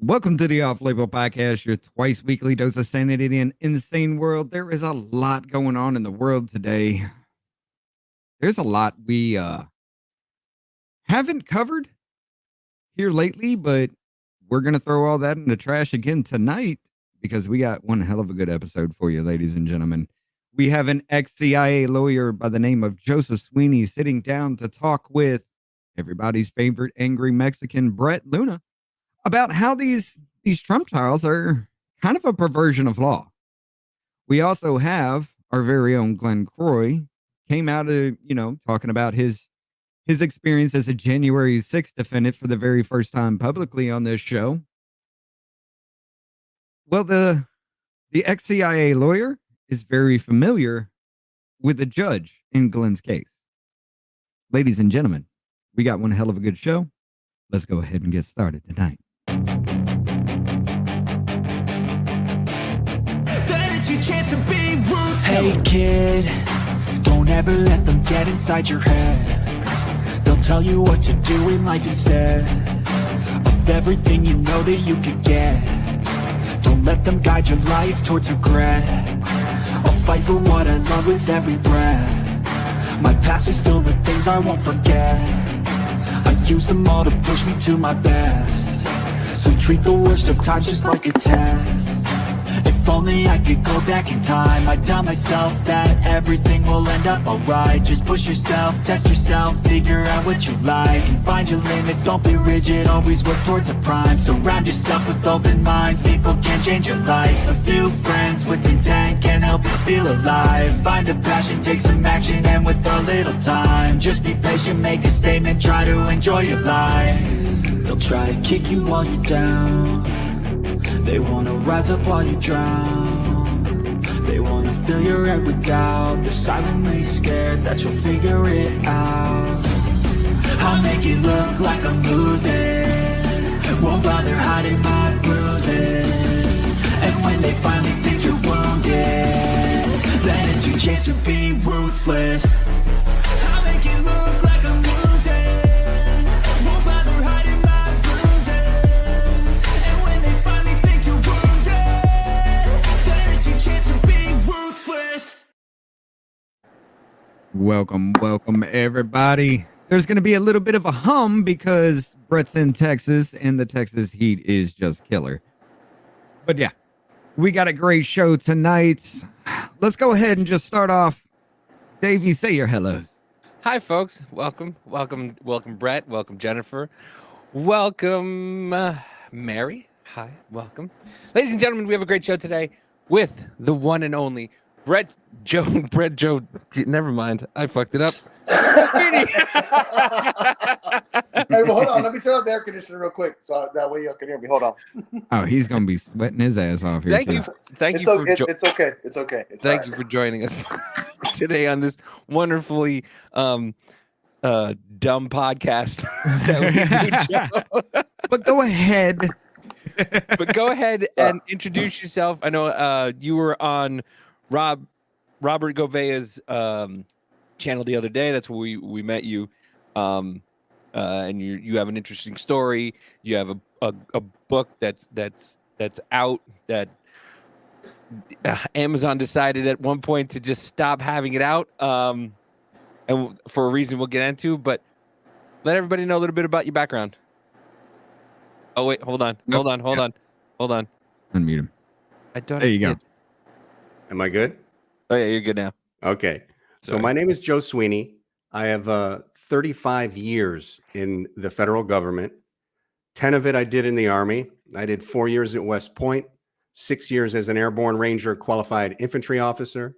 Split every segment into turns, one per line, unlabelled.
Welcome to the Off Label Podcast, your twice weekly dose of sanity in an insane world. There is a lot going on in the world today. There's a lot we haven't covered here lately, but we're going to throw all that in the trash again tonight because we got one hell of a good episode for you, ladies and gentlemen. We have an ex-CIA lawyer by the name of Joseph Sweeney sitting down to talk with everybody's favorite angry Mexican, Bret Luna, about how these Trump trials are kind of a perversion of law. We also have our very own Glenn Croy came out of, talking about his experience as a January 6th defendant for the very first time publicly on this show. Well, the ex-CIA lawyer is very familiar with the judge in Glenn's case. Ladies and gentlemen, we got one hell of a good show. Let's go ahead and get started tonight.
Hey kid, don't ever let them get inside your head. They'll tell you what to do in life instead of everything you know that you could get. Don't let them guide your life towards regret. I'll fight for what I love with every breath. My past is filled with things I won't forget. I use them all to push me to my best. So treat the worst of times just like a test. If only I could go back in time, I'd tell myself that everything will end up alright. Just push yourself, test yourself, figure out what you like, and find your limits, don't be rigid, always work towards a prime. Surround yourself with open minds, people can change your life. A few friends with intent can help you feel alive. Find a passion, take some action, and with a little time, just be patient, make a statement, try to enjoy your life. They'll try to kick you while you're down. They wanna rise up while you drown. They wanna fill your head with doubt. They're silently scared that you'll figure it out. I'll make it look like I'm losing. Won't bother hiding my bruises. And when they finally think you're wounded, then it's your chance to be ruthless. I'll make it look like I'm losing. Won't bother hiding my bruises. And when they finally think you're wounded, then it's your chance to be ruthless.
Welcome, everybody. There's going to be a little bit of a hum because Bret's in Texas and the Texas heat is just killer. But yeah, we got a great show tonight. Let's go ahead and just start off. Davey, say your hellos.
Hi, folks. Welcome, Bret. Welcome, Jennifer. Welcome, Mary. Hi, welcome. Ladies and gentlemen, we have a great show today with the one and only Bret Joe. Never mind. I fucked it up.
Hey, well, hold on. Let me turn on the air conditioner real quick, so that way you can hear me. Hold on.
Oh, he's gonna be sweating his ass off here.
Thank you.
It's okay. It's okay.
Thank you for joining us today on this wonderfully dumb podcast that we do, Joe.
But go ahead.
And introduce yourself. I know you were on Robert Govea's channel the other day. That's where we met you. And you have an interesting story. You have a book that's out that Amazon decided at one point to just stop having it out, and for a reason we'll get into. But let everybody know a little bit about your background. Oh wait, hold on.
Unmute him. There you go.
Am I good?
Oh yeah, you're good now.
Okay. So
Sorry.
my name is Joe Sweeney. I have 35 years in the federal government. 10 of it I did in the Army. I did 4 years at West Point, 6 years as an Airborne Ranger qualified infantry officer.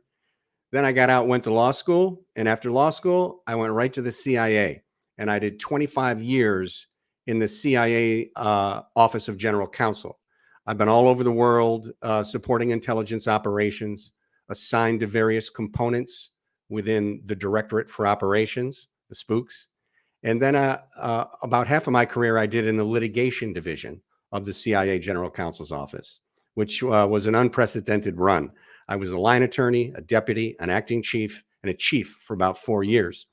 Then I got out, went to law school. And after law school, I went right to the CIA. And I did 25 years in the CIA Office of General Counsel. I've been all over the world supporting intelligence operations, assigned to various components within the Directorate for Operations, the spooks. And then about half of my career I did in the litigation division of the CIA General Counsel's office, which was an unprecedented run. I was a line attorney, a deputy, an acting chief, and a chief for about 4 years.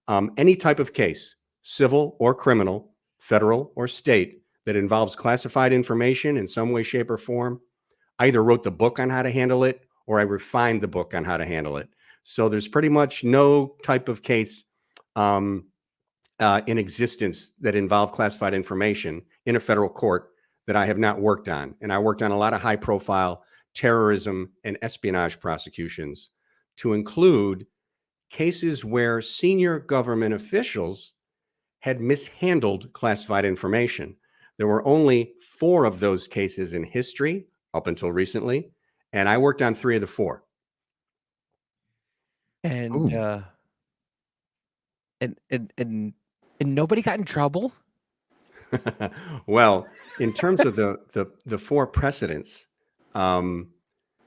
Any type of case, civil or criminal, federal or state, that involves classified information in some way, shape, or form, I either wrote the book on how to handle it or I refined the book on how to handle it. So there's pretty much no type of case in existence that involve classified information in a federal court that I have not worked on. And I worked on a lot of high profile terrorism and espionage prosecutions, to include cases where senior government officials had mishandled classified information. There were only 4 of those cases in history up until recently, and I worked on 3 of the 4.
And
Ooh.
and nobody got in trouble.
Well, in terms of the 4 precedents,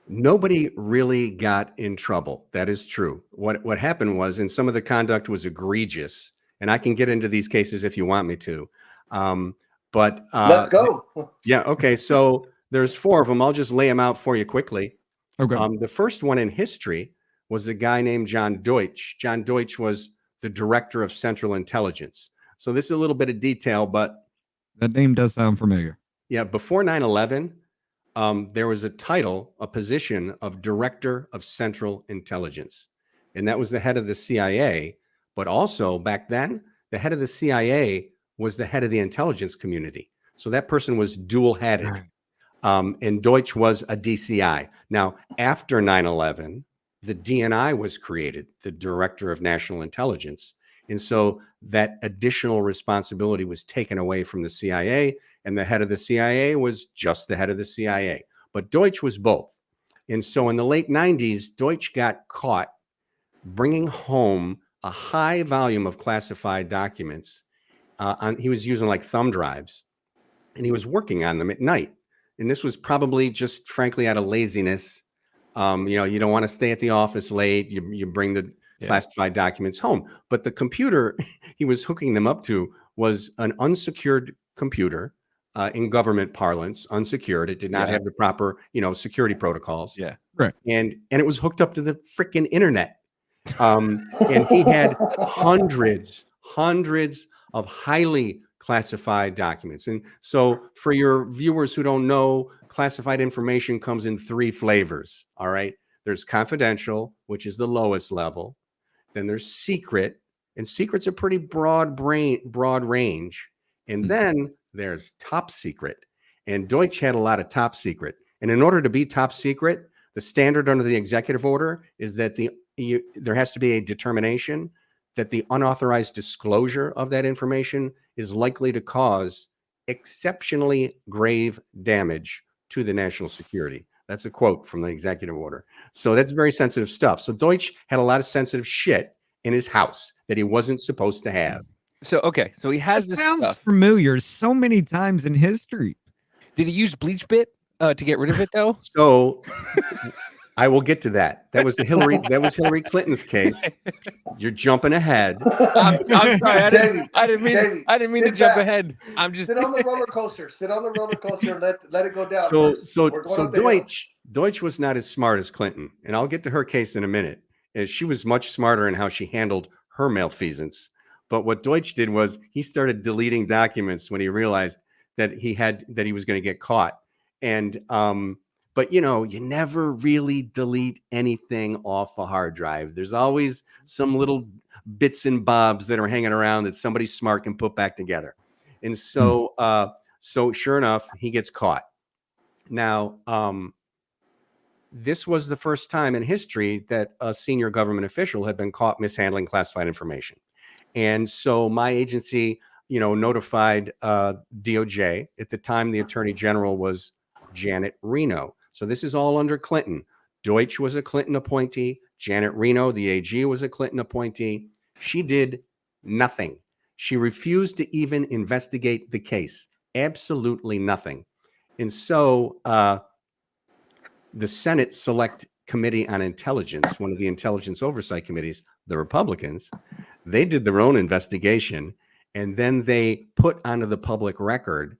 nobody really got in trouble. That is true. What happened was, and some of the conduct was egregious, and I can get into these cases if you want me to. But
Let's go.
yeah, okay. So there's 4 of them. I'll just lay them out for you quickly.
Okay.
The first one in history was a guy named John Deutsch. John Deutsch was the director of Central Intelligence. So this is a little bit of detail, but
That name does sound familiar.
yeah, before 9/11, there was a title, a position of Director of Central Intelligence. And that was the head of the CIA. But also back then, the head of the CIA was the head of the intelligence community. So that person was dual-headed.
Right.
And Deutsch was a DCI. Now, after 9/11, the DNI was created, the Director of National Intelligence. And so that additional responsibility was taken away from the CIA, and the head of the CIA was just the head of the CIA. But Deutsch was both. And so in the late 90s, Deutsch got caught bringing home a high volume of classified documents. He was using like thumb drives, and he was working on them at night. And this was probably just frankly out of laziness. You don't want to stay at the office late. You bring the classified documents home. But the computer he was hooking them up to was an unsecured computer, in government parlance, unsecured. It did not have the proper, security protocols.
Yeah.
Right.
And it was hooked up to the freaking internet. And he had hundreds of highly classified documents. And so for your viewers who don't know, classified information comes in 3 flavors. All right. There's confidential, which is the lowest level. Then there's secret, and secret's a pretty broad range. And then there's top secret. And Deutsch had a lot of top secret. And in order to be top secret, the standard under the executive order is that there has to be a determination that the unauthorized disclosure of that information is likely to cause exceptionally grave damage to the national security. That's a quote from the executive order. So that's very sensitive stuff. So Deutsch had a lot of sensitive shit in his house that he wasn't supposed to have.
So he has
That
this
sounds
stuff.
familiar so many times in history.
Did he use bleach bit to get rid of it though?
So I will get to that. That was Hillary Clinton's case. You're jumping ahead.
I'm sorry. I didn't mean to
sit
jump
back.
ahead. I'm just
Sit on the roller coaster. Sit on the roller coaster and let it go down.
So
first.
so
We're going
so
up the hill.
Deutsch was not as smart as Clinton, and I'll get to her case in a minute. And she was much smarter in how she handled her malfeasance. But what Deutsch did was he started deleting documents when he realized that he was going to get caught. And but you never really delete anything off a hard drive. There's always some little bits and bobs that are hanging around that somebody smart can put back together. And so so sure enough, he gets caught. Now, this was the first time in history that a senior government official had been caught mishandling classified information. And so my agency, notified DOJ. At the time, the Attorney General was Janet Reno. So this is all under Clinton. Deutsch was a Clinton appointee. Janet Reno, the AG, was a Clinton appointee. She did nothing. She refused to even investigate the case. Absolutely nothing. And so the Senate Select Committee on Intelligence, one of the intelligence oversight committees, the Republicans, they did their own investigation, and then they put onto the public record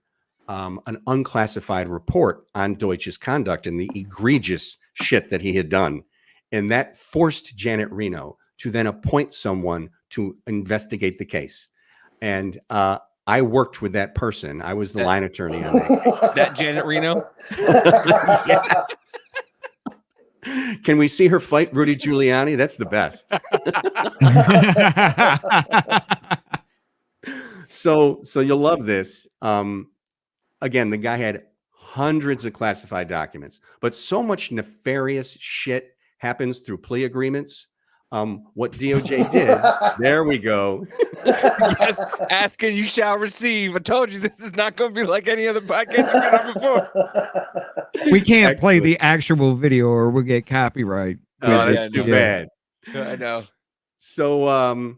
an unclassified report on Deutsch's conduct and the egregious shit that he had done. And that forced Janet Reno to then appoint someone to investigate the case. And I worked with that person. I was the line attorney on that.
That Janet Reno?
Yes. Can we see her fight Rudy Giuliani? That's the best. So you'll love this. Again, the guy had hundreds of classified documents, but so much nefarious shit happens through plea agreements. What DOJ did, there we go.
Yes, ask and you shall receive. I told you this is not going to be like any other podcast we've been on before.
We can't play
Excellent.
the actual video or we'll get copyright.
Oh,
with
that's
it.
too
Yeah.
bad.
I know.
So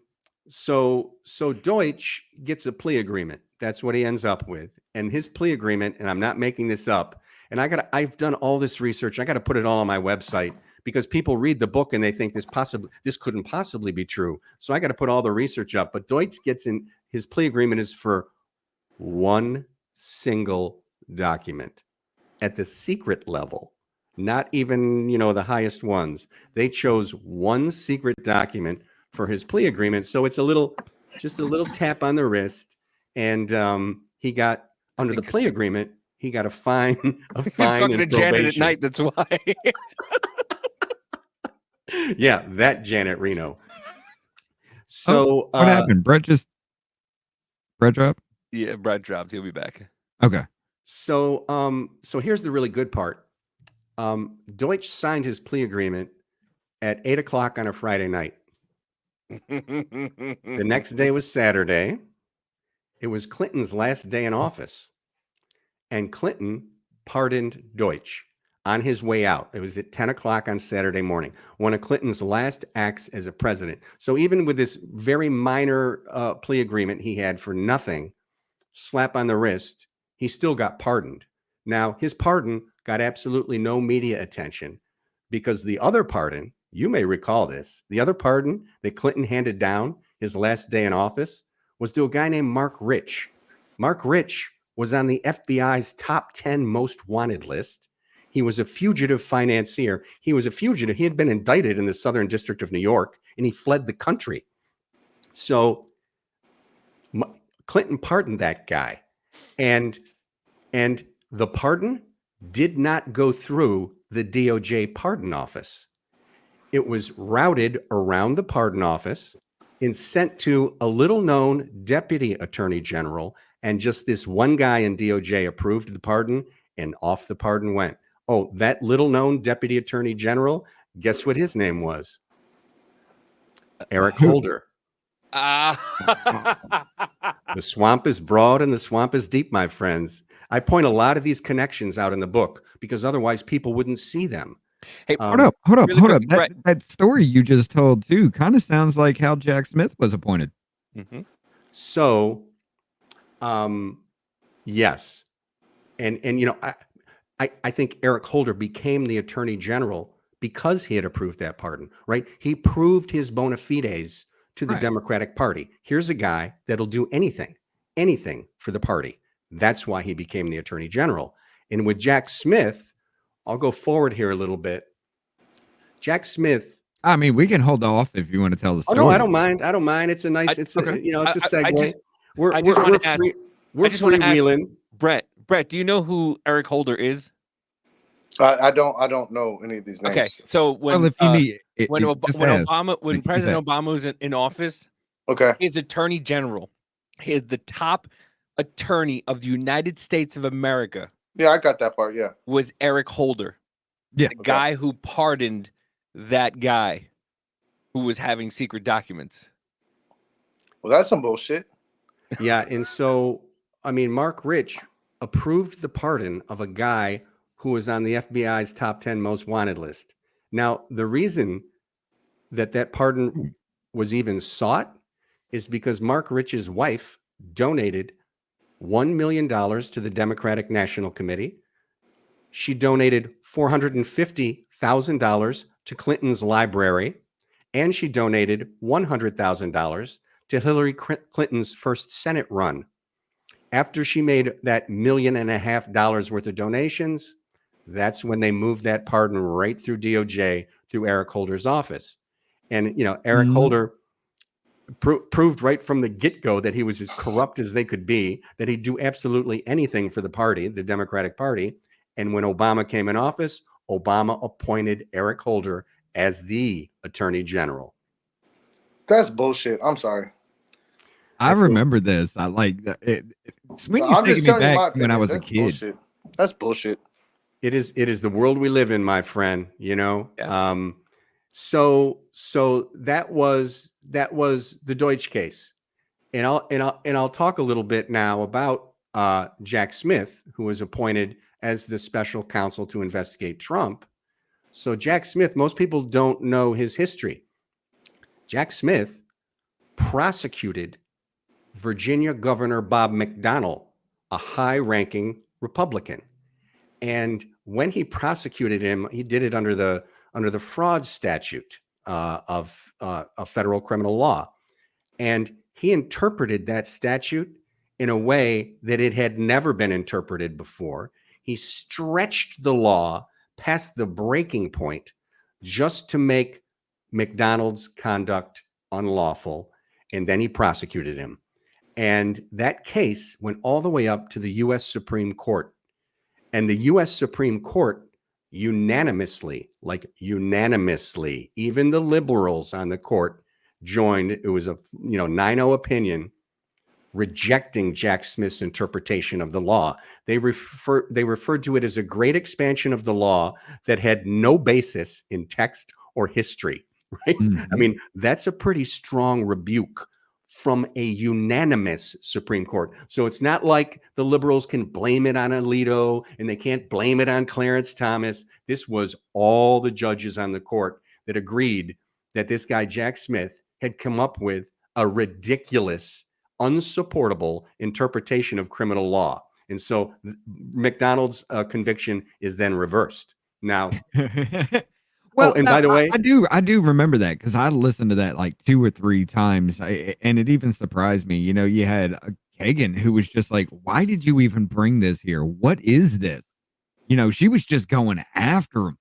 Deutsch gets a plea agreement. That's what he ends up with. And his plea agreement, and I'm not making this up, and I've done all this research. I got to put it all on my website because people read the book and they think this couldn't possibly be true. So I got to put all the research up. But Deutsch gets in, his plea agreement is for one single document at the secret level, not even, the highest ones. They chose one secret document for his plea agreement. So it's just a little tap on the wrist. And he got, under the plea agreement, he got a fine.
He's talking to Janet at night. That's why.
Yeah, that Janet Reno. So
What happened? Bret dropped?
Yeah, Brad dropped. He'll be back.
Okay.
So here's the really good part. Deutsch signed his plea agreement at 8:00 on a Friday night. The next day was Saturday. It was Clinton's last day in office. And Clinton pardoned Deutsch on his way out. It was at 10:00 on Saturday morning, one of Clinton's last acts as a president. So even with this very minor plea agreement he had for nothing, slap on the wrist, he still got pardoned. Now, his pardon got absolutely no media attention because the other pardon, you may recall this, the other pardon that Clinton handed down his last day in office was to a guy named Mark Rich. Mark Rich was on the FBI's top 10 most wanted list. He was a fugitive financier. He was a fugitive. He had been indicted in the Southern District of New York, and he fled the country. So Clinton pardoned that guy. And the pardon did not go through the DOJ pardon office. It was routed around the pardon office and sent to a little-known deputy attorney general, and just this one guy in DOJ approved the pardon, and off the pardon went. Oh, that little-known deputy attorney general, guess what his name was? Eric Holder. The swamp is broad and the swamp is deep, my friends. I point a lot of these connections out in the book because otherwise people wouldn't see them.
Hey,
Hold up.
really quick,
That story you just told too kind of sounds like how Jack Smith was appointed.
Mm-hmm.
So, yes. And I think Eric Holder became the attorney general because he had approved that pardon, right? He proved his bona fides to the
Right.
Democratic Party. Here's a guy that'll do anything for the party. That's why he became the attorney general. And with Jack Smith, I'll go forward here a little bit. Jack Smith.
I mean, we can hold off if you want to tell the story.
Oh no, I don't mind. It's a nice. It's
okay.
It's a segue.
I just want to ask.
We're freewheeling.
Brett, do you know who Eric Holder is?
I don't know any of these names.
Okay, so when
Well, if you need,
when
just ask.
President Obama was in office,
Okay.
his attorney general, he is the top attorney of the United States of America,
Yeah, I got that part. Yeah.
was Eric Holder.
Yeah.
The guy who pardoned that guy who was having secret documents.
Well, that's some bullshit.
Yeah, and so I mean, Mark Rich approved the pardon of a guy who was on the FBI's top 10 most wanted list. Now, the reason that pardon was even sought is because Mark Rich's wife donated $1 million to the Democratic National Committee. She donated $450,000 to Clinton's library, and she donated $100,000 to Hillary Clinton's first Senate run. After she made that $1.5 million worth of donations, that's when they moved that pardon right through DOJ through Eric Holder's office. And, Eric Holder proved right from the get-go that he was as corrupt as they could be, that he'd do absolutely anything for the party, the Democratic Party. And when Obama came in office, Obama appointed Eric Holder as the Attorney General.
That's bullshit. I'm sorry.
I remember this. I like that. Sweeney's
I'm just
taking me
telling you my
back to when I
opinion.
was a
That's
kid.
bullshit. That's bullshit.
It is the world we live in, my friend, you know?
Yeah.
So that was the Deutsch case. And I'll talk a little bit now about Jack Smith, who was appointed as the special counsel to investigate Trump. So Jack Smith, most people don't know his history. Jack Smith prosecuted Virginia Governor Bob McDonnell, a high-ranking Republican. And when he prosecuted him, he did it under the fraud statute of federal criminal law. And he interpreted that statute in a way that it had never been interpreted before. He stretched the law past the breaking point just to make McDonald's conduct unlawful. And then he prosecuted him. And that case went all the way up to the U.S. Supreme Court. And the U.S. Supreme Court unanimously, even the liberals on the court joined. It was a 9-0 opinion rejecting Jack Smith's interpretation of the law. They referred to it as a great expansion of the law that had no basis in text or history. Right?
Mhm.
I mean, that's a pretty strong rebuke from a unanimous Supreme Court. So it's not like the liberals can blame it on Alito and they can't blame it on Clarence Thomas. This was all the judges on the court that agreed that this guy, Jack Smith, had come up with a ridiculous, unsupportable interpretation of criminal law. And so McDonald's conviction is then reversed. Now,
Well,
and by the way,
I do remember that because I listened to that like 2 or 3 times, and it even surprised me. You had Kagan who was just like, "Why did you even bring this here? What is this?" She was just going after him.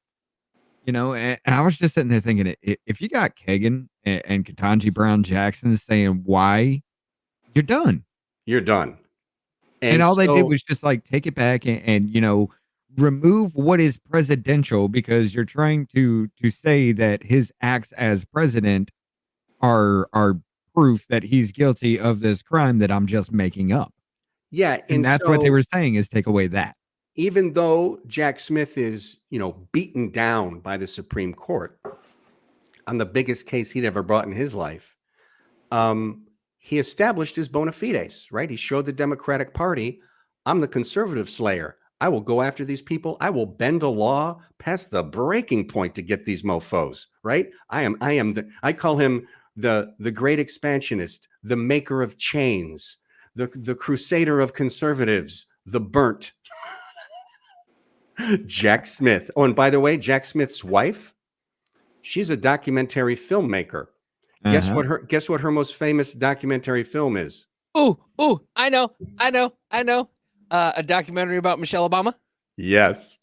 And I was just sitting there thinking, if you got Kagan and Ketanji Brown Jackson saying why, you're done.
You're done.
And all they did was just like take it back and remove what is presidential because you're trying to say that his acts as president are proof that he's guilty of this crime that I'm just making up.
Yeah,
and that's what they were saying is take away that.
Even though Jack Smith is, beaten down by the Supreme Court on the biggest case he'd ever brought in his life, he established his bona fides, right? He showed the Democratic Party, I'm the conservative slayer. I will go after these people. I will bend a law past the breaking point to get these mofos, right? I call him the great expansionist, the maker of chains, the crusader of conservatives, the burnt. Jack Smith. Oh, and by the way, Jack Smith's wife, she's a documentary filmmaker. Guess what her most famous documentary film is?
Ooh, I know. A documentary about Michelle Obama.
Yes.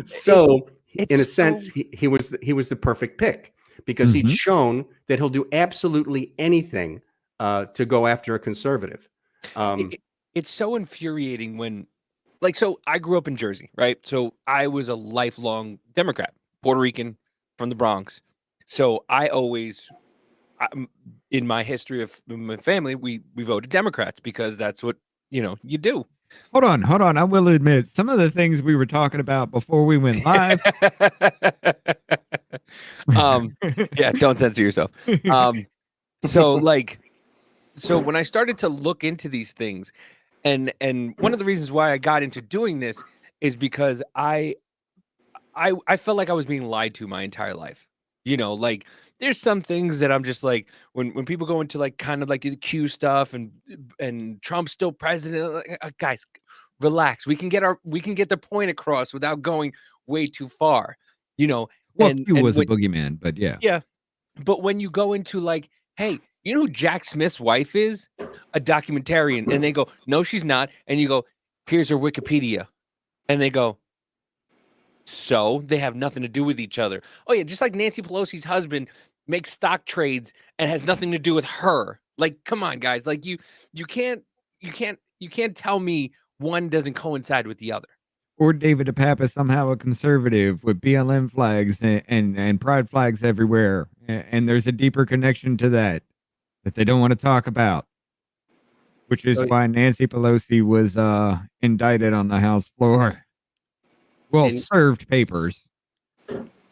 So, in a sense, he was the perfect pick because he'd shown that he'll do absolutely anything to go after a conservative.
It's so infuriating when, so I grew up in Jersey, right? So I was a lifelong Democrat, Puerto Rican from the Bronx. So I always, in my history of my family, we voted Democrats because that's what, you do.
Hold on. I will admit some of the things we were talking about before we went live.
Yeah, don't censor yourself. So when I started to look into these things, and one of the reasons why I got into doing this is because I felt like I was being lied to my entire life. There's some things that I'm just like, when people go into kind of the Q stuff and Trump's still president, guys, relax. We can get the point across without going way too far.
Well, Q was a boogeyman, but yeah.
Yeah. But when you go into hey, you know who Jack Smith's wife is? A documentarian. And they go, no, she's not. And you go, here's her Wikipedia. And they go, so they have nothing to do with each other. Oh yeah, just like Nancy Pelosi's husband makes stock trades and has nothing to do with her. Like, come on, guys. Like you can't tell me one doesn't coincide with the other.
Or David DePape is somehow a conservative with BLM flags and pride flags everywhere. And there's a deeper connection to that they don't want to talk about, which is why Nancy Pelosi was indicted on the House floor. Well, served papers.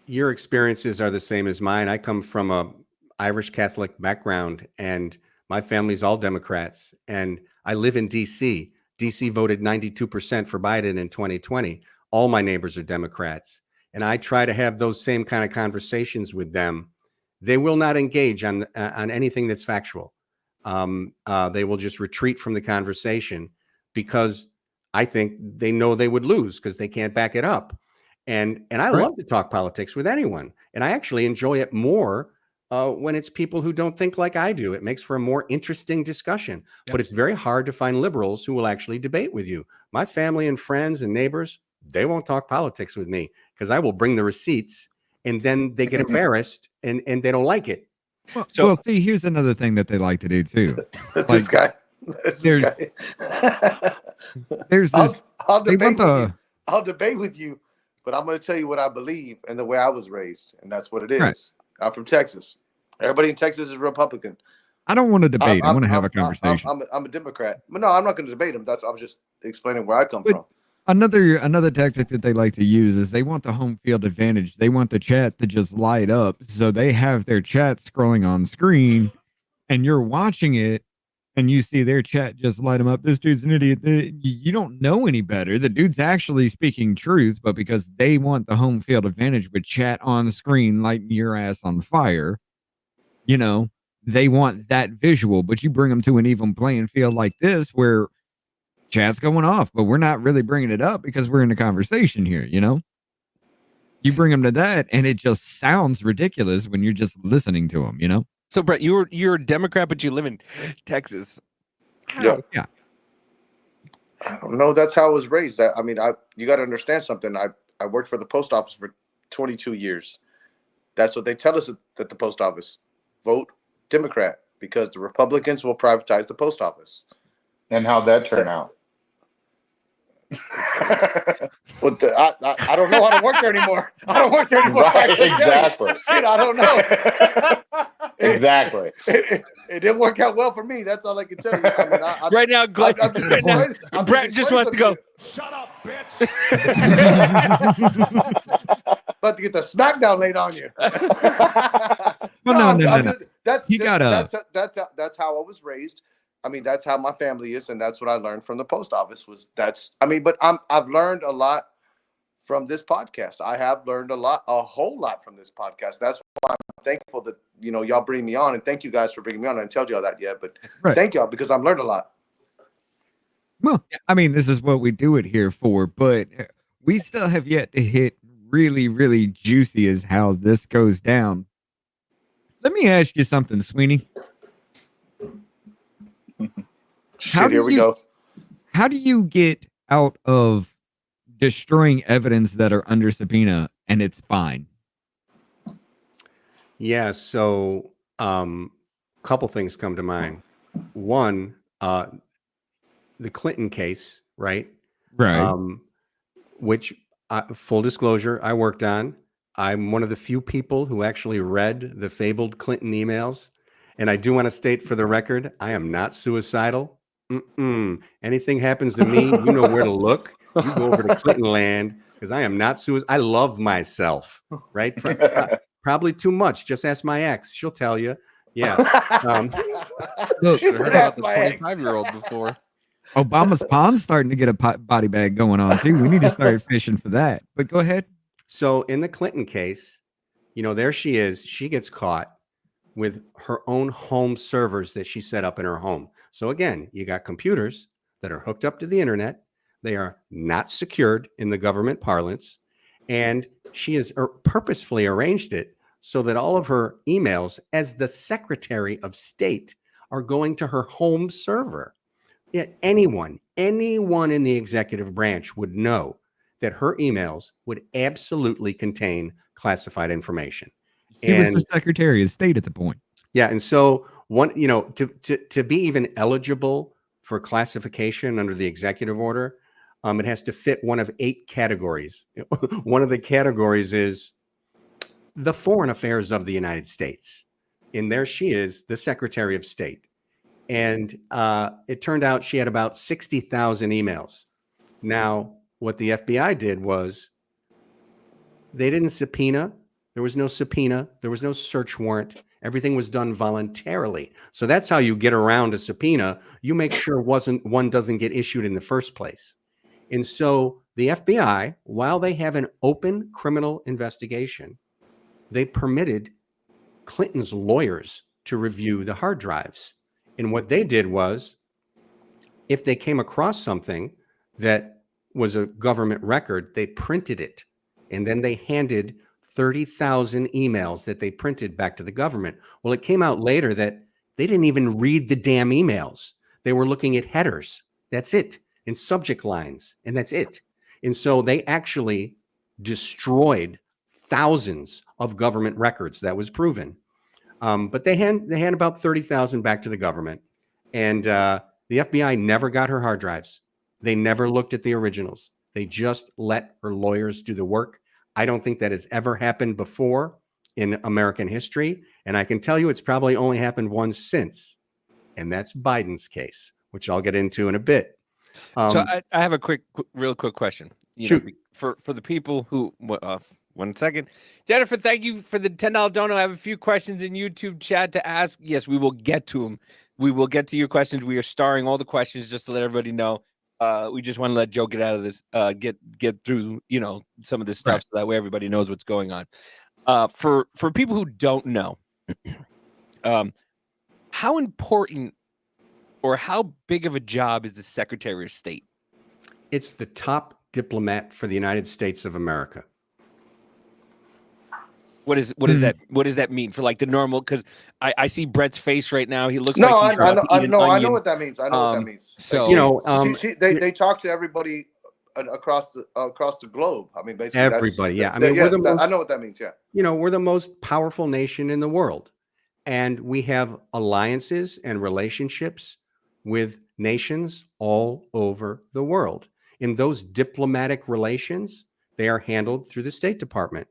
Your experiences are the same as mine. I come from a Irish Catholic background, and my family's all Democrats. And I live in D.C. D.C. voted 92% for Biden in 2020. All my neighbors are Democrats. And I try to have those same kind of conversations with them. They will not engage on anything that's factual. They will just retreat from the conversation because I think they know they would lose because they can't back it up. And I love to talk politics with anyone. And I actually enjoy it more when it's people who don't think like I do. It makes for a more interesting discussion. Yep. But it's very hard to find liberals who will actually debate with you. My family and friends and neighbors, they won't talk politics with me because I will bring the receipts and then they get embarrassed and they don't like it.
Well, see, here's another thing that they like to do too.
This guy.
There's this.
I'll debate with you, but I'm going to tell you what I believe and the way I was raised, and that's what it is. Right. I'm from Texas. Everybody in Texas is Republican.
I don't want to debate. I want to have a conversation.
I'm a Democrat, but no, I'm not going to debate them. I was just explaining where I come from.
Another tactic that they like to use is they want the home field advantage. They want the chat to just light up, so they have their chat scrolling on screen, and you're watching it, and you see their chat just light them up. This dude's an idiot. You don't know any better. The dude's actually speaking truth, but because they want the home field advantage with chat on screen lighting your ass on fire, you know, they want that visual. But you bring them to an even playing field like this where chat's going off, but we're not really bringing it up because we're in a conversation here, you know? You bring them to that, and it just sounds ridiculous when you're just listening to them, you know?
So, Bret, you're a Democrat, but you live in Texas.
Yeah. I don't know. That's how I was raised. You got to understand something. I worked for the post office for 22 years. That's what they tell us at the post office. Vote Democrat because the Republicans will privatize the post office.
And how'd that turn out?
Well, I don't know. I don't work there anymore.
Right, exactly.
Shit, I don't know.
Exactly.
It didn't work out well for me. That's all I can tell you.
Right now, Glenn, Bret just wants to go.
Shut up, bitch.
About to get the smackdown laid on you.
No.
That's how I was raised. That's how my family is, and that's what I learned from the post office. But I've learned a lot from this podcast. I have learned a whole lot from this podcast. That's why I'm thankful that y'all bring me on, and thank you guys for bringing me on. I didn't tell y'all that yet, but thank y'all because I've learned a lot.
Well, this is what we do it here for, but we still have yet to hit really, really juicy as how this goes down. Let me ask you something, Sweeney.
Here we go.
How do you get out of destroying evidence that are under subpoena and it's fine?
Yeah, so couple things come to mind. One, the Clinton case, right?
Right.
Which, full disclosure, I worked on. I'm one of the few people who actually read the fabled Clinton emails. And I do want to state for the record, I am not suicidal. Anything happens to me, you know where to look. You go over to Clinton land because I am not suicidal. I love myself, right? Probably too much. Just ask my ex. She'll tell you. Yeah.
Look, I heard about the 25-year-old before.
Obama's pond's starting to get a body bag going on too. We need to start fishing for that. But go ahead.
So in the Clinton case, there she is. She gets caught with her own home servers that she set up in her home. So again, you got computers that are hooked up to the internet. They are not secured in the government parlance. And she has purposefully arranged it so that all of her emails as the Secretary of State are going to her home server. Yet anyone in the executive branch would know that her emails would absolutely contain classified information.
He was the
And
Secretary of State at the point.
yeah, and so to be even eligible for classification under the executive order, it has to fit one of 8 categories. One of the categories is the foreign affairs of the United States. And there she is, the Secretary of State. And it turned out she had about 60,000 emails. Now, what the FBI did was they didn't subpoena. There was no subpoena. There was no search warrant. Everything was done voluntarily. So that's how you get around a subpoena. You make sure one doesn't get issued in the first place. And so the FBI, while they have an open criminal investigation, they permitted Clinton's lawyers to review the hard drives. And what they did was, if they came across something that was a government record, they printed it. And then they handed 30,000 emails that they printed back to the government. Well, it came out later that they didn't even read the damn emails. They were looking at headers. That's it. And subject lines. And that's it. And so they actually destroyed thousands of government records. That was proven. But they hand about 30,000 back to the government. And the FBI never got her hard drives. They never looked at the originals. They just let her lawyers do the work. I don't think that has ever happened before in American history. And I can tell you it's probably only happened once since. And that's Biden's case, which I'll get into in a bit.
So I have a real quick question.
Shoot.
For the people who, 1 second. Jennifer, thank you for the $10 donor. I have a few questions in YouTube chat to ask. Yes, we will get to them. We will get to your questions. We are starring all the questions just to let everybody know. We just want to let Joe get out of this, get through, some of this stuff, so that way everybody knows what's going on. For people who don't know, how important or how big of a job is the Secretary of State?
It's the top diplomat for the United States of America.
What does that mean for like the normal? Because I see Bret's face right now. He looks
No,
like he's about to eat an
I know
onion.
what that means. I know what that means.
So
They talk to everybody across the globe. I mean, basically
everybody.
I know what that means. Yeah.
We're the most powerful nation in the world, and we have alliances and relationships with nations all over the world. In those diplomatic relations, they are handled through the State Department.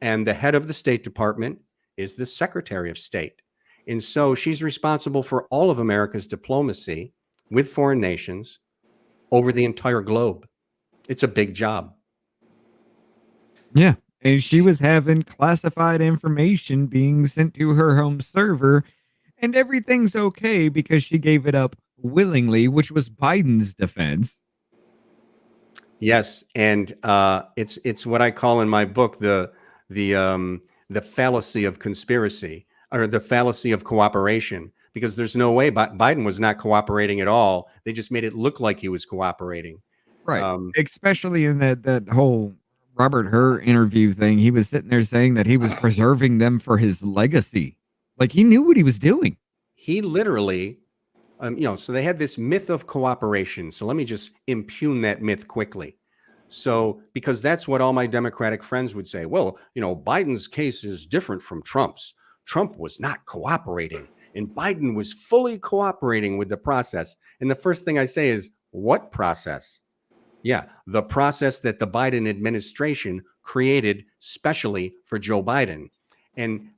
And the head of the State Department is the Secretary of State. And so she's responsible for all of America's diplomacy with foreign nations over the entire globe. It's a big job.
Yeah. And she was having classified information being sent to her home server, and everything's okay because she gave it up willingly, which was Biden's defense.
Yes. And it's what I call in my book the fallacy of conspiracy, or the fallacy of cooperation, because there's no way Biden was not cooperating at all. They just made it look like he was cooperating.
Right. Especially in that whole Robert Hur interview thing. He was sitting there saying that he was preserving them for his legacy. Like, he knew what he was doing.
He literally, so they had this myth of cooperation. So let me just impugn that myth quickly. So, because that's what all my Democratic friends would say. Well, Biden's case is different from Trump's. Trump was not cooperating, and Biden was fully cooperating with the process. And the first thing I say is, what process? Yeah, the process that the Biden administration created specially for Joe Biden. And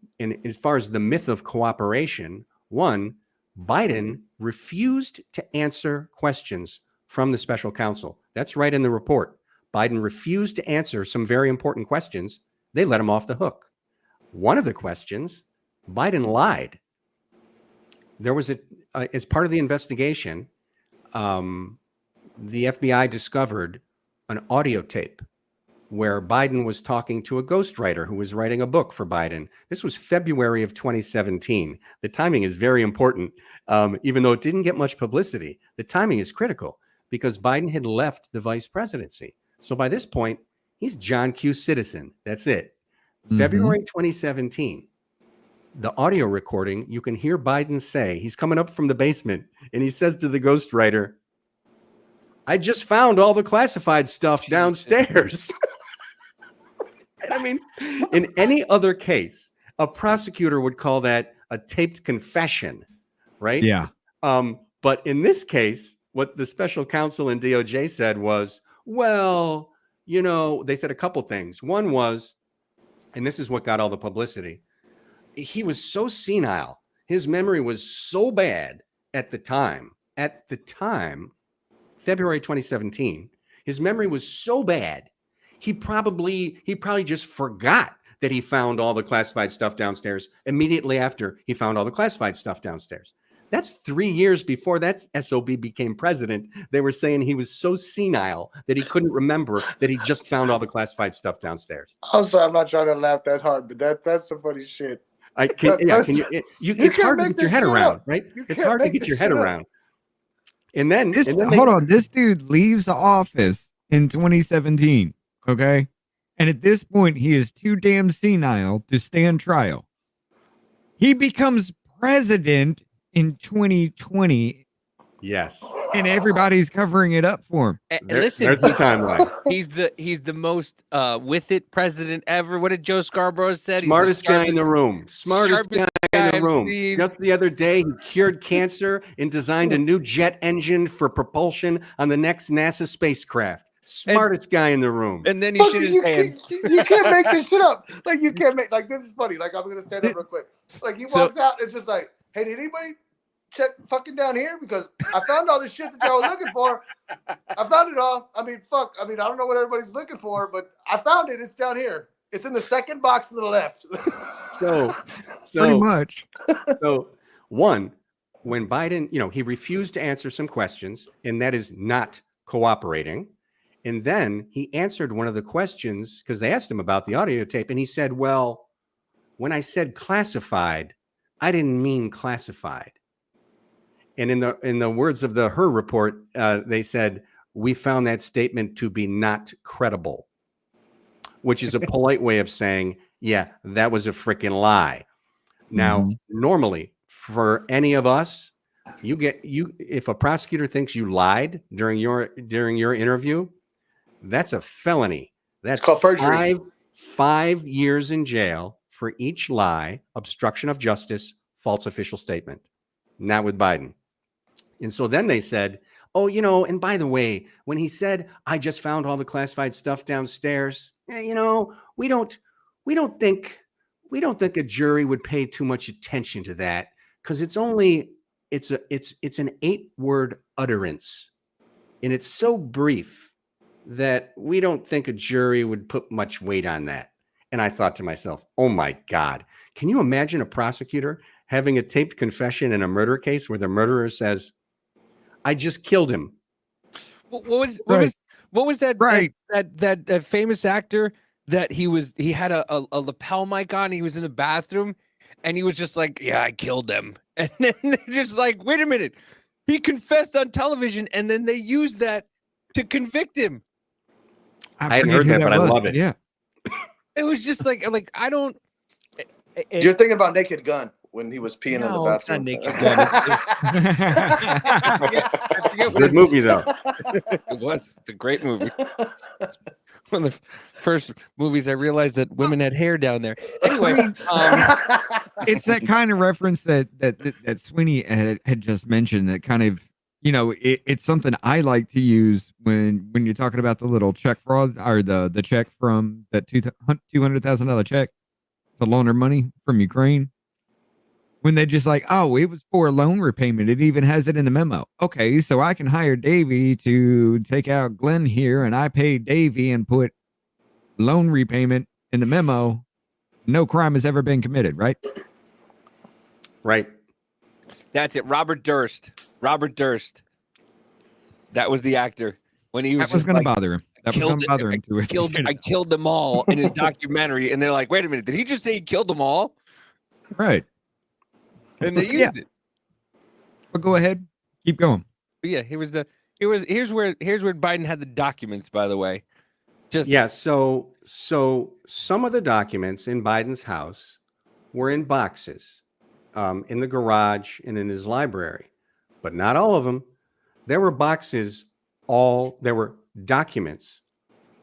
as far as the myth of cooperation, one, Biden refused to answer questions from the special counsel. That's right in the report. Biden refused to answer some very important questions. They let him off the hook. One of the questions, Biden lied. There was as part of the investigation, the FBI discovered an audio tape where Biden was talking to a ghostwriter who was writing a book for Biden. This was February of 2017. The timing is very important, even though it didn't get much publicity. The timing is critical because Biden had left the vice presidency. So by this point, he's John Q. Citizen. That's it. Mm-hmm. February 2017, the audio recording, you can hear Biden say, he's coming up from the basement, and he says to the ghostwriter, I just found all the classified stuff downstairs. I mean, in any other case, a prosecutor would call that a taped confession, right?
Yeah.
But in this case, what the special counsel and DOJ said was, well, they said a couple things. One was, and this is what got all the publicity, he was so senile. His memory was so bad at the time, February 2017, his memory was so bad, he probably just forgot that he found all the classified stuff downstairs immediately after he found all the classified stuff downstairs. That's 3 years before that SOB became president. They were saying he was so senile that he couldn't remember that he just found all the classified stuff downstairs.
I'm sorry, I'm not trying to laugh that hard, but that's some funny shit.
It's hard to get your head around, right? It's hard to get your head around. And then
hold on, this dude leaves the office in 2017, okay? And at this point, he is too damn senile to stand trial. He becomes president in 2020.
Yes.
And everybody's covering it up for him.
Listen,
there's the timeline.
He's the most with it president ever. What did Joe Scarborough said?
Smartest guy in the room. Smartest guy in the
I've
room.
seen.
Just the other day, he cured cancer and designed a new jet engine for propulsion on the next NASA spacecraft. Smartest guy in the room.
And then he
Fuck,
should his
you
pants.
can't make this shit up. Like, you can't make, like, this is funny. Like, I'm gonna stand up real quick. Like, he walks out and it's just like, hey, did anybody check fucking down here? Because I found all this shit that y'all were looking for. I found it all. I mean, fuck. I mean, I don't know what everybody's looking for, but I found it. It's down here. It's in the second box to the left.
So
Pretty much.
So one, when Biden, he refused to answer some questions, and that is not cooperating. And then he answered one of the questions because they asked him about the audio tape, and he said, well, when I said classified, I didn't mean classified. And in the words of the Her report, they said, we found that statement to be not credible, which is a polite way of saying, yeah, that was a freaking lie. Now, normally for any of us, if a prosecutor thinks you lied during your interview, that's a felony. That's
called perjury.
5 years in jail for each lie, obstruction of justice, false official statement. Not with Biden. And so then they said, oh, and by the way, when he said, I just found all the classified stuff downstairs, we don't think a jury would pay too much attention to that because it's an 8-word utterance. And it's so brief that we don't think a jury would put much weight on that. And I thought to myself, oh my God, can you imagine a prosecutor having a taped confession in a murder case where the murderer says, I just killed him?
What was that?
Right.
That famous actor that he had a lapel mic on. He was in the bathroom, and he was just like, "Yeah, I killed them." And then they're just like, "Wait a minute." He confessed on television, and then they used that to convict him.
I hadn't heard that, but I love it.
Yeah.
It was just like I don't.
You're thinking about Naked Gun when he was peeing in the bathroom.
It's not Naked Gun. I forget what
Good movie, though.
It was. It's a great movie. One of the first movies I realized that women had hair down there. Anyway,
It's that kind of reference that Sweeney had just mentioned. That kind of, it's something I like to use when you're talking about the little check fraud or the check from that $200,000 check to launder money from Ukraine. When they just like, oh, it was for a loan repayment. It even has it in the memo. Okay, so I can hire Davey to take out Glenn here, and I pay Davey and put loan repayment in the memo. No crime has ever been committed, right?
Right.
that's it. Robert Durst. That was the actor when he was.
That was going to bother him. That was going to bother him too.
I killed them all in his documentary, and they're like, "Wait a minute, did he just say he killed them all?"
Right.
And they used it.
But go ahead, keep going.
But yeah, here's where Biden had the documents. By the way,
So some of the documents in Biden's house were in boxes, in the garage and in his library, but not all of them. There were boxes. There were documents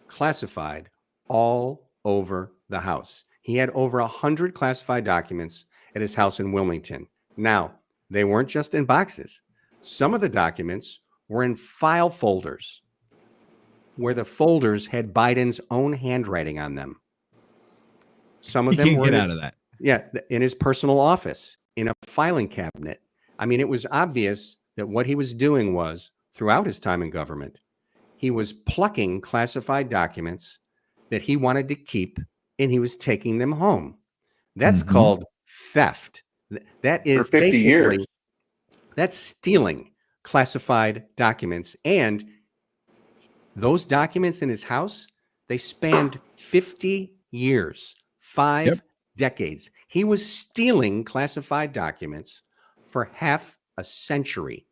classified all over the house. He had over 100 classified documents at his house in Wilmington. Now, they weren't just in boxes. Some of the documents were in file folders where the folders had Biden's own handwriting on them. Some of
You
them
can't
were
get
in
out of that.
in his personal office, in a filing cabinet. I mean, it was obvious that what he was doing was, throughout his time in government, he was plucking classified documents that he wanted to keep, and he was taking them home. That's
Mhm.
called theft. That
For
is
50 years.
basically, that's stealing classified documents. And those documents in his house, they spanned 50 years, 5
Yep.
decades. He was stealing classified documents for half a century.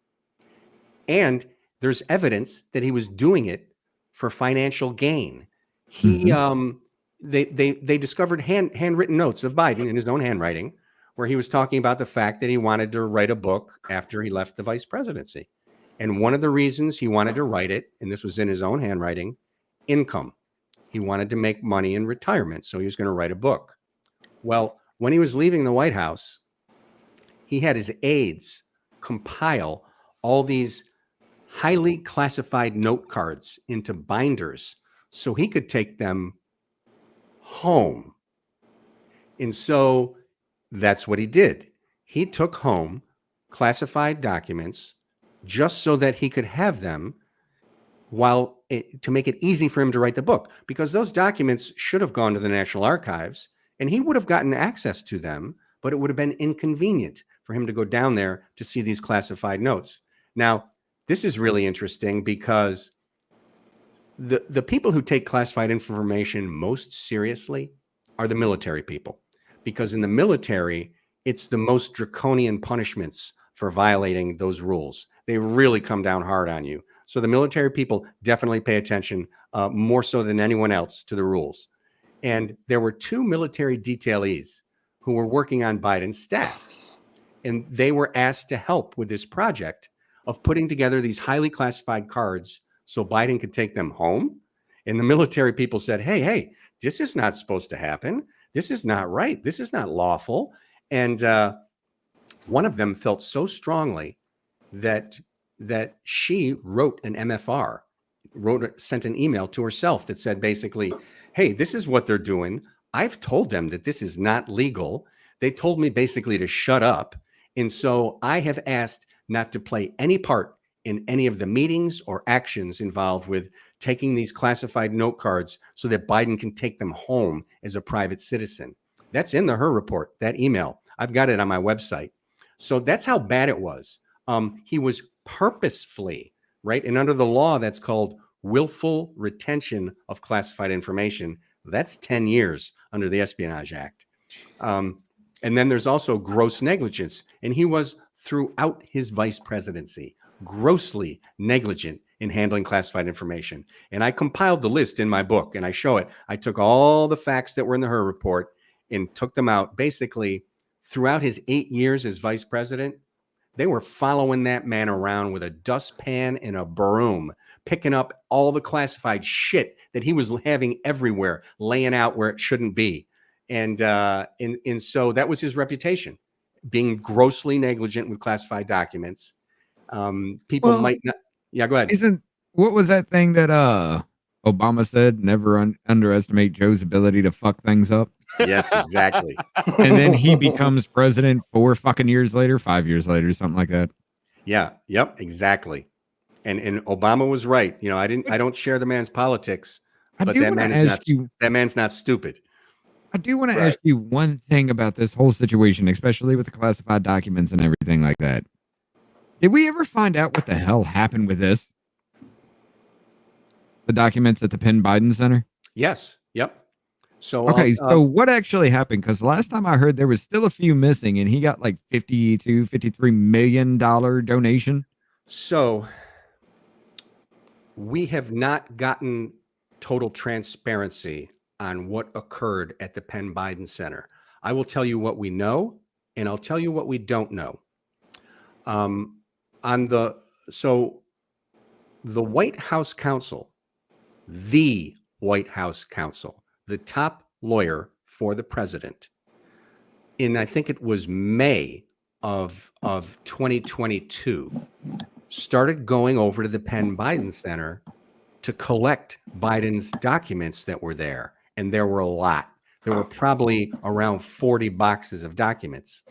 And there's evidence that he was doing it for financial gain. He they discovered handwritten notes of Biden in his own handwriting, where he was talking about the fact that he wanted to write a book after he left the vice presidency. And one of the reasons he wanted to write it, and this was in his own handwriting, income. He wanted to make money in retirement, so he was going to write a book. Well, when he was leaving the White House, he had his aides compile all these highly classified note cards into binders so he could take them home. And so that's what he did. He took home classified documents just so that he could have them to make it easy for him to write the book, because those documents should have gone to the National Archives and he would have gotten access to them, but it would have been inconvenient for him to go down there to see these classified notes. Now, this is really interesting because the people who take classified information most seriously are the military people, because in the military, it's the most draconian punishments for violating those rules. They really come down hard on you. So the military people definitely pay attention more so than anyone else to the rules. And there were 2 military detailees who were working on Biden's staff, and they were asked to help with this project of putting together these highly classified cards so Biden could take them home. And the military people said, hey, this is not supposed to happen. This is not right. This is not lawful. And one of them felt so strongly that she wrote an MFR, sent an email to herself that said basically, hey, this is what they're doing. I've told them that this is not legal. They told me basically to shut up. And so I have asked not to play any part in any of the meetings or actions involved with taking these classified note cards so that Biden can take them home as a private citizen. That's in her report, that email. I've got it on my website. So that's how bad it was. He was purposefully, right? And under the law, that's called willful retention of classified information. That's 10 years under the Espionage Act. And then there's also gross negligence. And he was, throughout his vice presidency, grossly negligent in handling classified information. And I compiled the list in my book, and I show it. I took all the facts that were in the Her report and took them out. Basically, throughout his 8 years as vice president, they were following that man around with a dustpan and a broom, picking up all the classified shit that he was having everywhere, laying out where it shouldn't be. And so that was his reputation, being grossly negligent with classified documents. People might not. Yeah, go ahead.
What was that thing that Obama said? Never underestimate Joe's ability to fuck things up.
Yes, exactly.
And then he becomes president 4 fucking years later, 5 years later, something like that.
Yeah. Yep. Exactly. And Obama was right. You know, I don't share the man's politics, but that man's not stupid.
I do want to ask you one thing about this whole situation, especially with the classified documents and everything like that. Did we ever find out what the hell happened with this? The documents at the Penn Biden Center?
Yes. Yep. So
okay, so what actually happened? Because last time I heard there was still a few missing, and he got like $53 million donation.
So we have not gotten total transparency on what occurred at the Penn Biden Center. I will tell you what we know, and I'll tell you what we don't know. So the White House counsel, the White House counsel, the top lawyer for the president in, I think it was May of 2022, started going over to the Penn Biden Center to collect Biden's documents that were there. And there were a lot. There were probably around 40 boxes of documents.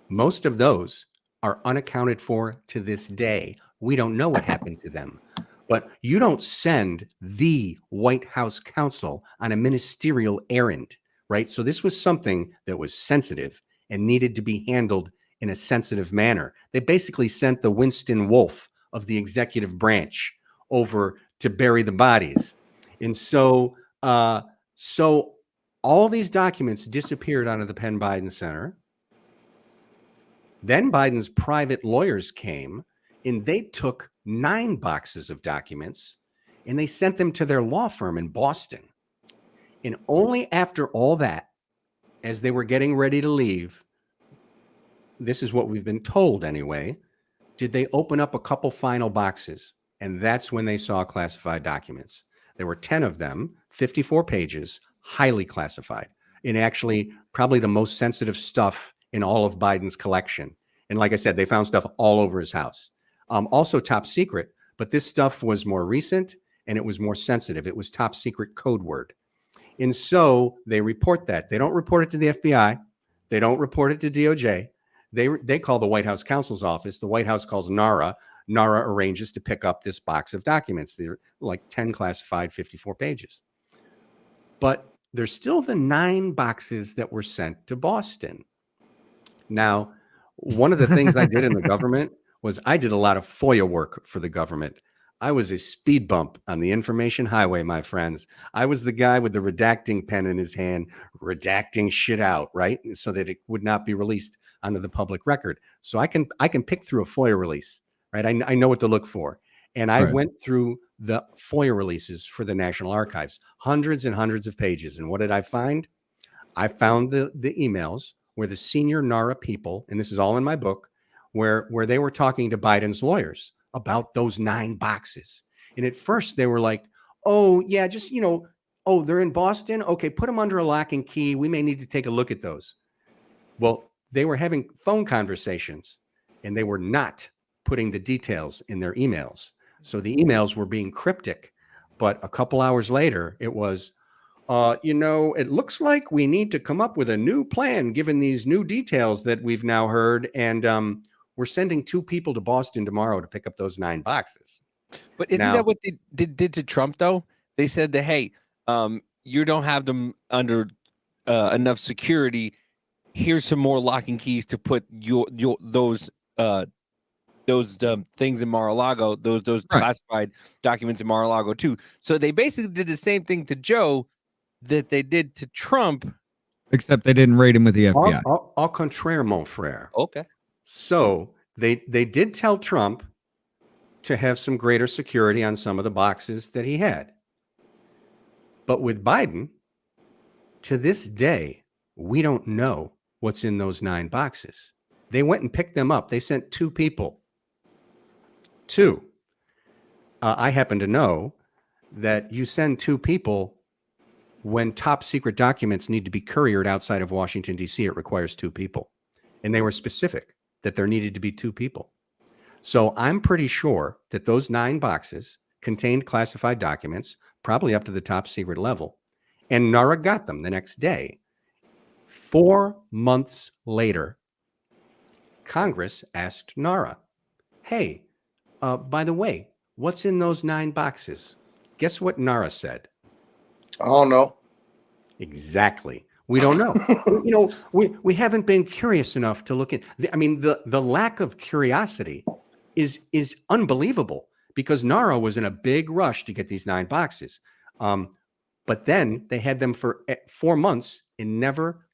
Most of those are unaccounted for to this day. We don't know what happened to them. But you don't send the White House counsel on a ministerial errand, right? So this was something that was sensitive and needed to be handled in a sensitive manner. They basically sent the Winston Wolfe of the executive branch over to bury the bodies. And so all these documents disappeared out of the Penn Biden Center. Then Biden's private lawyers came and they took 9 boxes of documents and they sent them to their law firm in Boston. And only after all that, as they were getting ready to leave, this is what we've been told anyway, did they open up a couple final boxes. And that's when they saw classified documents. There were 10 of them, 54 pages, highly classified, and actually probably the most sensitive stuff in all of Biden's collection. And like I said, they found stuff all over his house. Also top secret, but this stuff was more recent and it was more sensitive. It was top secret code word. And so they report that. They don't report it to the FBI. They don't report it to DOJ. They call the White House counsel's office. The White House calls NARA. NARA arranges to pick up this box of documents. They're like 10 classified, 54 pages. But there's still the 9 boxes that were sent to Boston. Now, one of the things I did in the government was I did a lot of FOIA work for the government. I was a speed bump on the information highway, my friends. I was the guy with the redacting pen in his hand, redacting shit out, right? So that it would not be released onto the public record. So I can pick through a FOIA release, right? I know what to look for. And I went through the FOIA releases for the National Archives, hundreds and hundreds of pages. And what did I find? I found the emails where the senior NARA people, and this is all in my book, where they were talking to Biden's lawyers about those 9 boxes. And at first they were like, oh, yeah, just, oh, they're in Boston. Okay, put them under a lock and key. We may need to take a look at those. Well, they were having phone conversations and they were not putting the details in their emails. So the emails were being cryptic. But a couple hours later, it was, it looks like we need to come up with a new plan given these new details that we've now heard. And we're sending 2 people to Boston tomorrow to pick up those 9 boxes.
But isn't that what they did to Trump, though? They said that, hey, you don't have them under enough security. Here's some more lock and keys to put those things in Mar-a-Lago, those classified documents in Mar-a-Lago too. So they basically did the same thing to Joe that they did to Trump,
except they didn't raid him with the FBI.
Au contraire, mon frère.
Okay.
So they did tell Trump to have some greater security on some of the boxes that he had. But with Biden, to this day, we don't know what's in those 9 boxes. They went and picked them up. They sent 2 people. 2. I happen to know that you send 2 people when top secret documents need to be couriered outside of Washington, D.C. It requires 2 people. And they were specific that there needed to be 2 people. So I'm pretty sure that those 9 boxes contained classified documents, probably up to the top secret level. And NARA got them the next day. 4 months later, Congress asked NARA, hey, by the way, what's in those 9 boxes? Guess what NARA said?
I don't know.
Exactly. We don't know. We haven't been curious enough to look at. The lack of curiosity is unbelievable because NARA was in a big rush to get these 9 boxes. But then they had them for 4 months and never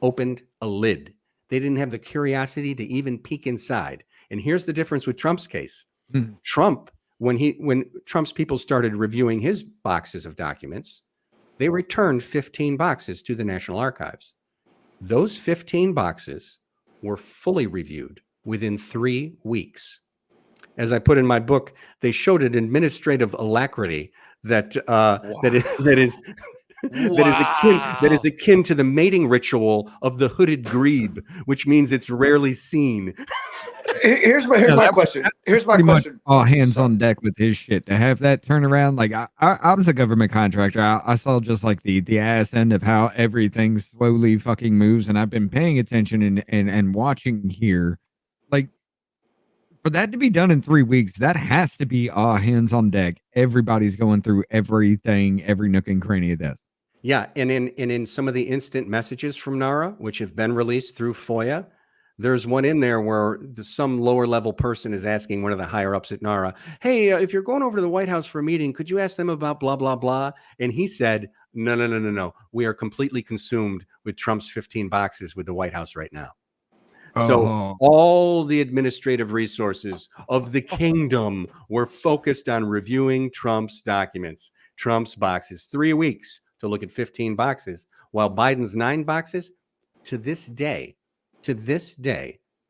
opened a lid. They didn't have the curiosity to even peek inside. And here's the difference with Trump's case. Mm-hmm. Trump, when Trump's people started reviewing his boxes of documents, they returned 15 boxes to the National Archives. Those 15 boxes were fully reviewed within 3 weeks. As I put in my book, they showed an administrative alacrity that that is akin to the mating ritual of the hooded grebe, which means it's rarely seen.
Here's my question. Here's my
Pretty much
question.
all hands on deck with his shit to have that turnaround. Like I was a government contractor. I saw just like the ass end of how everything slowly fucking moves, and I've been paying attention and watching here. Like for that to be done in 3 weeks, that has to be all hands on deck. Everybody's going through everything, every nook and cranny of this.
Yeah, and in some of the instant messages from NARA, which have been released through FOIA, there's one in there where some lower level person is asking one of the higher ups at NARA, hey, if you're going over to the White House for a meeting, could you ask them about blah, blah, blah? And he said, no. We are completely consumed with Trump's 15 boxes with the White House right now. So all the administrative resources of the kingdom were focused on reviewing Trump's documents, Trump's boxes. 3 weeks to look at 15 boxes, while Biden's 9 boxes. To this day,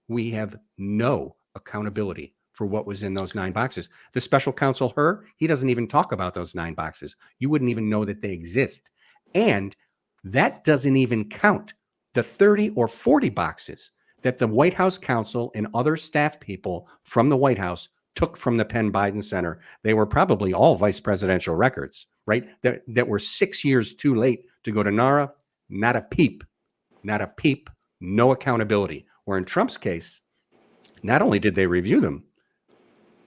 we have no accountability for what was in those 9 boxes. The special counsel, he doesn't even talk about those 9 boxes. You wouldn't even know that they exist. And that doesn't even count the 30 or 40 boxes that the White House counsel and other staff people from the White House took from the Penn Biden Center. They were probably all vice presidential records, right? That were 6 years too late to go to NARA. Not a peep, no accountability. Where in Trump's case, not only did they review them,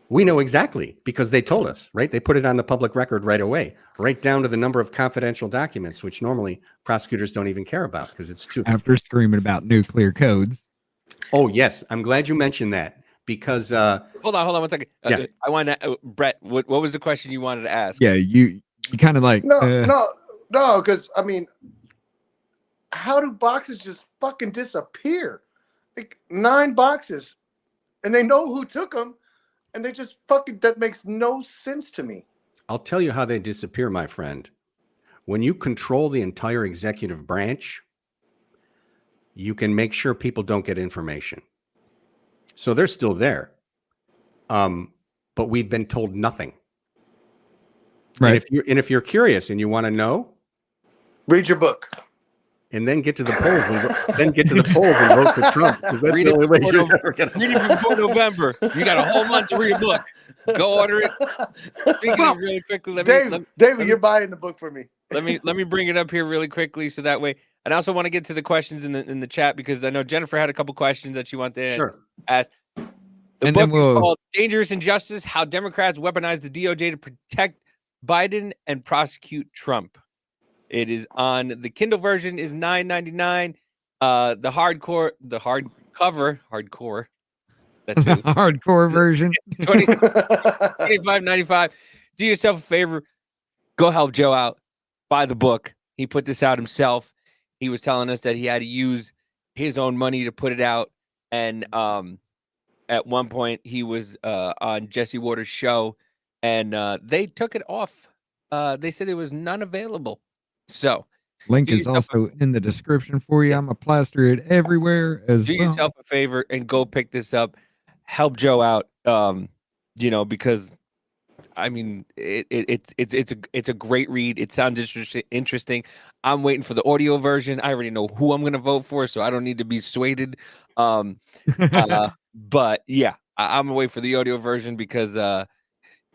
we know exactly because they told us, right? They put it on the public record right away, right down to the number of confidential documents, which normally prosecutors don't even care about because it's too.
After screaming about nuclear codes.
Oh, yes. I'm glad you mentioned that because.
Hold on 1 second.
Yeah.
I want to, Brett, what was the question you wanted to ask?
Yeah, you kind of like.
No, because I mean, how do boxes just fucking disappear? Like 9 boxes, and they know who took them, and they just fucking, that makes no sense to me.
I'll tell you how they disappear, my friend. When you control the entire executive branch, you can make sure people don't get information. So they're still there. But we've been told nothing.
Right.
And if you're curious and you want to know,
read your book.
And then get to the polls and vote for Trump.
Read it before November. You got a whole month to read a book. Go order it. Speaking of really quickly,
David, you're buying the book for me.
Let me bring it up here really quickly so that way. And I also want to get to the questions in the chat because I know Jennifer had a couple questions that she wanted to ask. The book is called Dangerous Injustice: How Democrats Weaponize the DOJ to Protect Biden and Prosecute Trump. It is on the Kindle version is $9.99. The hardcover, that too.
Hardcore version,
$25.95. Do yourself a favor, go help Joe out. Buy the book. He put this out himself. He was telling us that he had to use his own money to put it out, and at one point he was on Jesse Waters' show, and they took it off. They said there was none available. So
link is also in the description for you. I'm gonna plaster it everywhere as well. Do
yourself a favor and go pick this up. Help Joe out. Because I mean it's a great read. It sounds interesting. I'm waiting for the audio version. I already know who I'm gonna vote for, so I don't need to be swayed. But yeah, I'm gonna wait for the audio version because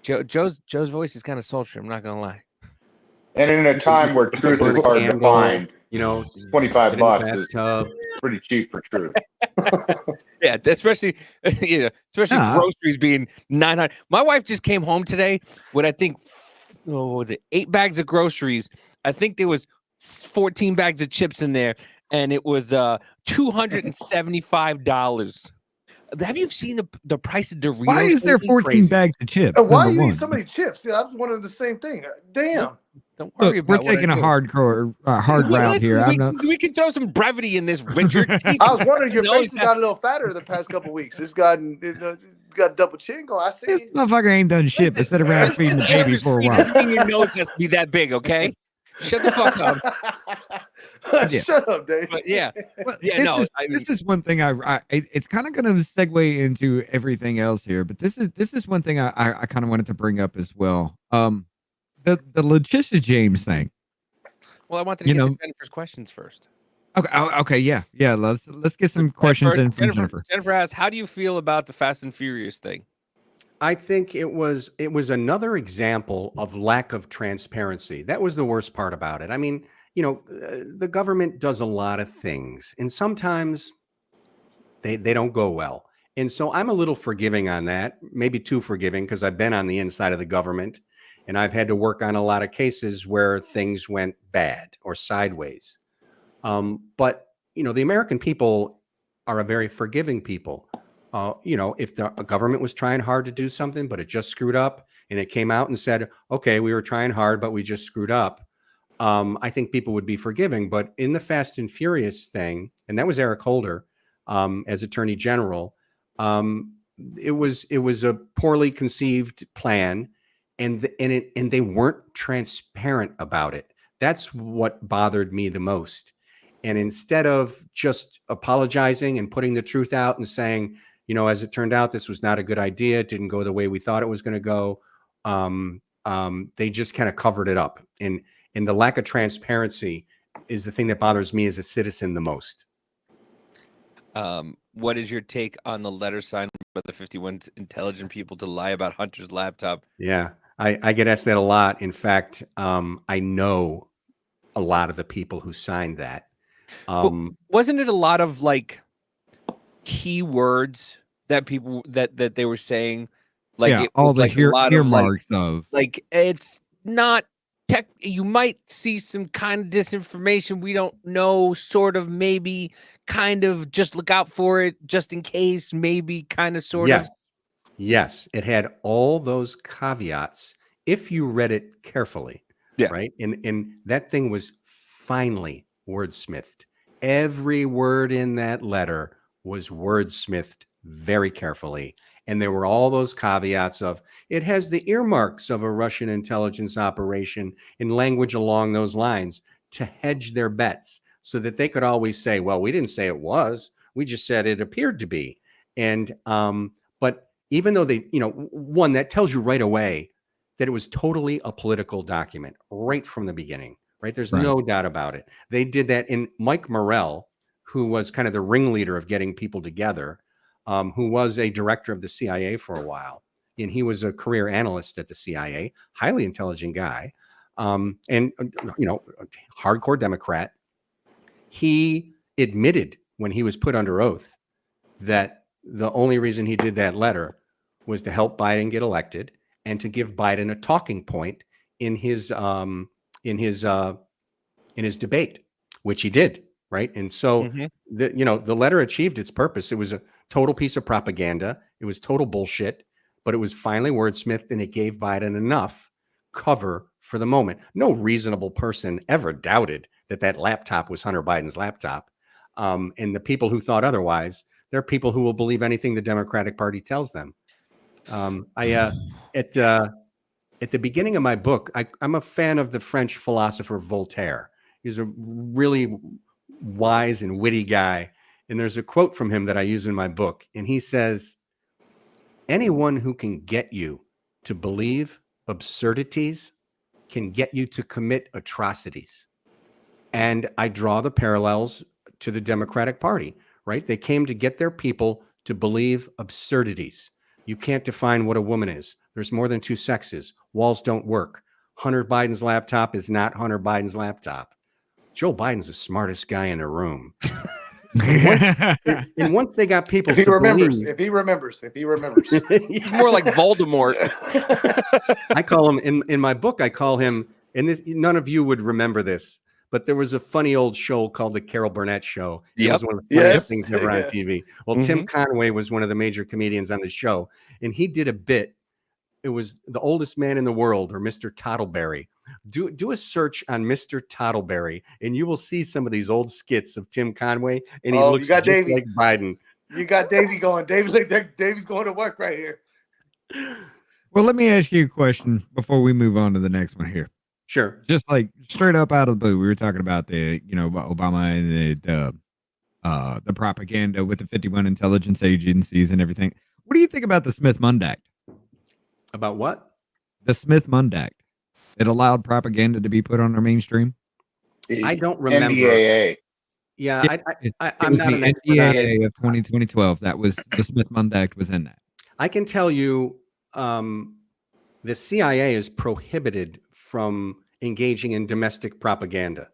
Joe's voice is kind of sultry. I'm not gonna lie.
And in a time where truth is hard to find, $25 is pretty cheap for truth.
Yeah, especially groceries being $900. My wife just came home today with I think 8 bags of groceries. I think there was 14 bags of chips in there, and it was $275. Have you seen the price of Doritos?
Why is there 14 bags of chips?
And why you eat so many chips? Yeah, I was wondering the same thing. Damn.
Don't worry about
we're taking a hard route here.
We can throw some brevity in this, Richard.
I was wondering, your face has got a little fatter the past couple weeks. It's got double chin going. I see.
This motherfucker ain't done shit but sit around feeding the baby for a while.
Doesn't mean your nose has to be that big, okay? Shut the fuck up.
Shut up, Dave.
But yeah.
This is one thing it's kind of going to segue into everything else here, but this is one thing I kind of wanted to bring up as well. The Letitia James thing.
Well, I wanted to
You
get
know-
to Jennifer's questions first.
Okay, yeah. Let's get some questions in from Jennifer.
Jennifer asks, "How do you feel about the Fast and Furious thing?"
I think it was another example of lack of transparency. That was the worst part about it. I mean, the government does a lot of things, and sometimes they don't go well. And so I'm a little forgiving on that, maybe too forgiving, because I've been on the inside of the government and I've had to work on a lot of cases where things went bad or sideways. But the American people are a very forgiving people. If the government was trying hard to do something, but it just screwed up and it came out and said, okay, we were trying hard, but we just screwed up. I think people would be forgiving. But in the Fast and Furious thing, and that was Eric Holder as Attorney General, it was a poorly conceived plan, and they weren't transparent about it. That's what bothered me the most. And instead of just apologizing and putting the truth out and saying, as it turned out, this was not a good idea, it didn't go the way we thought it was going to go, they just kind of covered it up. And the lack of transparency is the thing that bothers me as a citizen the most.
What is your take on the letter signed by the 51 intelligent people to lie about Hunter's laptop?
Yeah, I get asked that a lot. In fact, I know a lot of the people who signed that.
Wasn't it a lot of like keywords that people that they were saying? Like
yeah,
it
all
was
the
like a lot of
earmarks of
like it's not tech. You might see some kind of disinformation. We don't know. Sort of, maybe, kind of. Just look out for it, just in case. Maybe, kind of, sort of.
Yes, it had all those caveats if you read it carefully.
Yeah.
Right. And that thing was finely wordsmithed. Every word in that letter was wordsmithed very carefully. And there were all those caveats of it has the earmarks of a Russian intelligence operation in language along those lines to hedge their bets so that they could always say, well, we didn't say it was, we just said it appeared to be. And but even though they, one, that tells you right away that it was totally a political document right from the beginning, right? There's no doubt about it. They did that in Mike Morrell, who was kind of the ringleader of getting people together, who was a director of the CIA for a while. And he was a career analyst at the CIA, highly intelligent guy, and, hardcore Democrat. He admitted when he was put under oath that the only reason he did that letter was to help Biden get elected and to give Biden a talking point in his debate, which he did, right? And so the letter achieved its purpose. It was a total piece of propaganda. It was total bullshit, but it was finally wordsmithed, and it gave Biden enough cover for the moment. No reasonable person ever doubted that laptop was Hunter Biden's laptop. And the people who thought otherwise, they're people who will believe anything the Democratic Party tells them. At the beginning of my book, I'm a fan of the French philosopher Voltaire. He's a really wise and witty guy. And there's a quote from him that I use in my book. And he says, anyone who can get you to believe absurdities can get you to commit atrocities. And I draw the parallels to the Democratic Party, right? They came to get their people to believe absurdities. You can't define what a woman is. There's more than two sexes. Walls don't work. Hunter Biden's laptop is not Hunter Biden's laptop. Joe Biden's the smartest guy in the room. and once they got people,
if he remembers, he's
more like Voldemort.
I call him in my book. I call him, and this none of you would remember this, but there was a funny old show called the Carol Burnett Show. It was one of the funniest things ever on TV. Well, Tim Conway was one of the major comedians on the show, and he did a bit. It was The Oldest Man in the World, or Mr. Toddleberry. Do a search on Mr. Toddleberry, and you will see some of these old skits of Tim Conway, and he looks just like Biden.
You got Davey going. Davey's going to work right here.
Well, let me ask you a question before we move on to the next one here.
Sure.
Just like straight up out of the blue, we were talking about the, Obama and the propaganda with the 51 intelligence agencies and everything. What do you think about the Smith-Mundt Act?
About what?
The Smith-Mundt Act. It allowed propaganda to be put on our mainstream.
I don't remember.
NDAA.
Yeah,
It
I'm
was
not
the
an expert on it.
NDAA of 2012. That was the Smith-Mundt Act was in that.
I can tell you, the CIA is prohibited from engaging in domestic propaganda.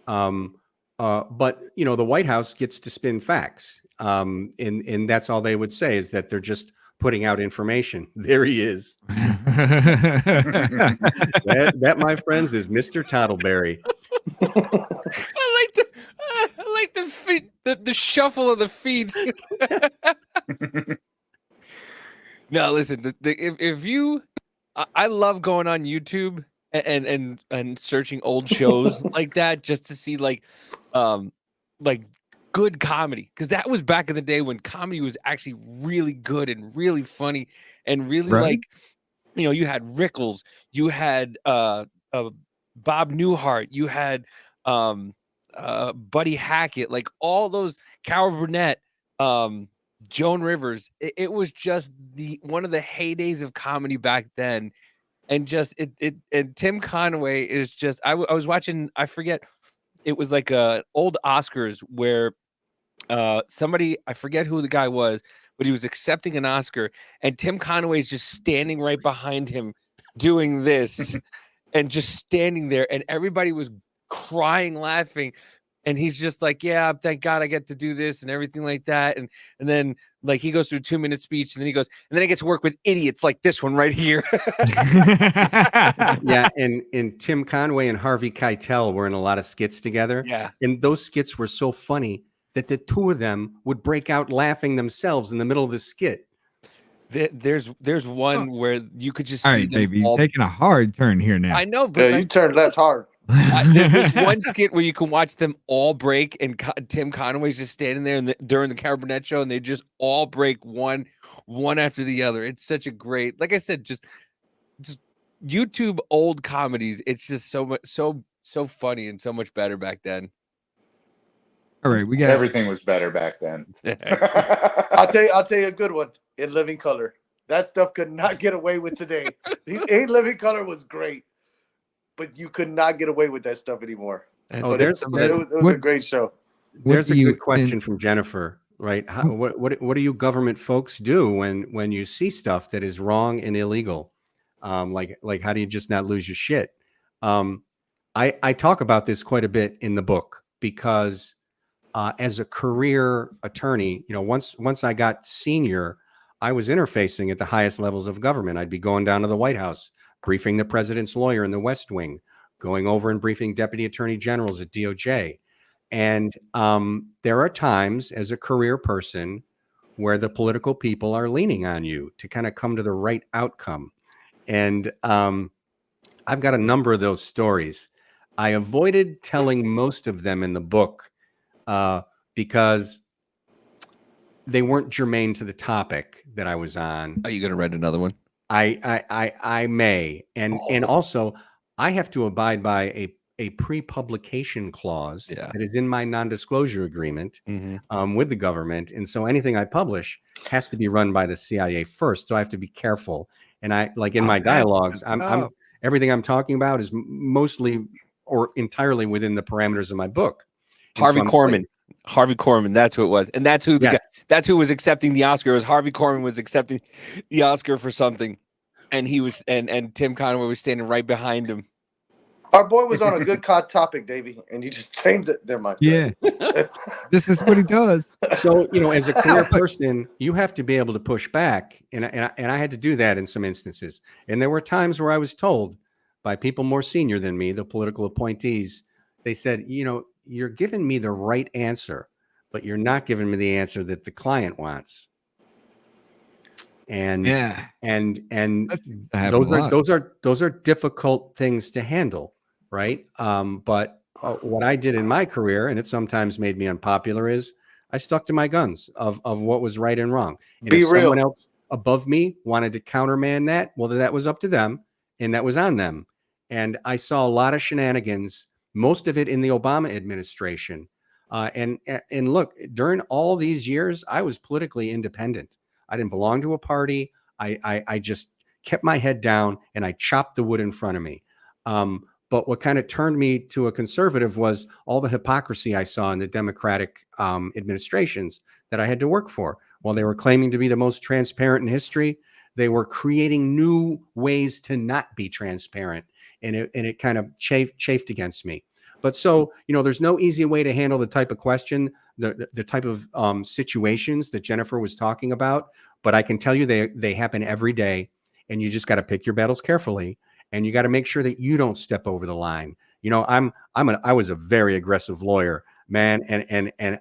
But the White House gets to spin facts. And that's all they would say is that they're just putting out information. There he is. that, my friends, is Mr. Toddleberry.
I like the feet, the shuffle of the feet. No, listen. If you, I love going on YouTube and searching old shows like that just to see like good comedy, because that was back in the day when comedy was actually really good and really funny and really
Right.
like you had Rickles, you had Bob Newhart, you had Buddy Hackett, like all those, Carol Burnett, Joan Rivers. It was just one of the heydays of comedy back then. And just and Tim Conway is just, I was watching, I forget, it was like old Oscars where somebody, I forget who the guy was, but he was accepting an Oscar and Tim Conway is just standing right behind him doing this and just standing there, and everybody was crying, laughing. And he's just like, yeah, thank God I get to do this and everything like that. And then like he goes through a 2-minute speech, and then he goes, and then I get to work with idiots like this one right here.
Yeah, and Tim Conway and Harvey Keitel were in a lot of skits together.
Yeah.
And those skits were so funny that the two of them would break out laughing themselves in the middle of the skit.
There's one where you could just
All
see
right,
them
baby,
all.
taking a hard turn here now.
I know, but
Yeah, you turned left hard.
there's one skit where you can watch them all break, and Tim Conway's just standing there during the Carol Burnett show, and they just all break one after the other. It's such a great, like I said, just YouTube old comedies. It's just so funny and so much better back then.
All right, we got
Everything was better back then.
I'll tell you a good one. In Living Color, that stuff could not get away with today. In Living Color was great, but you could not get away with that stuff anymore.
That's-
Oh,
But it was a great show.
There's a
do you-
good question from Jennifer, right? What do you government folks do when you see stuff that is wrong and illegal? Like how do you just not lose your shit? I talk about this quite a bit in the book because as a career attorney, once I got senior, I was interfacing at the highest levels of government. I'd be going down to the White House, briefing the president's lawyer in the West Wing, going over and briefing deputy attorney generals at DOJ. And there are times as a career person where the political people are leaning on you to kind of come to the right outcome. And I've got a number of those stories. I avoided telling most of them in the book because they weren't germane to the topic that I was on.
Are you going to read another one?
I may. And also I have to abide by a pre-publication clause that is in my non-disclosure agreement with the government. And so anything I publish has to be run by the CIA first. So I have to be careful. And I, like in my dialogues, I'm everything I'm talking about is mostly or entirely within the parameters of my book.
Harvey Korman, that's who it was. And that's who that's who was accepting the Oscar. It was Harvey Korman was accepting the Oscar for something. And he was and Tim Conway was standing right behind him.
Our boy was on a good topic, Davey, and you just changed it. Never mind.
Yeah. This is what he does.
So, as a career person, you have to be able to push back. And I had to do that in some instances. And there were times where I was told by people more senior than me, the political appointees, they said, you're giving me the right answer, but you're not giving me the answer that the client wants. And those are difficult things to handle, right? But what I did in my career, and it sometimes made me unpopular, is I stuck to my guns of what was right and wrong. And if someone else above me wanted to countermand that, well, that was up to them, and that was on them. And I saw a lot of shenanigans, most of it in the Obama administration. And look, during all these years, I was politically independent. I didn't belong to a party. I just kept my head down and I chopped the wood in front of me. But what kind of turned me to a conservative was all the hypocrisy I saw in the Democratic administrations that I had to work for. While they were claiming to be the most transparent in history, they were creating new ways to not be transparent. And it kind of chafed against me. But so, there's no easy way to handle the type of question, the type of situations that Jennifer was talking about. But I can tell you they happen every day. And you just got to pick your battles carefully. And you got to make sure that you don't step over the line. I was a very aggressive lawyer, man. And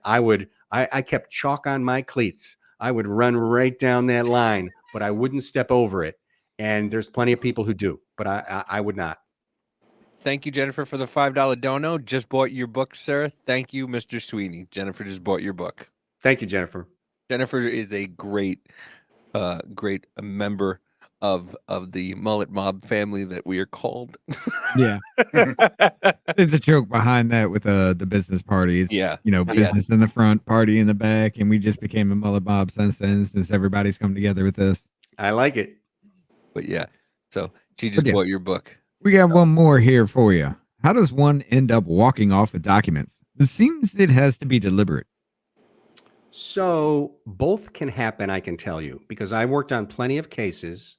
I kept chalk on my cleats. I would run right down that line, but I wouldn't step over it. And there's plenty of people who do, but I would not.
Thank you, Jennifer, for the $5 dono. Just bought your book, sir. Thank you, Mr. Sweeney. Jennifer just bought your book.
Thank you, Jennifer. Jennifer
is a great member of the mullet mob family that we are called.
Yeah. There's a joke behind that with the business parties.
Yeah.
Business in the front, party in the back, and we just became a mullet mob since then, since everybody's come together with this.
I like it.
But yeah, so she just bought your book.
We got one more here for you. How does one end up walking off with documents? It seems it has to be deliberate.
So both can happen, I can tell you, because I worked on plenty of cases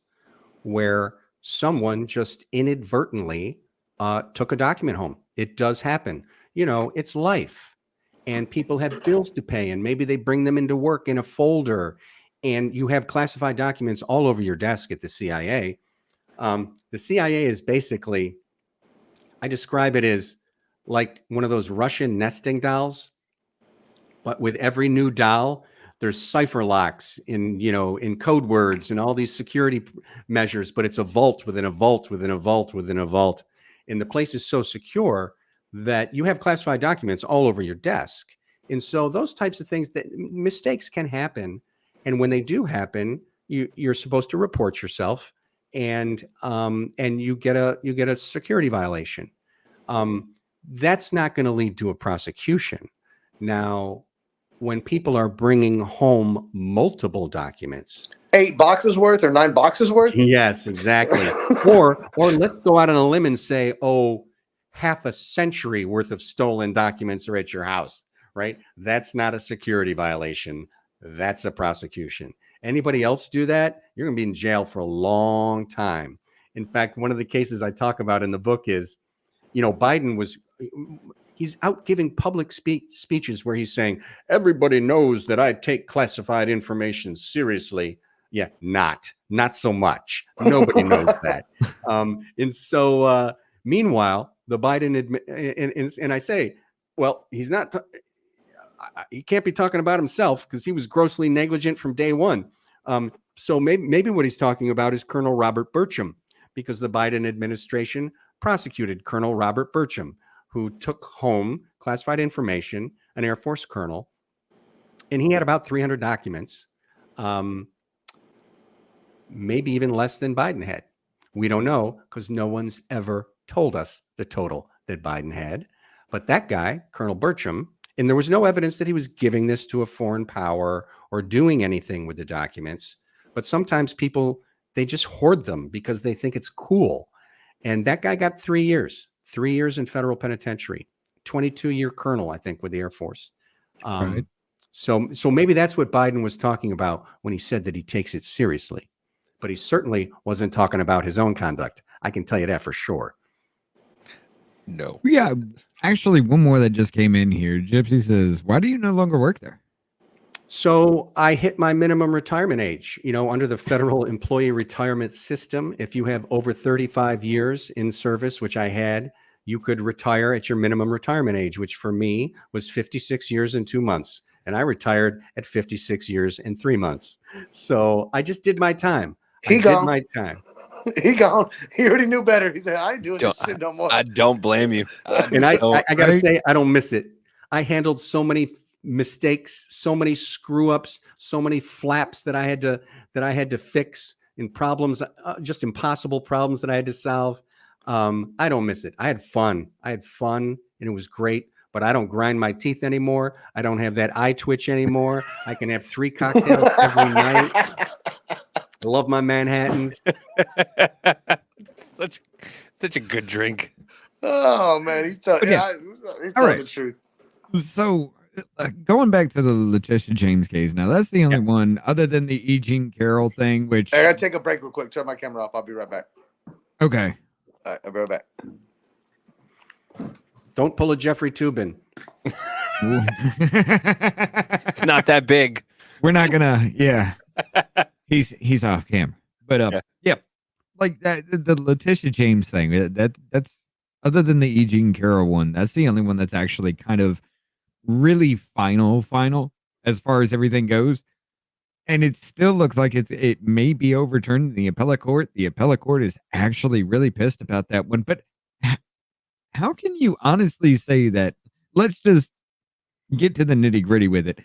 where someone just inadvertently took a document home. It does happen. It's life. And people have bills to pay, and maybe they bring them into work in a folder, and you have classified documents all over your desk at the CIA. The CIA is basically, I describe it as like one of those Russian nesting dolls, but with every new doll, there's cipher locks in code words and all these security measures, but it's a vault within a vault within a vault within a vault. And the place is so secure that you have classified documents all over your desk. And so those types of things, that mistakes can happen. And when they do happen, you're supposed to report yourself, and you get a security violation. That's not going to lead to a prosecution. Now, when people are bringing home multiple documents,
8 boxes worth or 9 boxes worth.
Yes, exactly. or let's go out on a limb and say, half a century worth of stolen documents are at your house, right? That's not a security violation. That's a prosecution. Anybody else do that, you're going to be in jail for a long time. In fact, one of the cases I talk about in the book is, Biden he's out giving public speeches where he's saying, everybody knows that I take classified information seriously. Yeah, not so much. Nobody knows that. And so meanwhile, the Biden and I say, well, he's not. He can't be talking about himself because he was grossly negligent from day one. So maybe what he's talking about is Colonel Robert Burcham, because the Biden administration prosecuted Colonel Robert Burcham, who took home classified information, an Air Force colonel, and he had about 300 documents, maybe even less than Biden had. We don't know because no one's ever told us the total that Biden had. But that guy, Colonel Burcham, and there was no evidence that he was giving this to a foreign power or doing anything with the documents. But sometimes people, they just hoard them because they think it's cool. And that guy got 3 years. 3 years in federal penitentiary, 22-year colonel, I think, with the Air Force.
Right.
So maybe that's what Biden was talking about when he said that he takes it seriously. But he certainly wasn't talking about his own conduct. I can tell you that for sure.
No.
Yeah, actually, one more that just came in here. Gypsy says, why do you no longer work there?
So I hit my minimum retirement age. Under the federal employee retirement system, if you have over 35 years in service, which I had, you could retire at your minimum retirement age, which for me was 56 years and 2 months. And I retired at 56 years and 3 months. So I just did my time.
He gone. He already knew better. He said, I ain't doing this shit no more.
I don't blame you.
I got to say, I don't miss it. I handled so many mistakes, so many screw ups, so many flaps that I had to fix, and problems, just impossible problems that I had to solve. I don't miss it. I had fun, and it was great. But I don't grind my teeth anymore. I don't have that eye twitch anymore. I can have 3 cocktails every night. I love my Manhattans.
Such a good drink.
Oh man, he's telling
right.
the truth.
So going back to the Letitia James case now, that's the only one other than the E. Jean Carroll thing, which
I gotta take a break real quick. Turn my camera off. I'll be right back.
Okay.
All right, I'll be right back.
Don't pull a Jeffrey Toobin.
It's not that big.
We're not gonna, he's off camera. But like that the Letitia James thing, that's other than the E. Jean Carroll one, that's the only one that's actually kind of really final as far as everything goes. And it still looks like it may be overturned in the appellate court. The appellate court is actually really pissed about that one. But how can you honestly say that? Let's just get to the nitty gritty with it.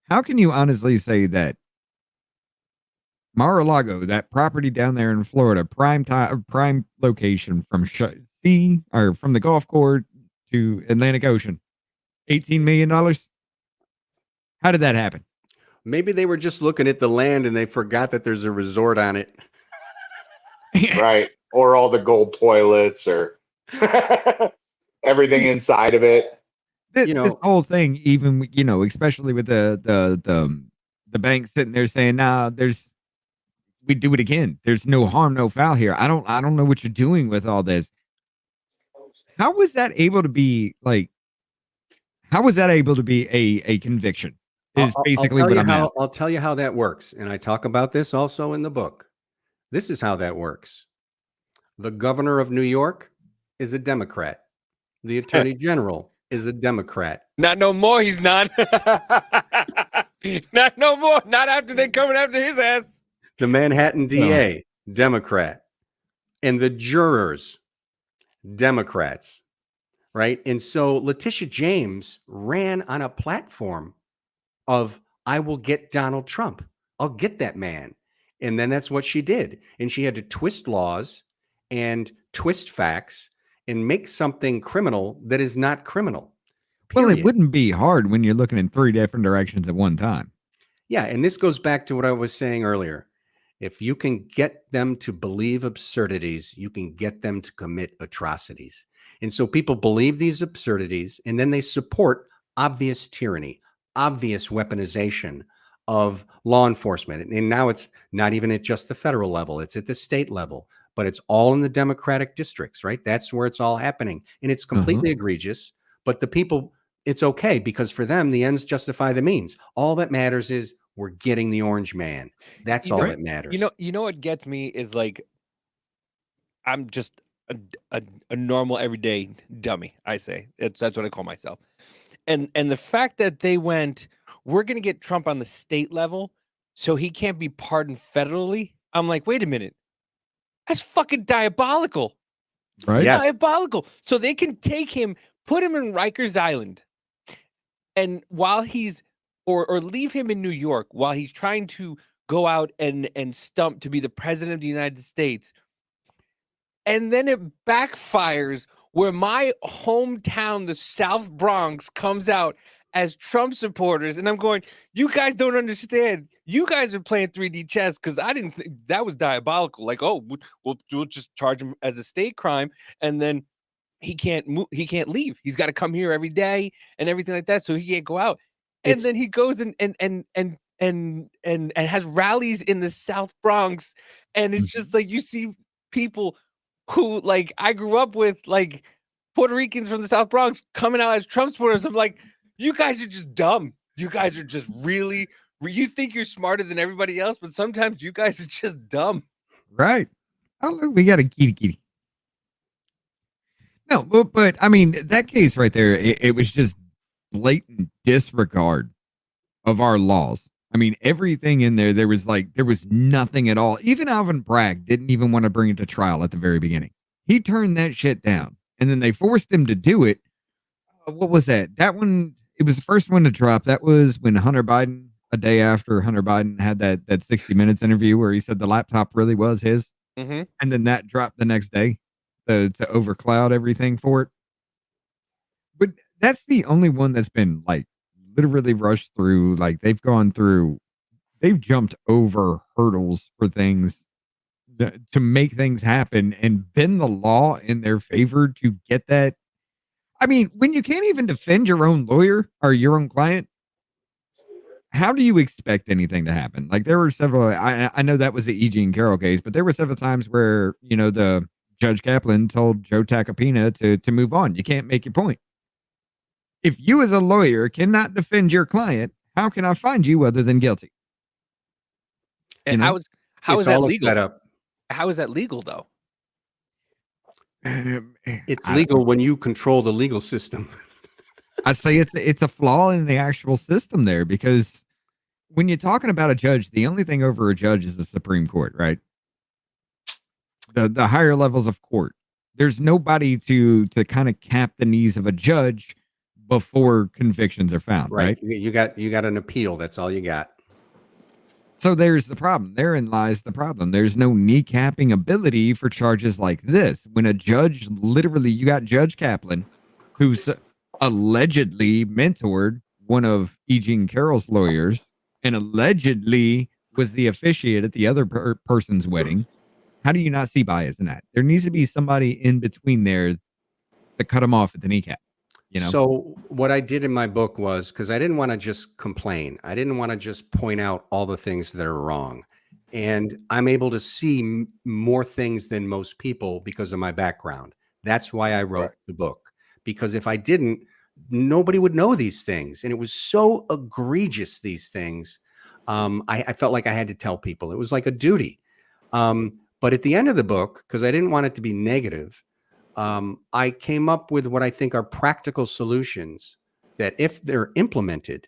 How can you honestly say that Mar-a-Lago, that property down there in Florida, prime location from from the golf course to Atlantic Ocean, $18 million? How did that happen?
Maybe they were just looking at the land and they forgot that there's a resort on it.
Right. Or all the gold toilets or everything inside of it.
This whole thing, even, especially with the bank sitting there saying, nah, we do it again. There's no harm, no foul here. I don't know what you're doing with all this. How was that able to be a conviction? Is basically what I'm asking.
I'll tell you how that works. And I talk about this also in the book. This is how that works. The governor of New York is a Democrat. The attorney general is a Democrat.
Not no more. He's not. Not no more. Not after they coming after his ass.
The Manhattan DA, Democrat. And the jurors, Democrats. Right. And so Letitia James ran on a platform of, I will get Donald Trump. I'll get that man. And then that's what she did. And she had to twist laws and twist facts and make something criminal that is not criminal. Period.
Well, it wouldn't be hard when you're looking in 3 different directions at one time.
Yeah. And this goes back to what I was saying earlier. If you can get them to believe absurdities, you can get them to commit atrocities. And so people believe these absurdities and then they support obvious tyranny, obvious weaponization of law enforcement. And now it's not even at just the federal level, it's at the state level, but it's all in the Democratic districts, right? That's where it's all happening. And it's completely egregious, but the people, it's okay because for them, the ends justify the means. All that matters is we're getting the orange man. That's all that matters.
You know what gets me is like, I'm just a normal everyday dummy. I say that's what I call myself. And the fact that they went, we're going to get Trump on the state level so he can't be pardoned federally. I'm like, wait a minute. That's fucking diabolical.
Right?
Yes. Diabolical. So they can take him, put him in Rikers Island, and while he's, or leave him in New York while he's trying to go out and stump to be the president of the United States. And then it backfires where my hometown, the South Bronx, comes out as Trump supporters. And I'm going, you guys don't understand. You guys are playing 3D chess because I didn't think that was diabolical. Like, oh, we'll just charge him as a state crime. And then he can't move. He can't leave. He's got to come here every day and everything like that. So he can't go out. And then he goes and has rallies in the South Bronx. And it's just like, you see people who, like, I grew up with, like, Puerto Ricans from the South Bronx coming out as Trump supporters. I'm like, you guys are just dumb. You guys are just really, you think you're smarter than everybody else, but sometimes you guys are just dumb.
Right. Oh, look, we got a kitty. No, but I mean, that case right there, it was just blatant disregard of our laws. I mean, everything in there was nothing at all. Even Alvin Bragg didn't even want to bring it to trial at the very beginning. He turned that shit down. And then they forced him to do it. What was that? That one, it was the first one to drop. That was when Hunter Biden, a day after Hunter Biden had that 60 Minutes interview where he said the laptop really was his.
Mm-hmm.
And then that dropped the next day to overcloud everything for it. But that's the only one that's been, like, literally rushed through. Like, they've jumped over hurdles for things to make things happen and bend the law in their favor to get that. I mean, when you can't even defend your own lawyer or your own client, how do you expect anything to happen? Like there were several, I know that was the E.G. and Carroll case, but there were several times where, the Judge Kaplan told Joe Tacopina to move on. You can't make your point. If you as a lawyer cannot defend your client, how can I find you other than guilty?
And how is that legal? How is that legal though?
It's legal when you control the legal system.
I say it's a flaw in the actual system there, because when you're talking about a judge, the only thing over a judge is the Supreme Court, right? The higher levels of court. There's nobody to kind of cap the knees of a judge before convictions are found, right?
You got an appeal. That's all you got.
So there's the problem. Therein lies the problem. There's no kneecapping ability for charges like this. When a judge, literally, you got Judge Kaplan, who's allegedly mentored one of E.G. and Carroll's lawyers and allegedly was the officiate at the other person's wedding. How do you not see bias in that? There needs to be somebody in between there to cut them off at the kneecap.
So what I did in my book was, because I didn't want to just complain. I didn't want to just point out all the things that are wrong. And I'm able to see more things than most people because of my background. That's why I wrote the book. Because if I didn't, nobody would know these things. And it was so egregious, these things. I felt like I had to tell people. It was like a duty. But at the end of the book, because I didn't want it to be negative, I came up with what I think are practical solutions that if they're implemented,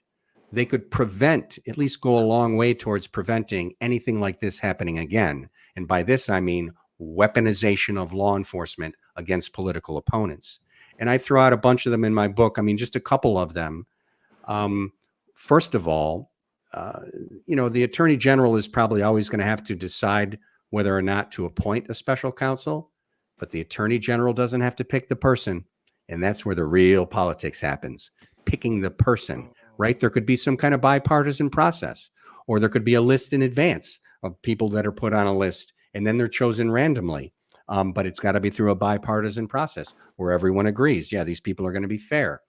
they could prevent, at least go a long way towards preventing anything like this happening again. And by this, I mean weaponization of law enforcement against political opponents. And I throw out a bunch of them in my book. I mean, just a couple of them. First of all, the Attorney General is probably always going to have to decide whether or not to appoint a special counsel. But the Attorney General doesn't have to pick the person. And that's where the real politics happens. Picking the person, right? There could be some kind of bipartisan process, or there could be a list in advance of people that are put on a list, and then they're chosen randomly. But it's got to be through a bipartisan process where everyone agrees, yeah, these people are going to be fair.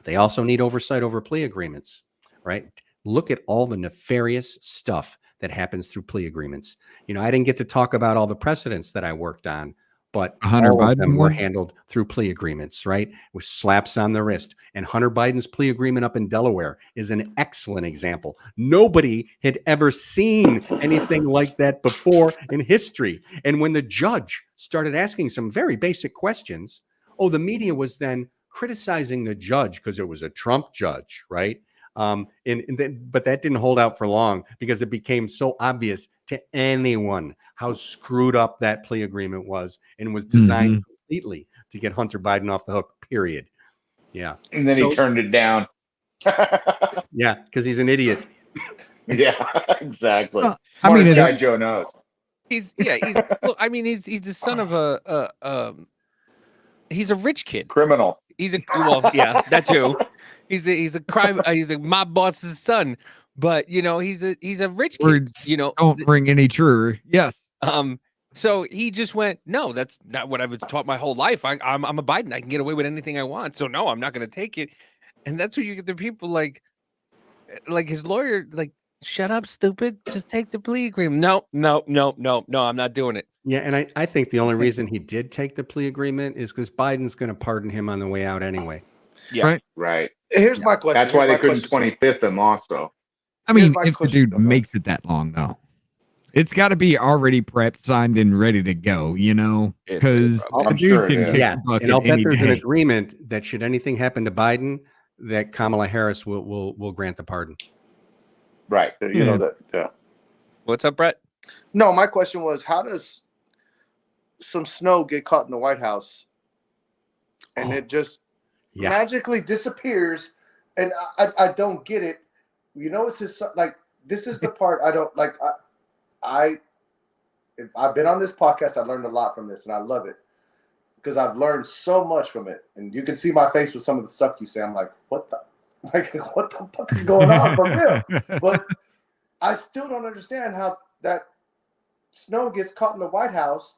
They also need oversight over plea agreements, right? Look at all the nefarious stuff that happens through plea agreements. I didn't get to talk about all the precedents that I worked on, but all of them were handled through plea agreements, right? With slaps on the wrist. And Hunter Biden's plea agreement up in Delaware is an excellent example. Nobody had ever seen anything like that before in history. And when the judge started asking some very basic questions, the media was then criticizing the judge because it was a Trump judge, right? But that didn't hold out for long, because it became so obvious to anyone how screwed up that plea agreement was, and was designed completely to get Hunter Biden off the hook, period. Yeah.
And then he turned it down.
Yeah, because he's an idiot.
Yeah, exactly.
Smartest
guy Joe knows.
He's the son of he's a rich kid.
Criminal.
That too. He's a crime. He's a mob boss's son, but he's a rich kid.
Words don't ring any truer. Yes.
So he just went, no, that's not what I've taught my whole life. I'm a Biden. I can get away with anything I want. So no, I'm not going to take it. And that's where you get the people like his lawyer, like, shut up, stupid. Just take the plea agreement. No, I'm not doing it.
Yeah, and I think the only reason he did take the plea agreement is because Biden's going to pardon him on the way out anyway.
Yeah.
Right.
Here's my question.
That's why they couldn't 25th him also.
I mean, if the dude makes it that long, though, it's got to be already prepped, signed, and ready to go, because
I'm sure it is.
Yeah, and I'll bet there's an agreement that should anything happen to Biden, that Kamala Harris will grant the pardon.
Right.
You know that. Yeah.
What's up, Bret?
No, my question was, how does some snow get caught in the White House and it just magically disappears? And I don't get it. It's his son. Like, this is the part I don't like. I've been on this podcast. I learned a lot from this, and I love it because I've learned so much from it. And you can see my face with some of the stuff you say. I'm like, what the fuck is going on for real? But I still don't understand how that Snow gets caught in the White House,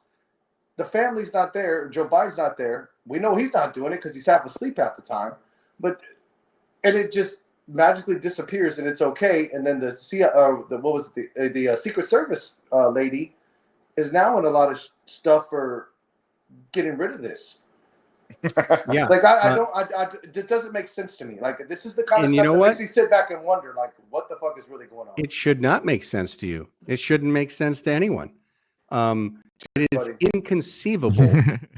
the family's not there. Joe Biden's not there. We know he's not doing it because he's half asleep half the time. And it just magically disappears, and it's okay. And then the Secret Service lady is now in a lot of stuff for getting rid of this.
Yeah,
like it doesn't make sense to me. Like, this is the kind of stuff that makes me sit back and wonder, like, what the fuck is really going on?
It should not make sense to you. It shouldn't make sense to anyone. It is inconceivable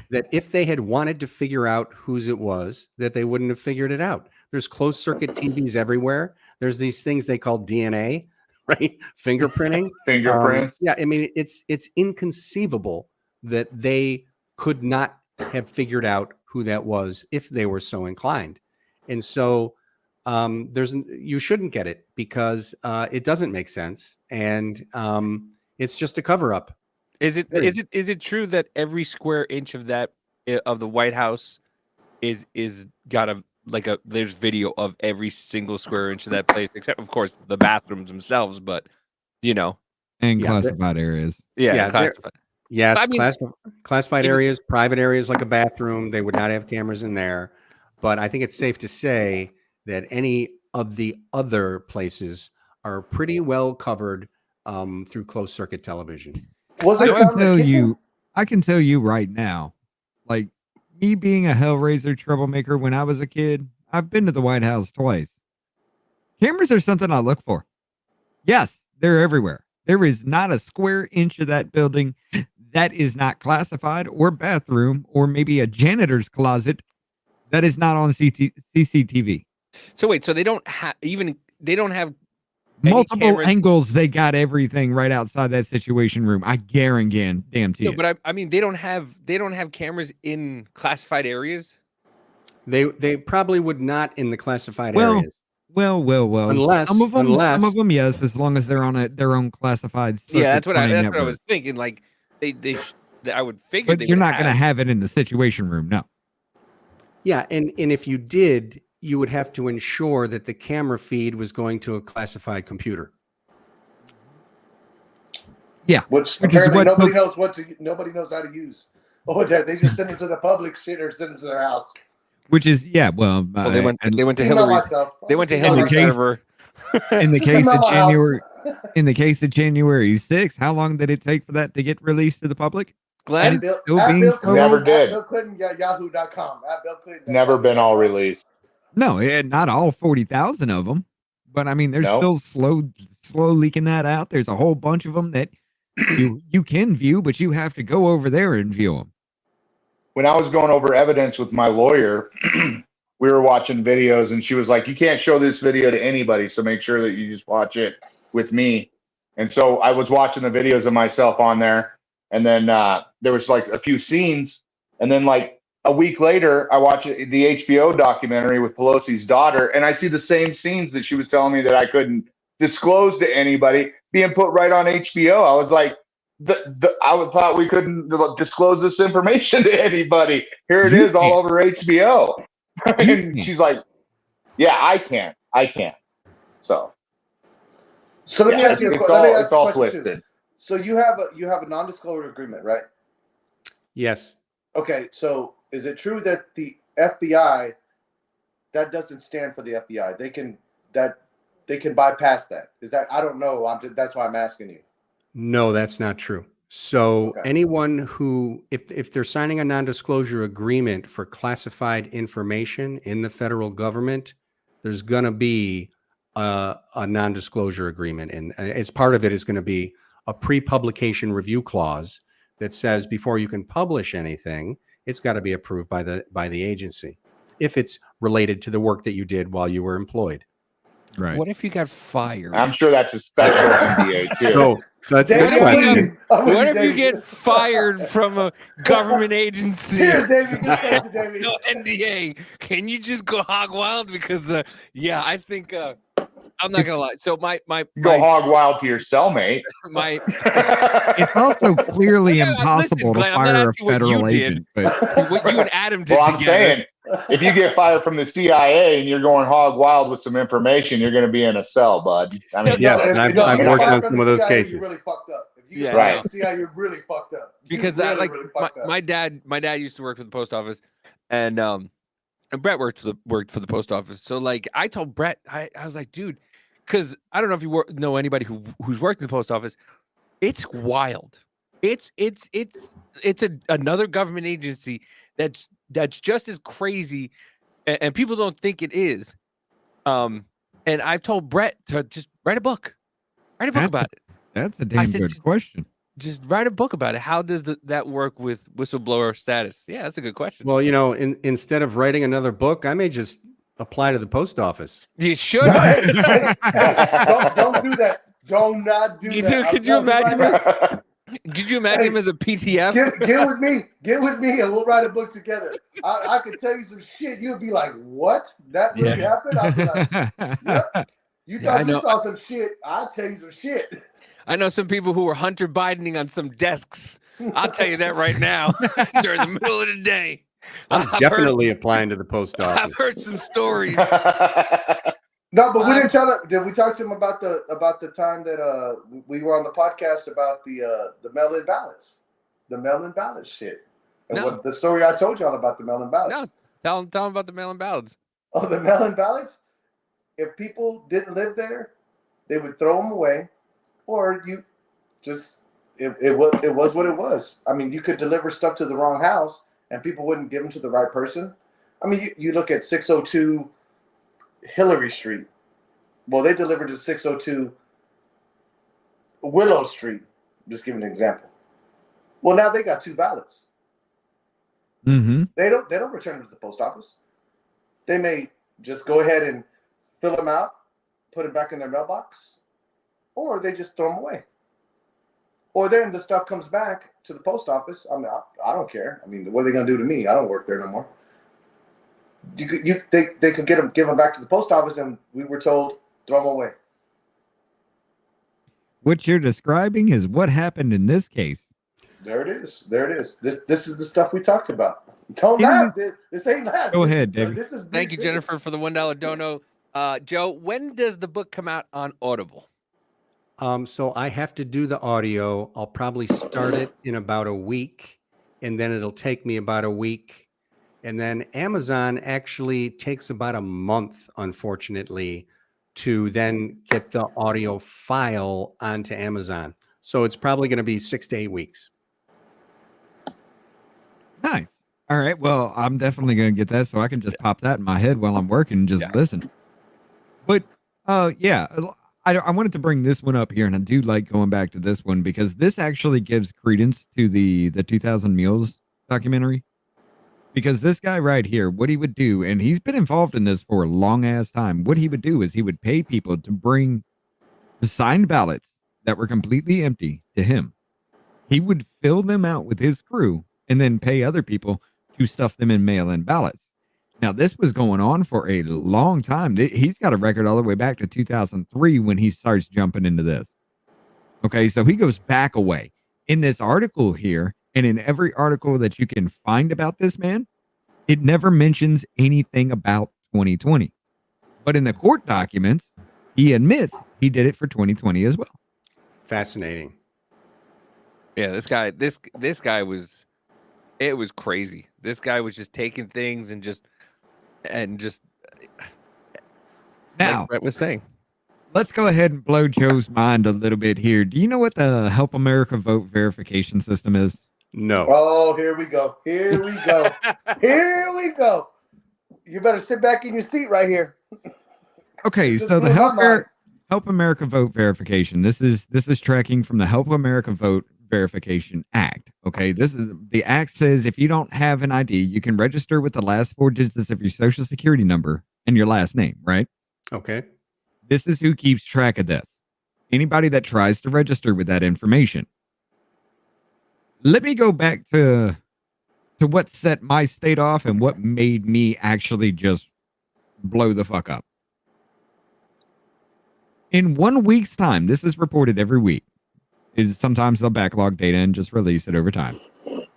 that if they had wanted to figure out whose it was, that they wouldn't have figured it out. There's closed circuit TVs everywhere. There's these things they call DNA, right? Fingerprinting.
Fingerprints.
Yeah, I mean, it's inconceivable that they could not have figured out who that was if they were so inclined. And so you shouldn't get it because it doesn't make sense, and it's just a cover up.
Is it true that every square inch of the White House is got there's video of every single square inch of that place, except of course the bathrooms themselves, but
and classified areas.
Yeah, classified.
Yes,
I mean,
classified areas, private areas like a bathroom, they would not have cameras in there. But I think it's safe to say that any of the other places are pretty well covered through closed circuit television.
I can tell you right now, like, me being a Hellraiser troublemaker when I was a kid, I've been to the White House twice. Cameras are something I look for. Yes, they're everywhere. There is not a square inch of that building that is not classified, or bathroom, or maybe a janitor's closet that is not on CCTV.
So wait, so they don't have
multiple angles. They got everything right outside that situation room. I guarantee it.
No, but I mean, they don't have cameras in classified areas.
They probably would not in the classified areas.
Well.
Unless
some of them, yes, as long as they're on their own classified.
Yeah, that's what I was thinking. Like I would figure.
But you're not going to have it in the situation room, no.
Yeah, and if you did, you would have to ensure that the camera feed was going to a classified computer.
Yeah, which apparently nobody knows how to use. Oh, they just send them to the public shit or send them to their house.
Which is
they went to Hillary's. They went to Hillary's server.
In the case of January 6th, how long did it take for that to get released to the public?
Glenn,
never did.
Bill Clinton got yahoo.com. Bill Clinton
never been all released.
No, not all 40,000 of them, but I mean, they're still slow leaking that out. There's a whole bunch of them that you can view, but you have to go over there and view them.
When I was going over evidence with my lawyer, we were watching videos, and she was like, "You can't show this video to anybody, so make sure that you just watch it with me." And so I was watching the videos of myself on there, and then there was like a few scenes, and then like a week later, I watch the HBO documentary with Pelosi's daughter, and I see the same scenes that she was telling me that I couldn't disclose to anybody being put right on HBO. I was like, I thought we couldn't disclose this information to anybody. Here it is all over HBO. And she's like, "Yeah, I can't. So
let me ask you a question.
It's all twisted.
So you have a non-disclosure agreement, right?
Yes.
Okay, so is it true that the FBI, that doesn't stand for the FBI? They can bypass that. Is that, I don't know. That's why I'm asking you.
No, that's not true. So anyone who, if they're signing a non-disclosure agreement for classified information in the federal government, there's going to be a non-disclosure agreement. And as part of it is going to be a pre-publication review clause that says before you can publish anything, it's got to be approved by the agency if it's related to the work that you did while you were employed.
Right.
What if you got fired?
I'm sure that's a special NDA too.
So that's a good question.
What if you get fired from a government agency?
Cheers, David. David.
No NDA. Can you just go hog wild? Because I think I'm not gonna lie. So my
go hog wild to your cellmate.
It's also clearly impossible to fire a federal agent. But
what you and Adam did
I'm
together.
saying, if you get fired from the CIA and you're going hog wild with some information, you're going to be in a cell, bud. I mean,
I've worked on some of those cases.
You really fucked up. You
Yeah,
can
Right.
see how you're really fucked up. You're
because that, like
really fucked up.
my dad used to work for the post office, and Brett worked for the post office. So like I told Brett, I was like, dude, because I don't know if you know anybody who's worked in the post office. It's wild. It's another government agency that's just as crazy, and people don't think it is. And I've told Brett to just write a book about it.
That's a damn
said,
good question.
Just write a book about it. How does that work with whistleblower status? Yeah, that's a good question.
Well, instead of writing another book, I may just apply to the post office.
You should.
Hey, don't do that. Do not do that.
Could you imagine? Could you imagine him as a PTF?
Get with me. Get with me, and we'll write a book together. I could tell you some shit. You'd be like, "What? That really happened?" I'd be like, "Yep." You thought you saw some shit. I'll tell you some shit.
I know some people who were Hunter Bidening on some desks. I'll tell you that right now. During the middle of the day,
I'm definitely applying to the post office.
I've heard some stories.
No, but we didn't tell him. Did we talk to him about the time that we were on the podcast about the mail-in ballots, the mail-in ballot shit? And
No.
the story I told y'all about the mail-in ballots.
No, tell him about the mail-in ballots.
Oh, the mail-in ballots. If people didn't live there, they would throw them away, or you just it was what it was. I mean, you could deliver stuff to the wrong house, and people wouldn't give them to the right person. I mean, you look at 602 Hillary Street. Well, they delivered to 602 Willow Street. Just giving an example. Well, now they got two ballots.
Mm-hmm.
They don't return them to the post office. They may just go ahead and fill them out, put them back in their mailbox, or they just throw them away. Or then the stuff comes back to the post office. I mean, I don't care. I mean, what are they going to do to me? I don't work there no more. They could give them back to the post office, and we were told throw them away.
What you're describing is what happened in this case.
There it is. This is the stuff we talked about. Don't laugh. This ain't laugh.
Go ahead, David.
This is
Thank you, Jennifer, for the $1 dono. Joe, when does the book come out on Audible?
So I have to do the audio. I'll probably start it in about a week, and then it'll take me about a week. And then Amazon actually takes about a month, unfortunately, to then get the audio file onto Amazon. So it's probably going to be 6 to 8 weeks.
Nice. All right. Well, I'm definitely going to get that so I can just pop that in my head while I'm working and just listen. But yeah, I wanted to bring this one up here, and I do like going back to this one because this actually gives credence to the 2000 Mules documentary. Because this guy right here, what he would do, and he's been involved in this for a long ass time, what he would do is he would pay people to bring the signed ballots that were completely empty to him. He would fill them out with his crew and then pay other people to stuff them in mail-in ballots. Now, this was going on for a long time. He's got a record all the way back to 2003 when he starts jumping into this. Okay, so he goes back away. In this article here, and in every article that you can find about this man, it never mentions anything about 2020. But in the court documents, he admits he did it for 2020 as well.
Fascinating.
Yeah, this guy was, it was crazy. This guy was just taking things and just
Now,
like Brett was saying.
let's go ahead and blow Joe's mind a little bit here. Do you know what the Help America Vote verification system is?
No.
Oh, here we go. Here we go. Here we go. You better sit back in your seat right here.
Okay,
Just
so the
blew my mind.
Help America Vote verification. This is tracking from the Help America Vote Verification Act. Okay, the act says if you don't have an ID, you can register with the last 4 digits of your social security number and your last name, right?
Okay.
This is who keeps track of this. Anybody that tries to register with that information. Let me go back to what set my state off and what made me actually just blow the fuck up. In 1 week's time, this is reported every week. Sometimes they'll backlog data and just release it over time.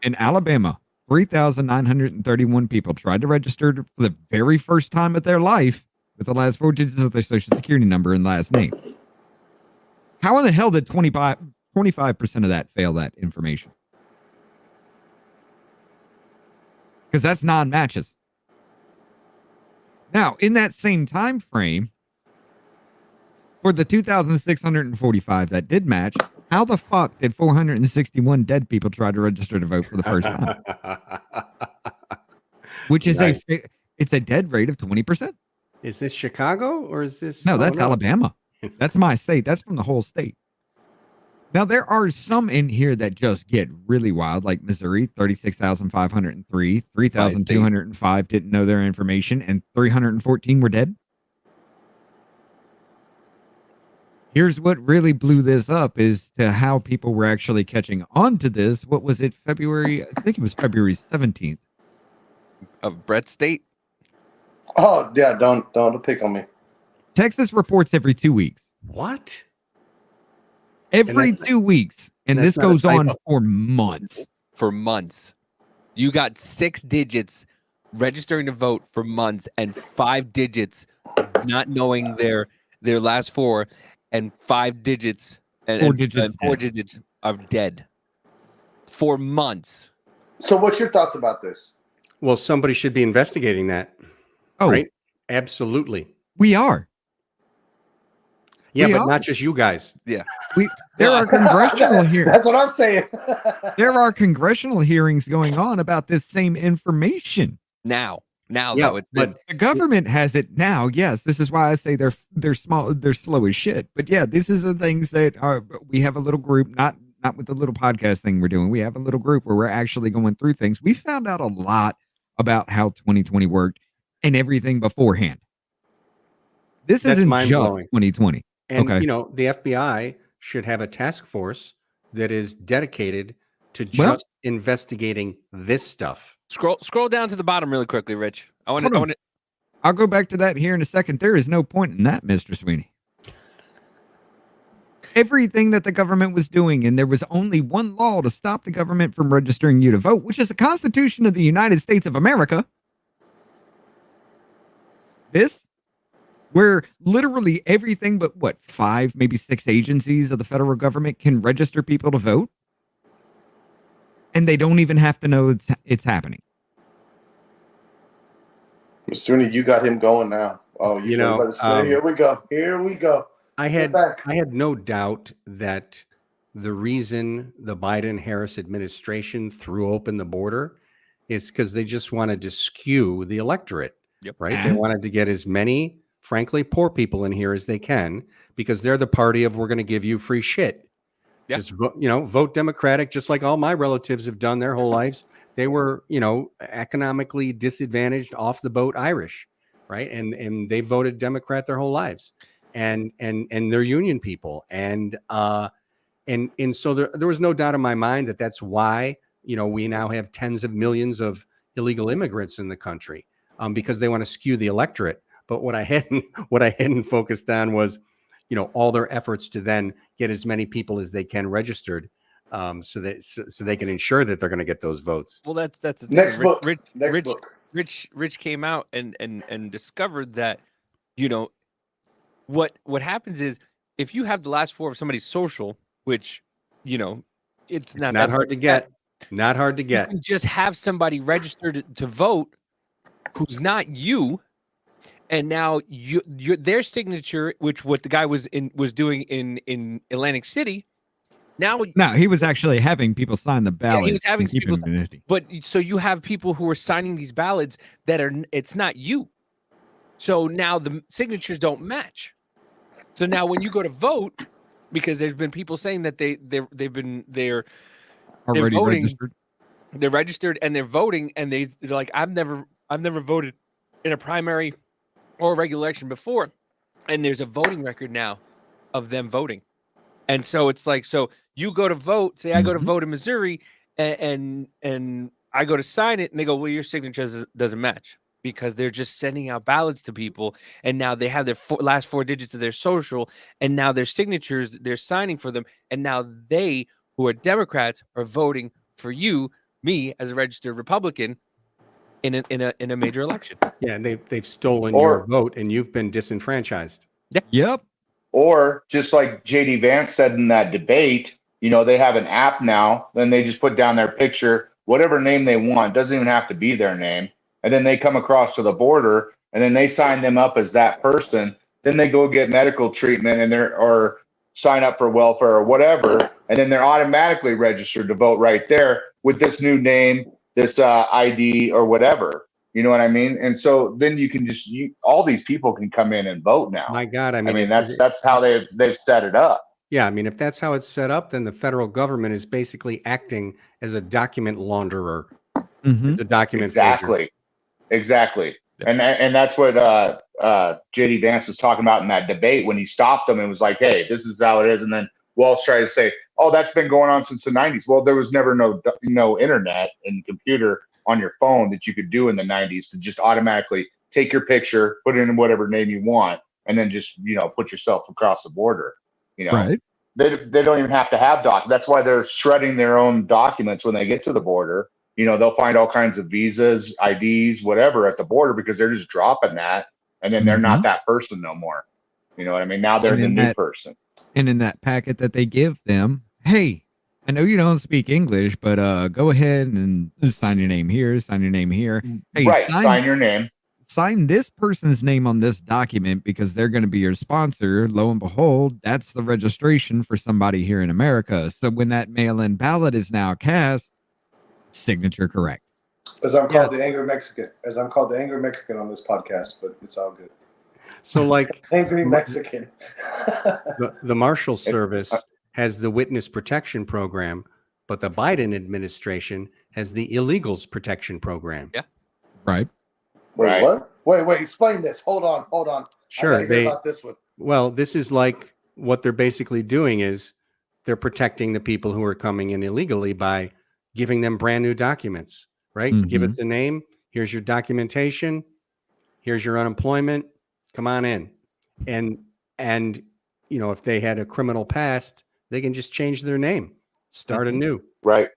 In Alabama, 3,931 people tried to register for the very first time of their life with the last 4 digits of their social security number and last name. How in the hell did 25 25% of that fail that information. Because that's non-matches. Now, in that same time frame, for the 2,645 that did match, how the fuck did 461 dead people try to register to vote for the first time? Which is it's a dead rate of 20%.
Is this Chicago or is this?
No, that's Alabama. That's my state. That's from the whole state. Now, there are some in here that just get really wild, like Missouri, 36,503, 3,205 didn't know their information, and 314 were dead. Here's what really blew this up is to how people were actually catching on to this. What was it, February? I think it was February 17th.
Of Bret State?
Oh, yeah, don't pick on me.
Texas reports every 2 weeks.
What?
Every 2 weeks. And this goes on for months.
For months. You got 6 digits registering to vote for months and 5 digits not knowing their last 4 and 5 digits and 4 digits of dead for months.
So what's your thoughts about this?
Well, somebody should be investigating that.
Oh,
right? Absolutely.
We are.
Yeah, but not just you guys.
Yeah.
There are congressional hearings.
That's what I'm saying.
There are congressional hearings going on about this same information.
Now,
Yeah,
though, it's been,
But the government has it now. Yes, this is why I say they're small, they're slow as shit. But yeah, this is the things that are. We have a little group, not with the little podcast thing we're doing. We have a little group where we're actually going through things. We found out a lot about how 2020 worked and everything beforehand. This
That's
isn't just
mind-blowing.
2020.
And
Okay.
you know, the FBI should have a task force that is dedicated to just investigating this stuff.
scroll down to the bottom really quickly, Rich.
Hold on. I'll go back to that here in a second. There is no point in that, Mr. Sweeney. Everything that the government was doing, and there was only one law to stop the government from registering you to vote, which is the Constitution of the United States of America. This, where literally everything but 5, maybe 6 agencies of the federal government can register people to vote, and they don't even have to know it's happening.
Sweeney, you got him going now. Oh,
You know,
about to say, here we go. Here we go.
I had
back.
no doubt that the reason the Biden-Harris administration threw open the border is because they just wanted to skew the electorate.
Yep.
Right? They wanted to get as many, frankly, poor people in here as they can because they're the party of we're going to give you free shit.
Yeah.
Just vote Democratic, just like all my relatives have done their whole lives. They were, economically disadvantaged, off the boat Irish, right? And they voted Democrat their whole lives. And they're union people. And so there was no doubt in my mind that that's why, we now have tens of millions of illegal immigrants in the country, because they want to skew the electorate. But what I hadn't focused on was, all their efforts to then get as many people as they can registered, so they can ensure that they're going to get those votes.
Well, that's the thing.
Next book. Next
Rich,
book.
Rich came out and discovered that, what happens is if you have the last 4 of somebody's social, which, it's not
hard to get. Not hard to
you
get.
can just have somebody registered to vote who's not you, and now their signature, which what the guy was doing in Atlantic City. Now
he was actually having people sign the ballot.
he was having
and keep
people,
it nifty.
but so you have people who are signing these ballots that it's not you. So now the signatures don't match. So now when you go to vote, because there's been people saying that they're
Already
voting,
registered.
they're registered and they're voting, and they're like, I've never voted in a primary or a regular election before, and there's a voting record now of them voting. And so it's like, so you go to vote, say I go to vote in Missouri, and I go to sign it, and they go, well, your signature doesn't match, because they're just sending out ballots to people, and now they have their last 4 digits of their social, and now their signatures, they're signing for them, and now they, who are Democrats, are voting for me as a registered Republican in a major election.
Yeah, and they've stolen your vote, and you've been disenfranchised.
Yep.
Or just like JD Vance said in that debate, They have an app now. Then they just put down their picture, whatever name they want. Doesn't even have to be their name. And then they come across to the border, and then they sign them up as that person. Then they go get medical treatment or sign up for welfare or whatever, and then they're automatically registered to vote right there with this new name, this ID or whatever. You know what I mean? And so then you can all these people can come in and vote now.
My God, I
I
mean,
mean that's how they've set it up.
yeah, I mean, if that's how it's set up, then the federal government is basically acting as a document launderer. It's a document forger.
Exactly.
Yep.
And that's what JD Vance was talking about in that debate when he stopped them and was like, hey, this is how it is. And then Walsh tried to say, oh, that's been going on since the 90s. Well, there was never no internet and computer on your phone that you could do in the 90s to just automatically take your picture, put it in whatever name you want, and then just, put yourself across the border.
Right.
They don't even have to have documents. That's why they're shredding their own documents when they get to the border. They'll find all kinds of visas, IDs, whatever at the border because they're just dropping that, and then they're not that person no more. You know what I mean? Now they're the new person.
And in that packet that they give them, hey, I know you don't speak English, but go ahead and sign your name here, sign your name here. Hey,
Right, sign your name.
Sign this person's name on this document because they're going to be your sponsor. Lo and behold, that's the registration for somebody here in America. So when that mail-in ballot is now cast, signature correct.
As I'm called the angry Mexican. As I'm called the angry Mexican on this podcast, but it's all good.
So like
angry Mexican.
the Marshal Service has the Witness Protection Program, but the Biden administration has the Illegals Protection Program.
Yeah.
Right.
Wait, what? Wait, explain this. Hold on.
Sure.
I gotta hear about this one.
Well, this is like what they're basically doing is they're protecting the people who are coming in illegally by giving them brand new documents, right? Give it the name. Here's your documentation. Here's your unemployment. Come on in. And if they had a criminal past, they can just change their name, start anew.
Right.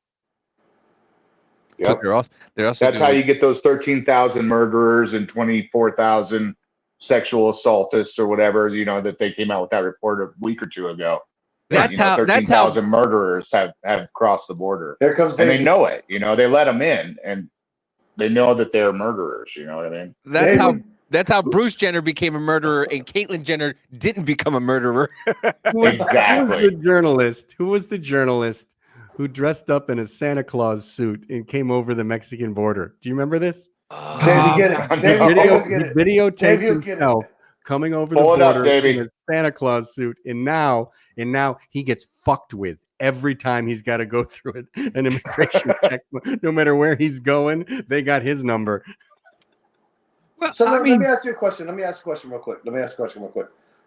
Yep. They're also
That's how you get those 13,000 murderers and 24,000 sexual assaultists or whatever, that they came out with that report a week or two ago.
That's how
13,000 murderers have crossed the border.
Here comes
and they know it. They let them in and they know that they're murderers. You know what I mean?
That's how Bruce Jenner became a murderer and Caitlyn Jenner didn't become a murderer.
Exactly.
Who was the journalist who dressed up in a Santa Claus suit and came over the Mexican border? Do you remember this?
David, get it. David,
videotaped himself coming over the border in a Santa Claus suit, and now he gets fucked with every time he's got to go through an immigration check. No matter where he's going, they got his number.
Well, so let me ask you a question. Let me ask a question real quick.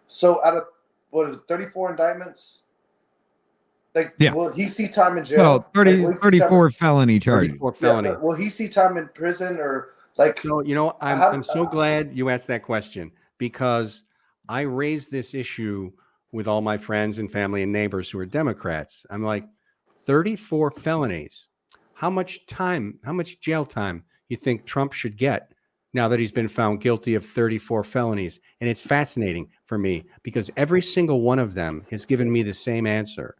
So out of 34 indictments, will he see time in jail?
Well, 34 felony charges.
34 felony.
Yeah, will he see time in prison or like?
So I'm so glad you asked that question because I raised this issue with all my friends and family and neighbors who are Democrats. I'm like, 34 felonies. How much jail time you think Trump should get now that he's been found guilty of 34 felonies? And it's fascinating for me because every single one of them has given me the same answer.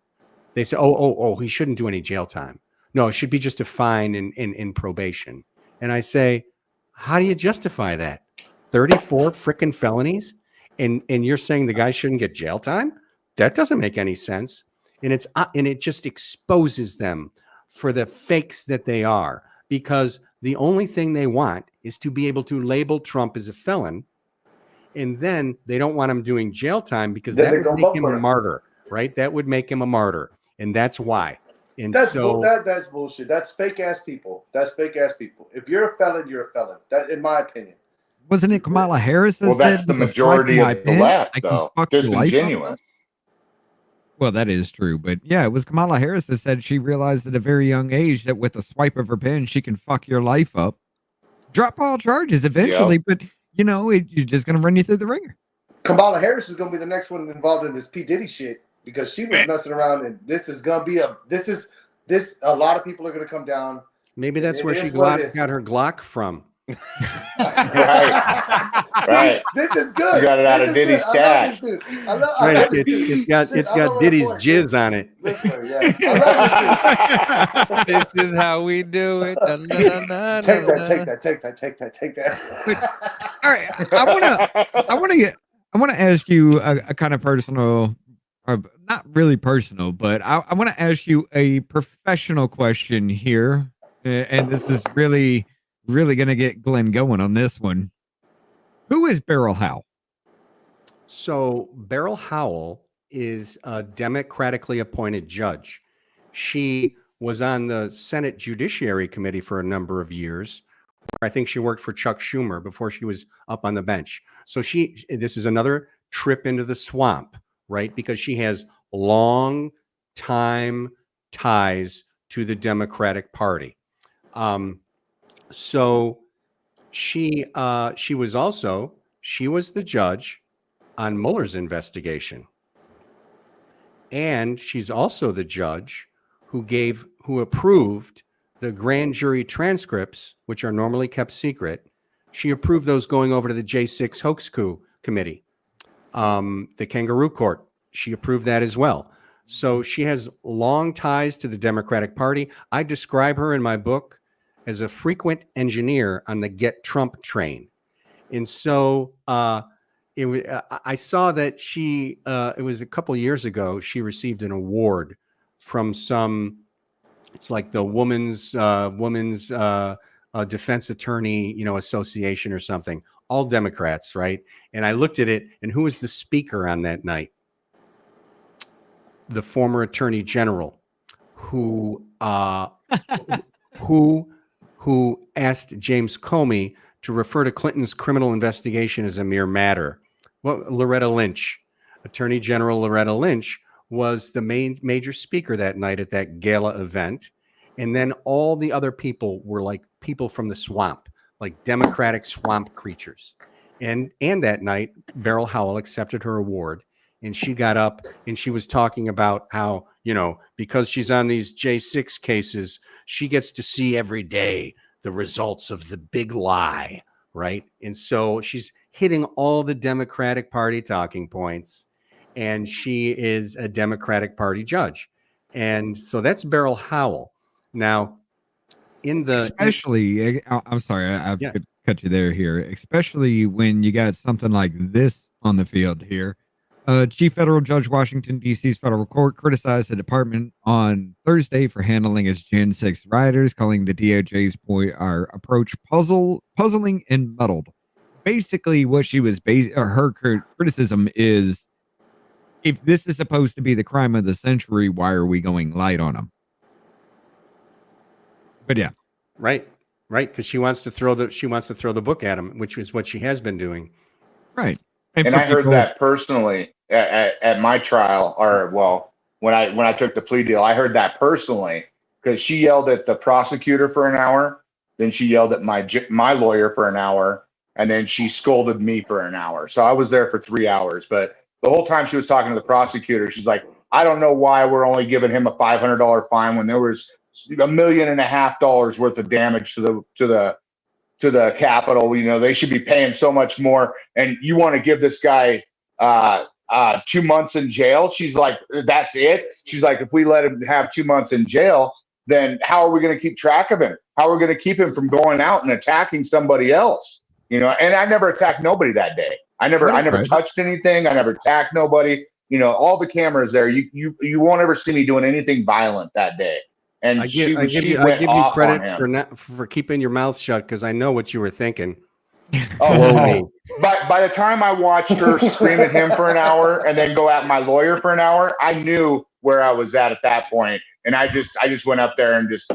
They say, oh, he shouldn't do any jail time. No, it should be just a fine in probation. And I say, how do you justify that? 34 freaking felonies? And you're saying the guy shouldn't get jail time? That doesn't make any sense. And it just exposes them for the fakes that they are, because the only thing they want is to be able to label Trump as a felon. And then they don't want him doing jail time because that would make him a martyr, right? That would make him a martyr. And that's why. And
that's bullshit. That's fake ass people. If you're a felon, you're a felon. That, in my opinion.
Wasn't it Kamala Harris?
Well, that's the majority of the left, though. Disingenuous.
Well, that is true. But yeah, it was Kamala Harris that said she realized at a very young age that with a swipe of her pen, she can fuck your life up. Drop all charges eventually, but you're just going to run you through the ringer.
Kamala Harris is going to be the next one involved in this P. Diddy shit because she was messing around, and this is going to be a lot of people are going to come down.
Maybe that's where she got her Glock from.
Right.
This is good.
You got it out
This
of
is
Diddy's
good. I love this dude. I love
Right.
this dude.
It's got Diddy's jizz on it.
This way, yeah. I love this dude.
This is how we do it. Dun, dun, dun, dun,
Take
dun,
that, take that, take that, take that, take that.
All right, I want to ask you a kind of personal, not really personal, but I want to ask you a professional question here, and this is really going to get Glenn going on this one. Who is Beryl Howell?
So Beryl Howell is a democratically appointed judge. She was on the Senate Judiciary Committee for a number of years. I think she worked for Chuck Schumer before she was up on the bench. So this is another trip into the swamp, right? Because she has long time ties to the Democratic Party. So she was the judge on Mueller's investigation. And she's also the judge who approved the grand jury transcripts, which are normally kept secret. She approved those going over to the J6 hoax coup committee, the kangaroo court. She approved that as well. So she has long ties to the Democratic Party. I describe her in my book as a frequent engineer on the Get Trump train. And so I saw that it was a couple of years ago, she received an award from it's like the women's defense attorney, association or something, all Democrats, right? And I looked at it, and who was the speaker on that night? The former attorney general who asked James Comey to refer to Clinton's criminal investigation as a mere matter. Well, Loretta Lynch, Attorney General Loretta Lynch, was the major speaker that night at that gala event. And then all the other people were like people from the swamp, like Democratic swamp creatures. And that night, Beryl Howell accepted her award, and she got up and she was talking about how, because she's on these J6 cases, she gets to see every day the results of the big lie, right? And so she's hitting all the Democratic Party talking points, and she is a Democratic Party judge. And so that's Beryl Howell. Now, I'm sorry, I could cut you there here, especially when you got something like this on the field here. Chief Federal Judge Washington, D.C.'s federal court criticized the department on Thursday for handling its Gen 6 rioters, calling the DOJ's approach puzzling and muddled. Basically, what she was her criticism is, if this is supposed to be the crime of the century, why are we going light on them? But yeah, right, because she wants to throw the book at him, which is what she has been doing.
Right.
And I heard that personally at my trial, when I took the plea deal, I heard that personally because she yelled at the prosecutor for an hour, then she yelled at my lawyer for an hour, and then she scolded me for an hour. So I was there for 3 hours, but the whole time she was talking to the prosecutor, she's like, I don't know why we're only giving him a $500 fine when there was $1.5 million worth of damage to the Capitol. They should be paying so much more, and you want to give this guy 2 months in jail? She's like, that's it? She's like, if we let him have 2 months in jail, then how are we going to keep track of him? How are we going to keep him from going out and attacking somebody else? And I never attacked nobody that day. I never touched anything. I never attacked nobody. All the cameras there. You won't ever see me doing anything violent that day. And I give you
credit for keeping your mouth shut, because I know what you were thinking.
Oh, by the time I watched her scream at him for an hour and then go at my lawyer for an hour, I knew where I was at that point, and I just went up there and just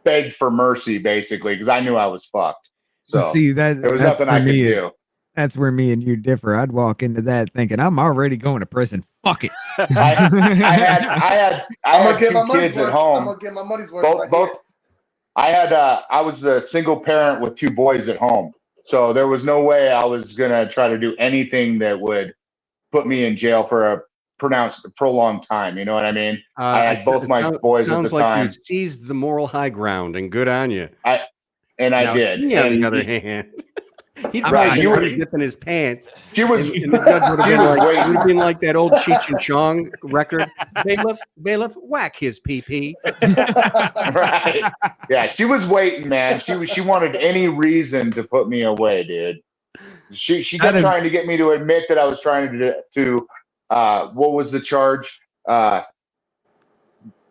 begged for mercy, basically, because I knew I was fucked. So
see,
there was nothing I could do.
That's where me and you differ. I'd walk into that thinking, I'm already going to prison. Fuck it.
I had two kids at home.
I'm gonna get my money's worth.
I was a single parent with 2 boys at home, so there was no way I was gonna try to do anything that would put me in jail for a prolonged time. You know what I mean? I had both my boys at the time.
Sounds like you seized the moral high ground, and good on you.
and I
Now,
did.
he, on
And
the other hand, he'd
Right,
probably
you were-
been dipping his pants.
she was
And the judge would have
she
been
was
like,
waiting.
would have been like that old Cheech and Chong record. Bailiff, whack his pee.
right. Yeah, she was waiting, man. She wanted any reason to put me away, dude. She kept trying to get me to admit that I was trying to what was the charge?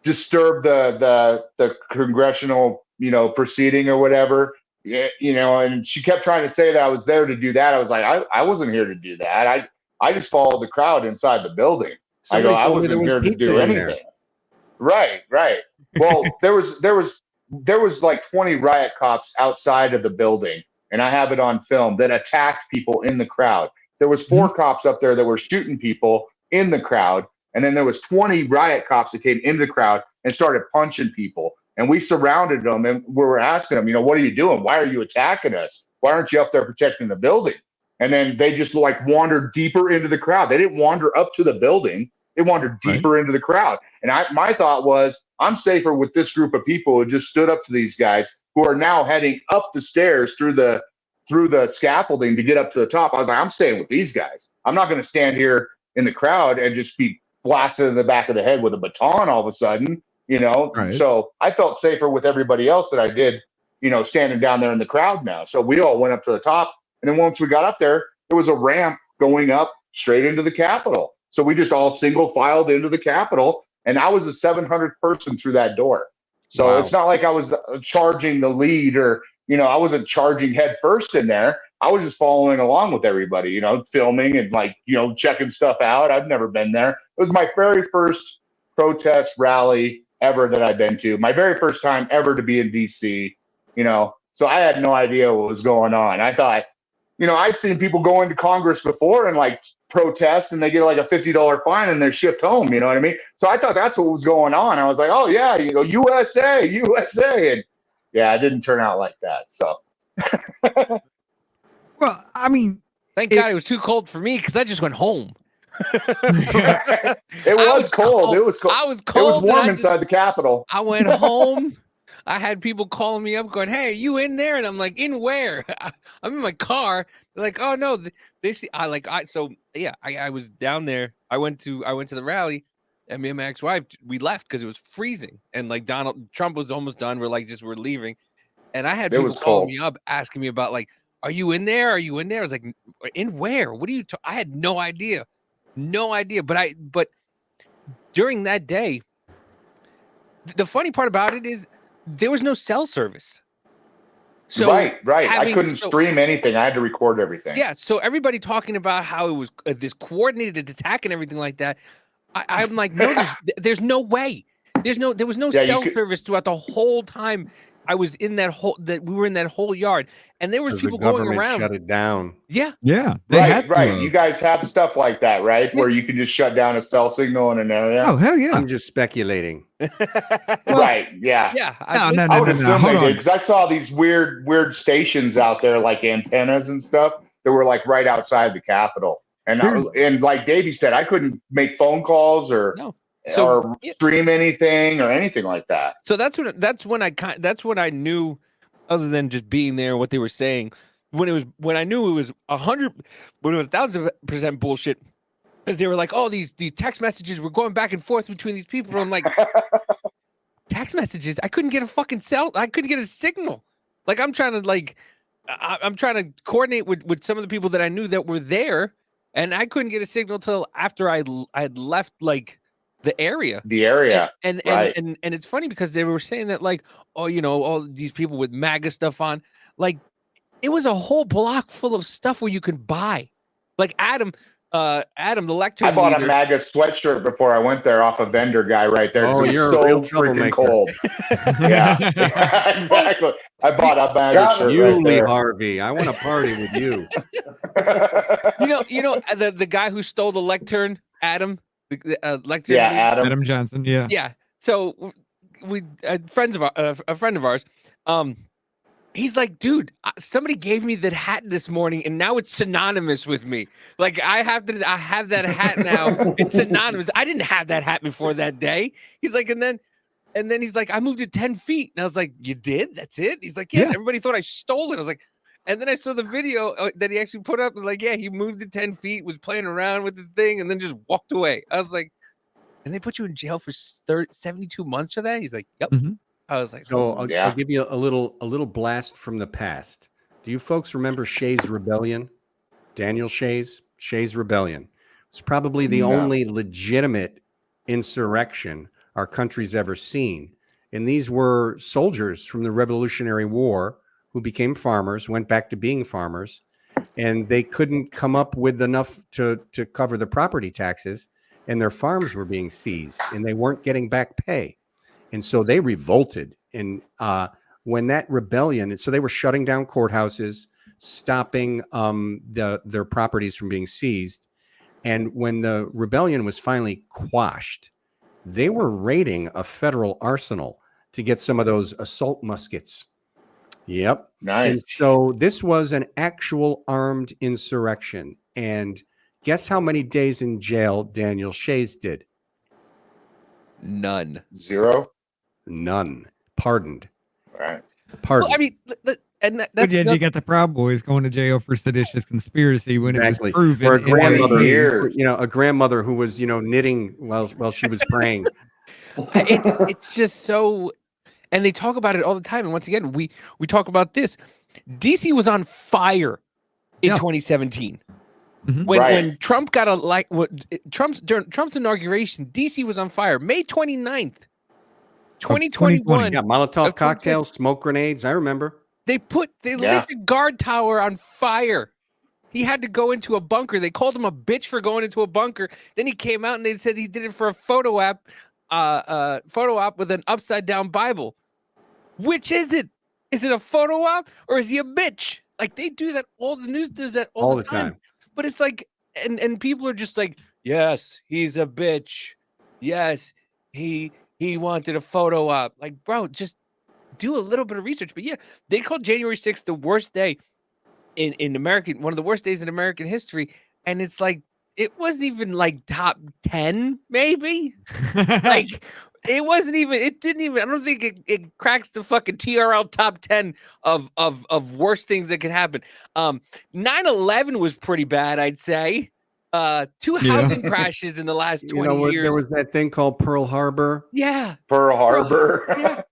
Disturb the congressional, proceeding or whatever. Yeah, and she kept trying to say that I was there to do that. I was like, I wasn't here to do that. I just followed the crowd inside the building.
Somebody
I
told me there
wasn't
was
here to
pizza
do
in there.
anything. Right. Well, there was like 20 riot cops outside of the building, and I have it on film, that attacked people in the crowd. There was 4 cops up there that were shooting people in the crowd, and then there was 20 riot cops that came into the crowd and started punching people. And we surrounded them, and we were asking them, what are you doing? Why are you attacking us? Why aren't you up there protecting the building? And then they just wandered deeper into the crowd. They didn't wander up to the building. They wandered deeper into the crowd. And my thought was, I'm safer with this group of people who just stood up to these guys who are now heading up the stairs through the scaffolding to get up to the top. I was like, I'm staying with these guys. I'm not going to stand here in the crowd and just be blasted in the back of the head with a baton all of a sudden.
Right.
So I felt safer with everybody else that I did, standing down there in the crowd now. So we all went up to the top. And then once we got up there was a ramp going up straight into the Capitol. So we just all single filed into the Capitol. And I was the 700th person through that door. So
Wow.
It's not like I was charging the lead or, I wasn't charging head first in there. I was just following along with everybody, filming and checking stuff out. I've never been there. It was my very first protest rally ever that I've been to. My very first time ever to be in DC, so I had no idea what was going on. I thought, I'd seen people go into Congress before and protest, and they get a $50 fine and they're shipped home. You know what I mean? So I thought that's what was going on. I was like, oh yeah, USA. And yeah, it didn't turn out like that. So.
Well, I mean,
Thank God it was too cold for me because I just went home.
It was cold. It was cold.
I was
It
cold.
was warm inside the Capitol.
I went home. I had people calling me up going, "Hey, are you in there?" And I'm like, "In where?" I'm in my car. They're like, "Oh no, they see." I was down there. I went to the rally, and me and my ex-wife, we left because it was freezing, and Donald Trump was almost done. We're leaving, and I had
It
people
was
calling
cold.
me up asking me about "Are you in there? Are you in there?" I was like, "In where? What are you?" I had no idea. But during that day, the funny part about it is there was no cell service. So
right. I couldn't stream anything. I had to record everything.
Yeah. So everybody talking about how it was this coordinated attack and everything like that. I'm like, no, there's no way. There was no cell service throughout the whole time. I was in we were in that whole yard, and there was people going around.
Shut it down.
Yeah.
Right. You guys have stuff like that, right? Yeah. Where you can just shut down a cell signal in an area.
Oh hell yeah!
I'm just speculating.
Right. Yeah.
Yeah.
I would assume they did, because I saw these weird stations out there, like antennas and stuff, that were right outside the Capitol. And like Davey said, I couldn't make phone calls or stream anything or anything like that.
So that's when I knew, other than just being there, what they were saying, when I knew it was 1,000% bullshit, because they were like, oh, these text messages were going back and forth between these people. And I'm like, text messages? I couldn't get a fucking cell. I couldn't get a signal. I'm trying to coordinate with some of the people that I knew that were there, and I couldn't get a signal till after I had left the area. And it's funny because they were saying that all these people with MAGA stuff on, it was a whole block full of stuff where you could buy. Adam, the lectern.
I bought a MAGA sweatshirt before I went there off a vendor guy right there.
Oh, you're
so
a real
freaking
troublemaker.
cold. Yeah, exactly. I bought a MAGA shirt
You,
right
Lee
there.
Harvey. I want to party with you.
the guy who stole the lectern, Adam. Lectern.
Yeah,
Adam Johnson. Yeah.
Yeah. So a friend of ours. He's like, dude, somebody gave me that hat this morning, and now it's synonymous with me. I have that hat now. It's synonymous. I didn't have that hat before that day. He's like, and then And then he's like, I moved it 10 feet. And I was like, you did? That's it? He's like, yeah.
Yeah.
Everybody thought I stole it. I was like, and then I saw the video that he actually put up. And like, yeah, he moved it 10 feet, was playing around with the thing, and then just walked away. I was like, and they put you in jail for 72 months for that? He's like, yep.
Mhm.
I was like,
So
oh,
I'll give you a little blast from the past. Do you folks remember Shays Rebellion? Daniel Shays Rebellion. It's probably the only legitimate insurrection our country's ever seen. And these were soldiers from the Revolutionary War who became farmers, went back to being farmers, and they couldn't come up with enough to cover the property taxes, and their farms were being seized, and they weren't getting back pay. And so they revolted. And when that rebellion, and so they were shutting down courthouses, stopping their properties from being seized. And when the rebellion was finally quashed, they were raiding a federal arsenal to get some of those assault muskets. Yep.
Nice.
And so this was an actual armed insurrection. And guess how many days in jail Daniel Shays did?
none.
0.
None. Pardoned.
Right.
Pardoned.
Well, I mean, and
But
that's
yet you got the Proud Boys going to jail for seditious conspiracy when
Exactly.
it was proven.
Or a
in
grandmother,
the-
years.
a grandmother who was, knitting while she was praying.
it's just so, and they talk about it all the time. And once again, we talk about this. DC was on fire in
Yeah.
2017
Mhm.
when Trump got Trump's inauguration. DC was on fire. May 29th, 2021.
Yeah, Molotov
Of
cocktails, smoke grenades. I remember.
They lit the guard tower on fire. He had to go into a bunker. They called him a bitch for going into a bunker. Then he came out and they said he did it for a photo op with an upside down Bible. Which is it? Is it a photo op or is he a bitch? Like they do that. All the news does that all the time. But it's like, and people are just like, yes, he's a bitch. Yes, he wanted a photo op. Like, bro, just do a little bit of research. But yeah, they called January 6th the worst day in American, one of the worst days in American history. And it's like, it wasn't even like top 10, maybe. Like, it wasn't even, it didn't even, I don't think it cracks the fucking TRL top 10 of worst things that could happen. 9/11 was pretty bad, I'd say. 2 housing crashes in the last 20 years.
There was that thing called Pearl Harbor.
Yeah.
Pearl Harbor.
Yeah.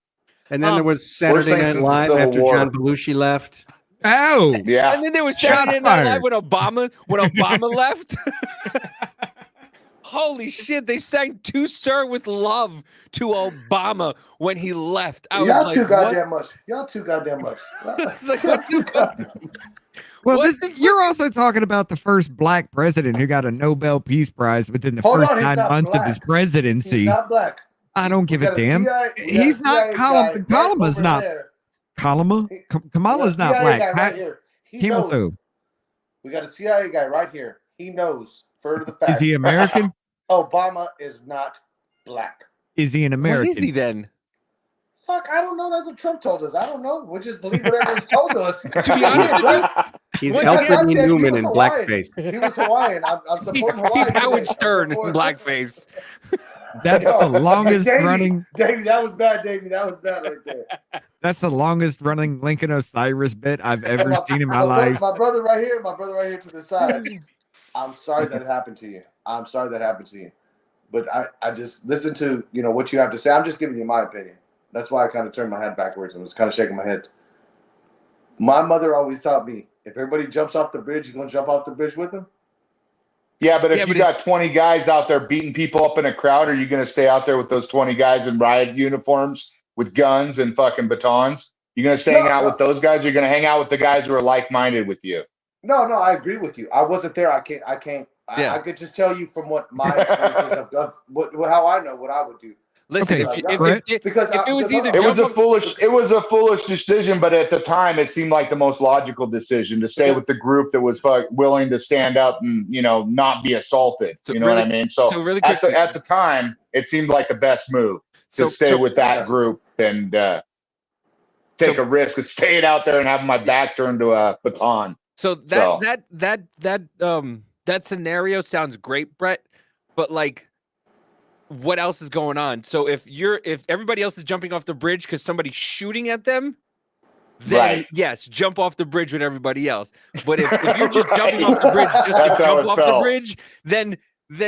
And then there was Saturday
thing
Night
since the
Live
Civil
after
War.
John Belushi left.
Oh,
Yeah.
And then there was
Shot
Saturday Night Live
fired.
when Obama left. Holy shit, they sang "To Sir with Love" to Obama when he left. I was
Y'all
like,
too
what?
goddamn much. Y'all too goddamn much.
It's like, what's too goddamn-
well,
What's
you're also talking about the first black president who got a Nobel Peace Prize within the
Hold
first
on, he's
9
not
months of his
black.
presidency.
He's not black.
I don't give a
got
damn.
CIA we got
He's
a
not
CIA guy
Kalama's
right
not
over there.
Kalama.
We
Kamala's
got a
not
CIA
black.
guy right here. He
Kim
knows.
Il-sung.
We got a CIA guy right here. He knows for the fact.
Is he American?
Obama is not black.
Is he an
What
American?
is he then?
Fuck, I don't know. That's what Trump told us. I don't know. We just believe whatever he's told us.
To be honest with you,
He's
Once
Alfred
again,
E.
he
Newman
was
in
Hawaiian.
blackface.
He was Hawaiian. I'm supporting Hawaii.
he's Howard
today.
Stern in
I'm supporting-
blackface.
That's
Yo,
the longest
Davey,
running.
Davey, that was bad, Davey. That was bad right there.
That's the longest running Lincoln Osiris bit I've
And
ever seen in my life.
My brother right here to the side. I'm sorry that happened to you. I'm sorry that happened to you. But I just listen to, what you have to say. I'm just giving you my opinion. That's why I kind of turned my head backwards and was kind of shaking my head. My mother always taught me, if everybody jumps off the bridge, you're going to jump off the bridge with them?
Yeah, but if
Yeah,
you
but
got 20 guys out there beating people up in a crowd, are you going to stay out there with those 20 guys in riot uniforms with guns and fucking batons? You're going to stay hang out with those guys? Or you're going to hang out with the guys who are like-minded with you?
No, I agree with you. I wasn't there. I can't.
Yeah.
I could just tell you from what my experiences of how I know what I would do.
Listen,
Okay,
if it was either
It was
jump
a foolish decision, but at the time it seemed like the most logical decision to stay with the group that was willing to stand up and not be assaulted.
So
You know what I
really-
mean? So
really
at
quickly,
the time, it seemed like the best move to stay with that group and take a risk of staying out there and having my back turned to a baton.
So that scenario sounds great, Bret. But like, what else is going on. So if everybody else is jumping off the bridge because somebody's shooting at them, then
Right.
yes, jump off the bridge with everybody else. But if you're just jumping off the bridge just to
That's how
jump
it
off the
felt.
bridge, then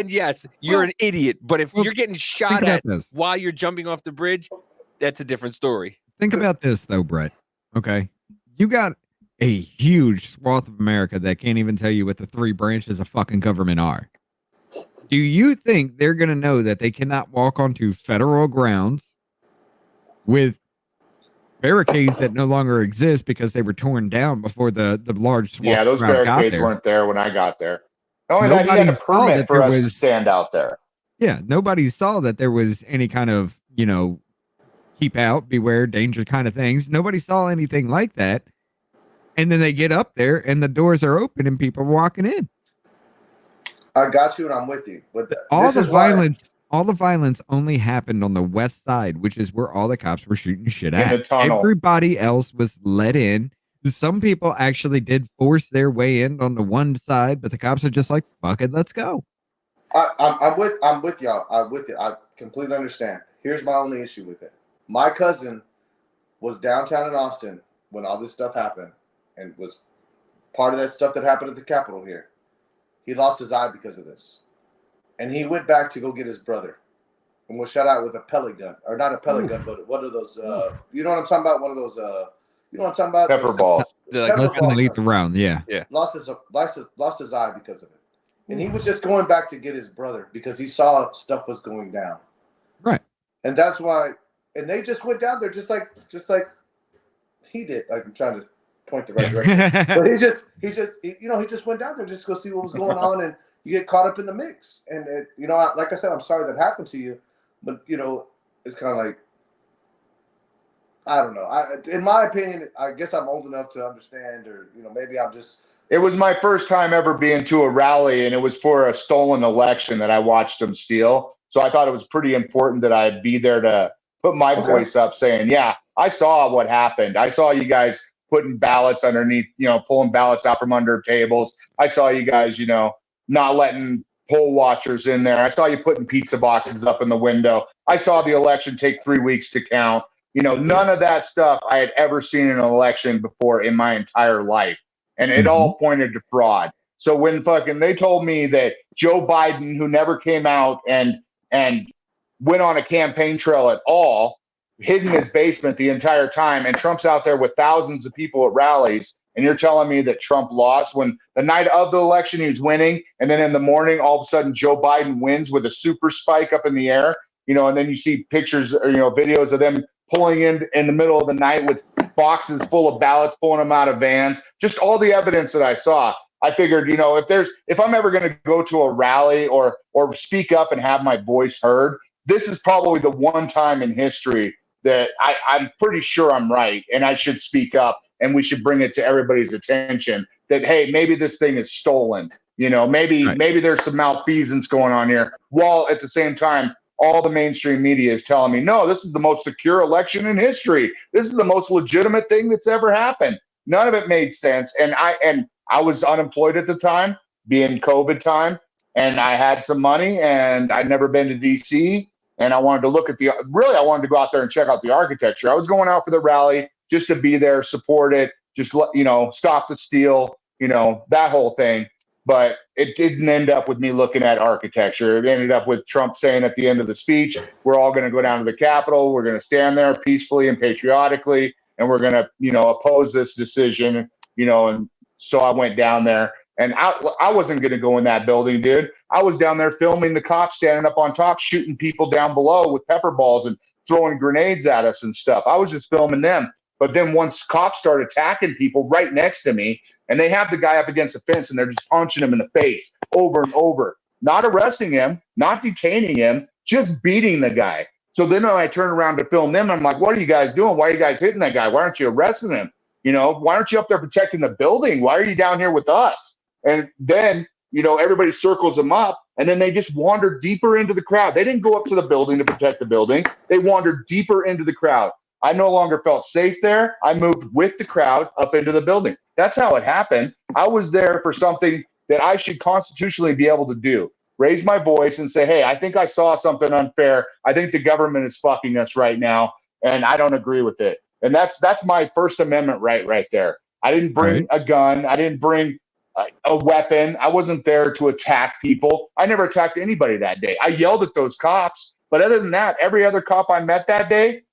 yes, you're an idiot. But if you're getting shot
about
at
this.
while you're jumping off the bridge, that's a different story.
Think about this though, Brett. Okay. You got a huge swath of America that can't even tell you what the 3 branches of fucking government are. Do you think they're going to know that they cannot walk onto federal grounds with barricades that no longer exist because they were torn down before the large swath
Yeah, those
crowd got
barricades
there?
weren't there when I got there. Not only that, he had
Nobody
a
saw
permit
that
for
there
us to
was-
stand out there.
Yeah, nobody saw that there was any kind of, keep out, beware, danger kind of things. Nobody saw anything like that. And then they get up there and the doors are open and people are walking in.
I got you, and I'm with you. But
All
this
the
is why-
violence only happened on the west side, which is where all the cops were shooting shit
In
at.
the tunnel.
Everybody else was let in. Some people actually did force their way in on the one side, but the cops are just like, fuck it, let's go.
I'm with y'all. I'm with it. I completely understand. Here's my only issue with it. My cousin was downtown in Austin when all this stuff happened, and was part of that stuff that happened at the Capitol here. He lost his eye because of this, and he went back to go get his brother, and was shot out with a pellet gun, or not a pellet gun, but one of those. You know what I'm talking about? One of those. You know what I'm talking about?
Pepper balls.
Like,
Less than elite round, yeah.
Lost his eye because of it, and he was just going back to get his brother because he saw stuff was going down.
Right.
And that's why, and they just went down there just like he did. Like, I'm trying to point the right direction, but he just went down there just to go see what was going on, and you get caught up in the mix. And like I said, I'm sorry that happened to you, but it's kind of like, I don't know. In my opinion, I guess I'm old enough to understand, or maybe I'm just.
It was my first time ever being to a rally, and it was for a stolen election that I watched them steal. So I thought it was pretty important that I'd be there to put my voice up saying, yeah, I saw what happened. I saw you guys putting ballots underneath, pulling ballots out from under tables. I saw you guys, not letting poll watchers in there. I saw you putting pizza boxes up in the window. I saw the election take 3 weeks to count. None of that stuff I had ever seen in an election before in my entire life. And it all pointed to fraud. So when they told me that Joe Biden, who never came out and went on a campaign trail at all, hid in his basement the entire time, and Trump's out there with thousands of people at rallies, and you're telling me that Trump lost when the night of the election he was winning, and then in the morning all of a sudden Joe Biden wins with a super spike up in the air, and then you see pictures or videos of them pulling in the middle of the night with boxes full of ballots, pulling them out of vans, just all the evidence that I saw. I figured, if I'm ever going to go to a rally or speak up and have my voice heard, this is probably the one time in history that I'm pretty sure I'm right, and I should speak up, and we should bring it to everybody's attention that, hey, maybe this thing is stolen. Maybe there's some malfeasance going on here, while at the same time, all the mainstream media is telling me, no, this is the most secure election in history. This is the most legitimate thing that's ever happened. None of it made sense. And I was unemployed at the time, being COVID time, and I had some money, and I'd never been to DC, and I wanted to look at I wanted to go out there and check out the architecture. I was going out for the rally just to be there, support it, just stop the steal, that whole thing. But it didn't end up with me looking at architecture. It ended up with Trump saying at the end of the speech, we're all going to go down to the Capitol. We're going to stand there peacefully and patriotically, and we're going to, oppose this decision, and so I went down there, and I wasn't going to go in that building, dude. I was down there filming the cops standing up on top, shooting people down below with pepper balls and throwing grenades at us and stuff. I was just filming them. But then once cops start attacking people right next to me, and they have the guy up against the fence, and they're just punching him in the face over and over, not arresting him, not detaining him, just beating the guy. So then when I turn around to film them, I'm like, what are you guys doing? Why are you guys hitting that guy? Why aren't you arresting him? Why aren't you up there protecting the building? Why are you down here with us? And then, everybody circles them up, and then they just wandered deeper into the crowd. They didn't go up to the building to protect the building. They wandered deeper into the crowd. I no longer felt safe there. I moved with the crowd up into the building. That's how it happened. I was there for something that I should constitutionally be able to do. raise my voice and say, hey, I think I saw something unfair. I think the government is fucking us right now, and I don't agree with it. And that's my First Amendment right there. I didn't bring a gun. I didn't bring a weapon. I wasn't there to attack people. I never attacked anybody that day. I yelled at those cops, but other than that, every other cop I met that day,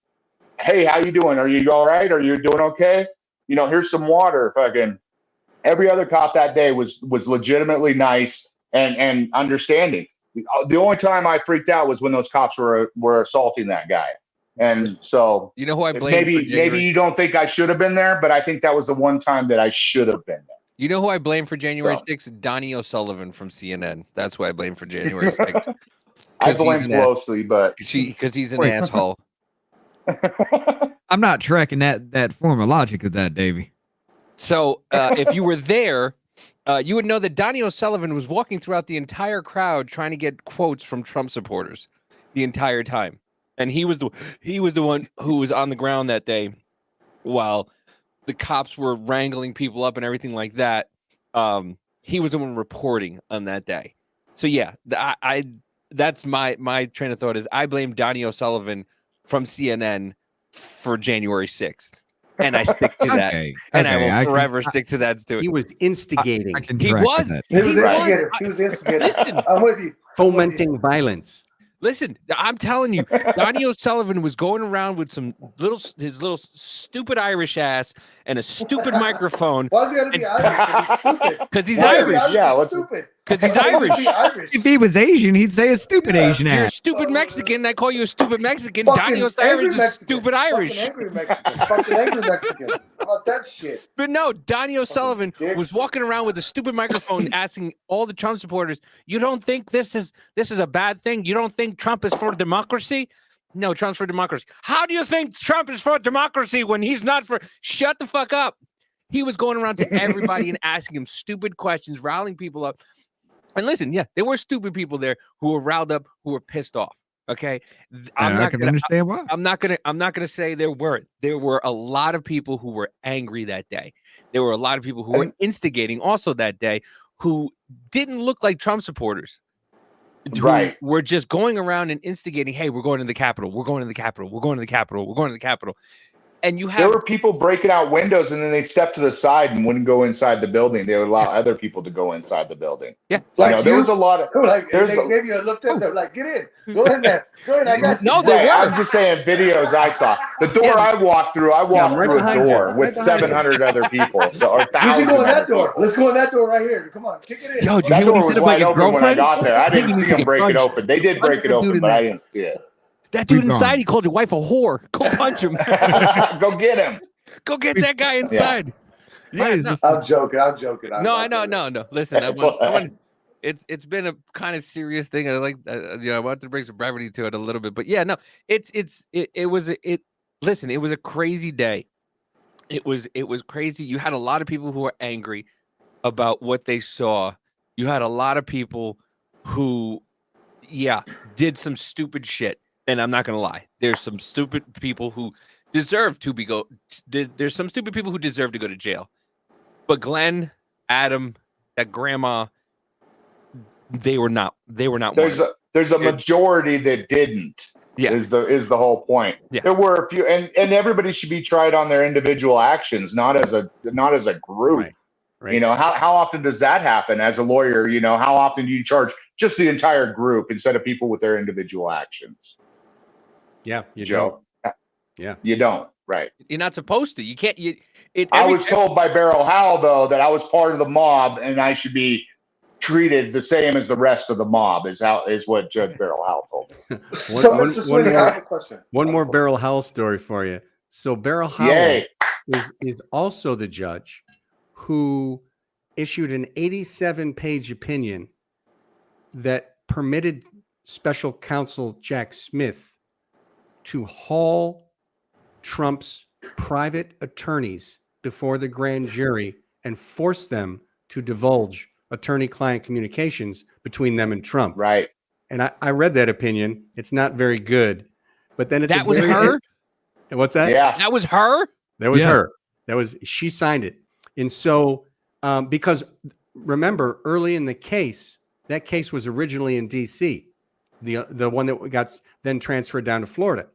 hey, how you doing? Are you all right? Are you doing okay? You know, here's some water. Fucking every other cop that day was legitimately nice and understanding. The only time I freaked out was when those cops were assaulting that guy. And so,
you know who I blame?
Maybe you don't think I should have been there, but I think that was the one time that I should have been there.
You know who I blame for January 6th? Donnie O'Sullivan from CNN. That's who I blame for January 6th.
I blame closely, but
because he's an asshole.
I'm not tracking that form of logic of that, Davey.
So if you were there, you would know that Donnie O'Sullivan was walking throughout the entire crowd trying to get quotes from Trump supporters the entire time. And he was the one who was on the ground that day while the cops were wrangling people up and everything like that. He was the one reporting on that day. So yeah, that's my train of thought is I blame Donnie O'Sullivan from CNN for January 6th. And I stick to that. And I will forever stick to that.
He was instigating.
He was
instigating.
Listen,
I'm with you.
Fomenting violence.
Listen, I'm telling you, Donnie O'Sullivan was going around with his little stupid Irish ass and a stupid microphone.
Why is he gonna be Irish? He's stupid.
Because he's Irish.
Yeah,
stupid.
Because he's Irish.
If he was Asian, he'd say a stupid Asian
You're a
ass.
stupid Mexican. I call you a stupid Mexican.
Fucking
Donnie O'Sullivan is
Mexican.
stupid Irish.
Fucking angry Mexican. How about that shit?
But no, Donnie O'Sullivan was walking around with a stupid microphone asking all the Trump supporters, you don't think this is a bad thing? You don't think Trump is for democracy? No, Trump's for democracy. How do you think Trump is for democracy when he's not for? Shut the fuck up. He was going around to everybody and asking them stupid questions, riling people up. And listen, yeah, there were stupid people there who were riled up, who were pissed off. Okay,
I can understand why.
I'm not gonna say there weren't. There were a lot of people who were angry that day. There were a lot of people who were instigating also that day who didn't look like Trump supporters.
Right.
We're just going around and instigating, hey, we're going to the Capitol. We're going to the Capitol. We're going to the Capitol. We're going to the Capitol. And
there were people breaking out windows and then they'd step to the side and wouldn't go inside the building. They would allow other people to go inside the building.
Yeah.
Like
there was a lot of
they gave you a look at them like, get in. Go in there. Go in. I got you.
No, they were.
I'm just saying videos I saw. The door I walked through a door with 700 other people. So, or
thousands. Go in that door. Let's go in that door right here. Come on, kick it in.
Yo, did you hear what he said about your girlfriend?
When I got there, I didn't see them break it open. They did break it open, but I didn't see it.
That dude inside, he called your wife a whore. Go punch him.
Go get him.
Go get that guy inside.
Yeah,
no.
I'm joking.
No. Listen, it's been a kind of serious thing. I like, I wanted to bring some brevity to it a little bit, but yeah, no, listen, it was a crazy day. It was crazy. You had a lot of people who were angry about what they saw. You had a lot of people who, did some stupid shit. And I'm not going to lie. There's some stupid people who deserve to there's some stupid people who deserve to go to jail. But Glenn, Adam, that grandma, they were not.
There's a majority that didn't.
Yeah.
Is the whole point.
Yeah.
There were a few, and everybody should be tried on their individual actions, not as a group.
Right.
You know, how often does that happen as a lawyer? You know, how often do you charge just the entire group instead of people with their individual actions?
Yeah, you
Joe.
don't. Yeah,
you don't. Right.
You're not supposed to. You can't.
I was told by Beryl Howell though that I was part of the mob and I should be treated the same as the rest of the mob. Is what Judge Beryl Howell told me.
So, Mr. Sweeney, I have a question.
One more Beryl Howell story for you. So Beryl Howell is also the judge who issued an 87-page opinion that permitted special counsel Jack Smith to haul Trump's private attorneys before the grand jury and force them to divulge attorney-client communications between them and Trump.
Right.
And I read that opinion. It's not very good. But then
that was her?
And what's that?
Yeah.
That was her?
That was her. She signed it. And so, because remember, early in the case, that case was originally in D.C., the one that got then transferred down to Florida.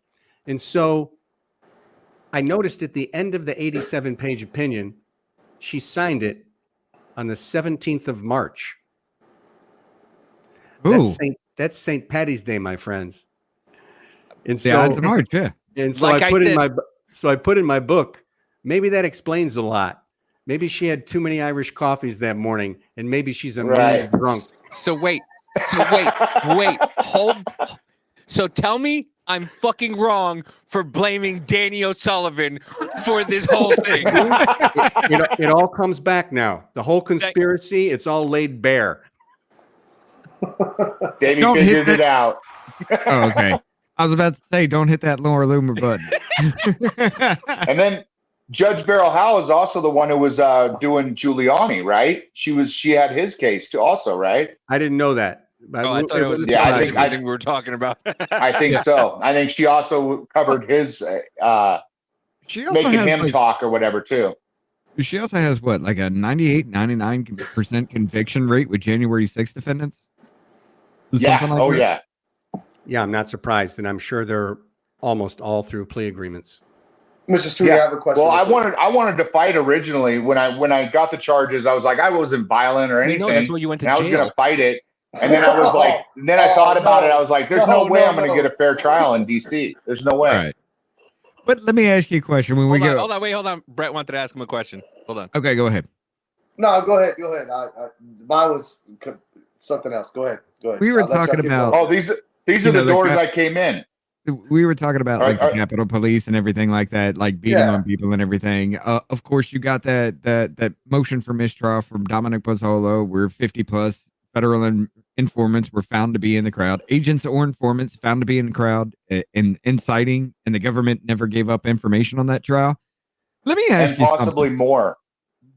And so I noticed at the end of the 87-page opinion, she signed it on the 17th of March.
Ooh,
That's St. Patty's Day, my friends. And
the odds of March, yeah.
and so
Like
I
I
put
said-
in my book, maybe that explains a lot. Maybe she had too many Irish coffees that morning, and maybe she's a mean drunk.
So wait, hold. So tell me I'm fucking wrong for blaming Danny O'Sullivan for this whole thing.
It all comes back now. The whole conspiracy, it's all laid bare.
Davey
Don't hit
figured it
that-
out.
Oh, okay. I was about to say, don't hit that Laura Loomer button.
And then Judge Beryl Howell is also the one who was doing Giuliani, right? She had his case too, also, right?
I didn't know that.
Oh, I thought it was
Yeah,
I
I
think we were talking about.
I think so. I think she also covered his
She also
making
has
him
like,
talk or whatever too.
she also has what, like a 98, 99% conviction rate with January 6th defendants?
Yeah.
Something like
Oh
that?
yeah.
Yeah, I'm not surprised, and I'm sure they're almost all through plea agreements.
Mr. Sweeney, I have a question.
Well, I wanted to fight originally when I got the charges. I was like, I wasn't violent or
We
anything.
know that's why you went to
and I was
jail.
gonna fight it. And then I was like, and then I thought about it. I was like, there's no way I'm gonna get a fair trial in DC. There's no way.
All right. But let me ask you a question. When we go,
Hold on. Brett wanted to ask him a question. Hold on.
okay, go ahead.
No, go ahead. Mine was something else. Go ahead.
We were
I'll let y'all
talking
keep
about-
going.
Oh, these
You
are
know,
the
like
doors
that-
I came in.
We were talking about like
Are-
the Capitol Police and everything like that, like beating
Yeah.
on people and everything. Of course, you got that motion for mistrial from Dominic Pozzolo, where 50 plus federal informants were found to be in the crowd. Agents or informants found to be in the crowd and inciting, and the government never gave up information on that trial. Let me ask
And
you
possibly
something.
more.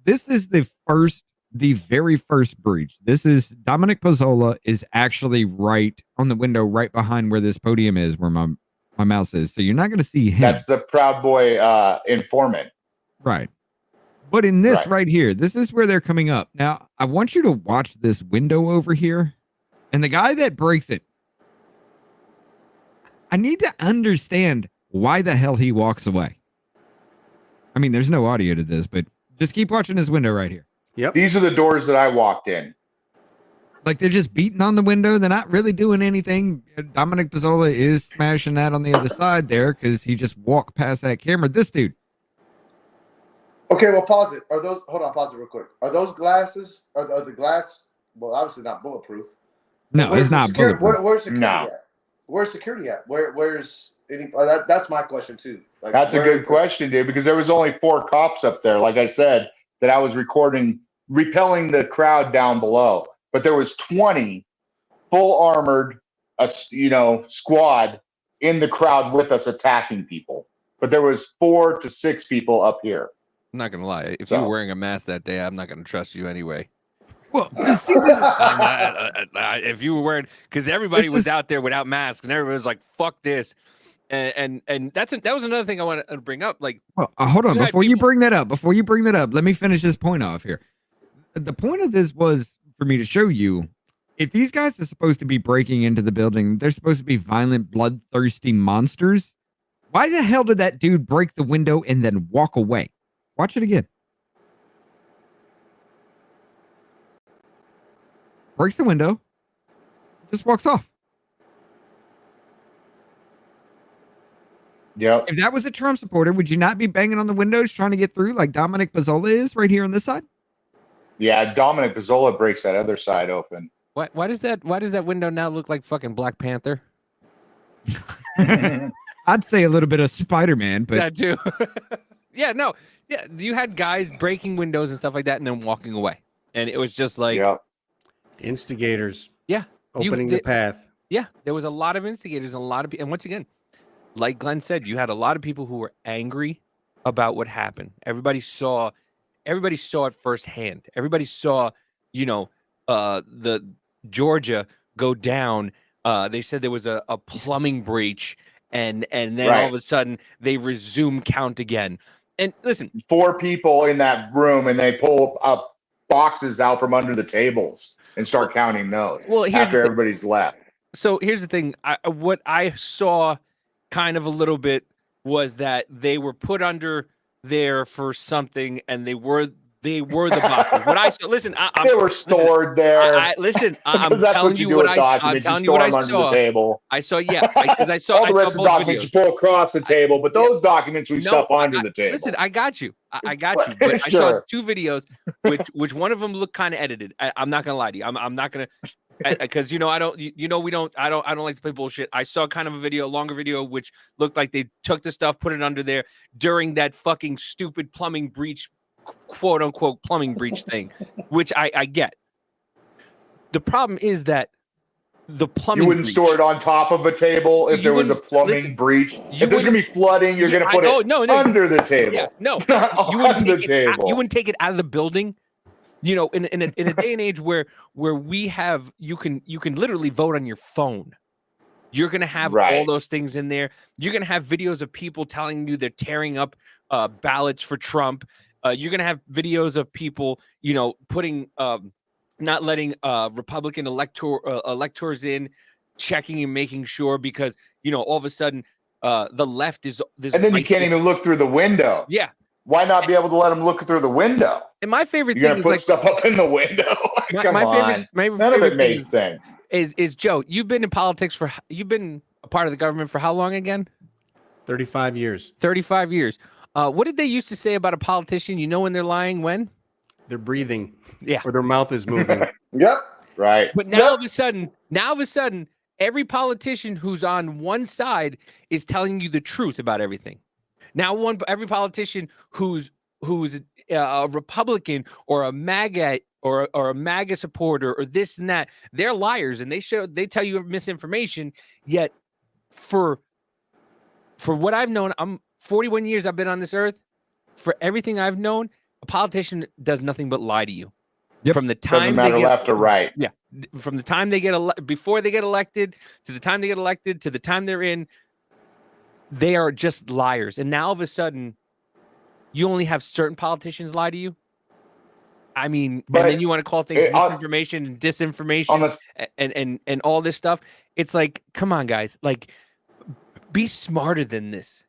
This is the very first breach. This is Dominic Pozzola is actually right on the window, right behind where this podium is, where my mouse is. So you're not going to see him.
That's the Proud Boy informant.
Right. But in this
Right.
right here, this is where they're coming up. Now, I want you to watch this window over here. And the guy that breaks it, I need to understand why the hell he walks away. I mean, there's no audio to this, but just keep watching this window right here.
Yep.
These are the doors that I walked in.
Like they're just beating on the window. They're not really doing anything. Dominic Pozzola is smashing that on the other side there because he just walked past that camera. This dude.
Okay, well, pause it. Pause it real quick. Are those glasses? Are the glass? Well, obviously not bulletproof.
No,
Where's
it's
the
not bulletproof.
Where's security
No.
at? Where's security at? Where's any? That's my question too. Like,
That's a
where
good
is it?
question, dude, because there was only 4 cops up there, like I said, that I was repelling the crowd down below. But there was 20 full armored, squad in the crowd with us attacking people. But there was 4 to 6 people up here.
I'm not gonna lie. If
So-
you were wearing a mask that day, I'm not gonna trust you anyway.
Well, you see this,
If you were wearing, because everybody
This
was
is-
out there without masks, and everybody was like, "Fuck this," and that was another thing I want to bring up. Like,
well, hold on.
You had
Before you
people-
bring that up, let me finish this point off here. The point of this was for me to show you if these guys are supposed to be breaking into the building, they're supposed to be violent, bloodthirsty monsters. Why the hell did that dude break the window and then walk away? Watch it again. Breaks the window, just walks off.
Yep.
If that was a Trump supporter, would you not be banging on the windows trying to get through like Dominic Pozzola is right here on this side?
Yeah, Dominic Pozzola breaks that other side open.
why does that window now look like fucking Black Panther?
I'd say a little bit of Spider-Man, but
That too. Yeah, you had guys breaking windows and stuff like that, and then walking away, and it was just like,
Yep.
Instigators.
Yeah.
Opening the path.
yeah, there was a lot of instigators and a lot of people. And once again, like Glenn said, you had a lot of people who were angry about what happened. Everybody saw it firsthand. Everybody saw, the Georgia go down. They said there was a plumbing breach, and then all
Right.
of a sudden they resume count again. And listen,
4 people in that room, and they pull up boxes out from under the tables and start counting those
Well, here's
after
the thing.
everybody's left.
So here's the thing. What I saw kind of a little bit was that they were put under there for something, and they were the boxes. What I saw, listen,
They were stored there.
I'm
Because that's
telling
what
you
do
what
with
I'm
documents.
telling you
store
what I
them under the
saw.
table.
I saw, yeah, because I saw
All the
I
rest
saw
of the
both
documents
videos.
you pull across the table, but those documents we stuff under the table.
Listen, I got you. I got you. But I saw 2 videos, which one of them looked kind of edited. I'm not gonna lie to you. I'm not gonna, because I don't. I don't like to play bullshit. I saw kind of a video, a longer video, which looked like they took the stuff, put it under there during that fucking stupid plumbing breach, quote unquote plumbing breach thing, which I get. The problem is that the plumbing.
You wouldn't
breach,
store it on top of a table if there was a plumbing breach. If there's gonna be flooding, you're gonna put it under the table.
Yeah, no,
you wouldn't take it.
You wouldn't take it out of the building. In a day and age where we have you can literally vote on your phone. You're gonna have all those things in there. You're gonna have videos of people telling you they're tearing up ballots for Trump. You're gonna have videos of people, putting not letting Republican electors in, checking and making sure, because all of a sudden the left is this,
and then you can't even look through the window.
Yeah.
Why not be able to let them look through the window?
And my favorite
You're
thing
gonna
is
put stuff up in the window. Come on. None of it made sense.
Is Joe, you've been in politics you've been a part of the government for how long again?
35 years.
35 years. What did they used to say about a politician? When they're lying, when?
They're breathing.
Yeah.
Or their mouth is moving.
Yep. Right.
But now all of a sudden, every politician who's on one side is telling you the truth about everything. Now every politician who's a Republican or a MAGA or a MAGA supporter or this and that, they're liars, and they tell you misinformation. Yet for what I've known, I'm 41 years I've been on this earth. For everything I've known, a politician does nothing but lie to you.
Yep.
From the time
doesn't matter left or right.
Yeah. From the time they get before they get elected to the time they get elected to the time they're in, they are just liars. And now all of a sudden, you only have certain politicians lie to you. I mean, and then you want to call things misinformation and disinformation and all this stuff. It's like, come on, guys. Like, be smarter than this.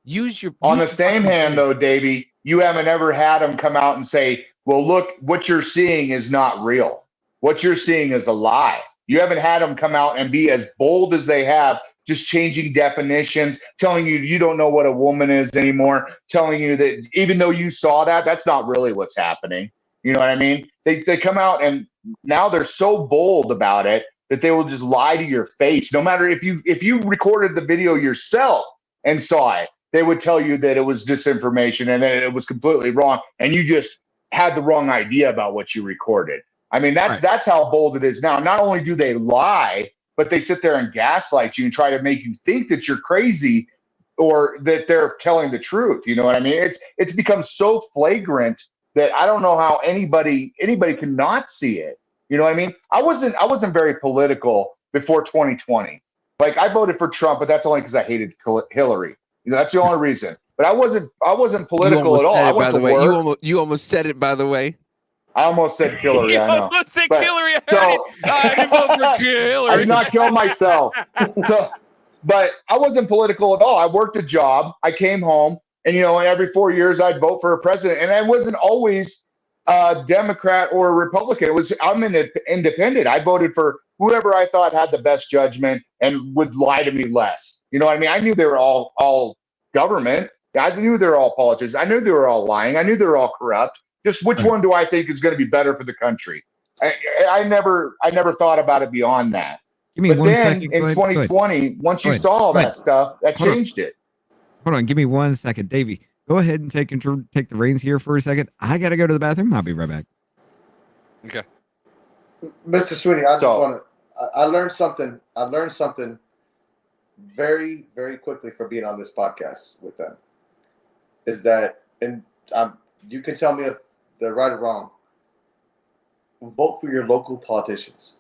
On
the same hand, though, Davey, you haven't ever had them come out and say, well, look, what you're seeing is not real. What you're seeing is a lie. You haven't had them come out and be as bold as they have, just changing definitions, telling you you don't know what a woman is anymore, telling you that even though you saw that, that's not really what's happening. You know what I mean? They come out and now they're so bold about it that they will just lie to your face. No matter if you recorded the video yourself and saw it, they would tell you that it was disinformation and that it was completely wrong, and you just had the wrong idea about what you recorded. I mean, that's how bold it is now. Not only do they lie, but they sit there and gaslight you and try to make you think that you're crazy or that they're telling the truth. You know what I mean? It's become so flagrant that I don't know how anybody can not see it. You know what I mean? I wasn't very political before 2020. Like, I voted for Trump, but that's only because I hated Hillary. That's the only reason. But I wasn't political at all. I went to work.
You almost said it, by the way.
I almost said Hillary. I know.
You almost said Hillary. I didn't vote for Hillary.
I did not kill myself. But I wasn't political at all. I worked a job. I came home, and every 4 years I'd vote for a president, and I wasn't always a Democrat or a Republican. I'm an independent. I voted for whoever I thought had the best judgment and would lie to me less. You know what I mean? I knew they were all government. I knew they were all politicians. I knew they were all lying. I knew they were all corrupt. Just which one do I think is going to be better for the country? I never thought about it beyond that.
Give me
but
one
then
second.
in 2020, once you saw all that stuff, that changed it.
Hold on. Give me 1 second. Davey, go ahead and take the reins here for a second. I got to go to the bathroom. I'll be right back.
Okay.
Mr. Sweeney, I learned something very, very quickly for being on this podcast with them. Is that, and you can tell me if they're right or wrong, vote for your local politicians,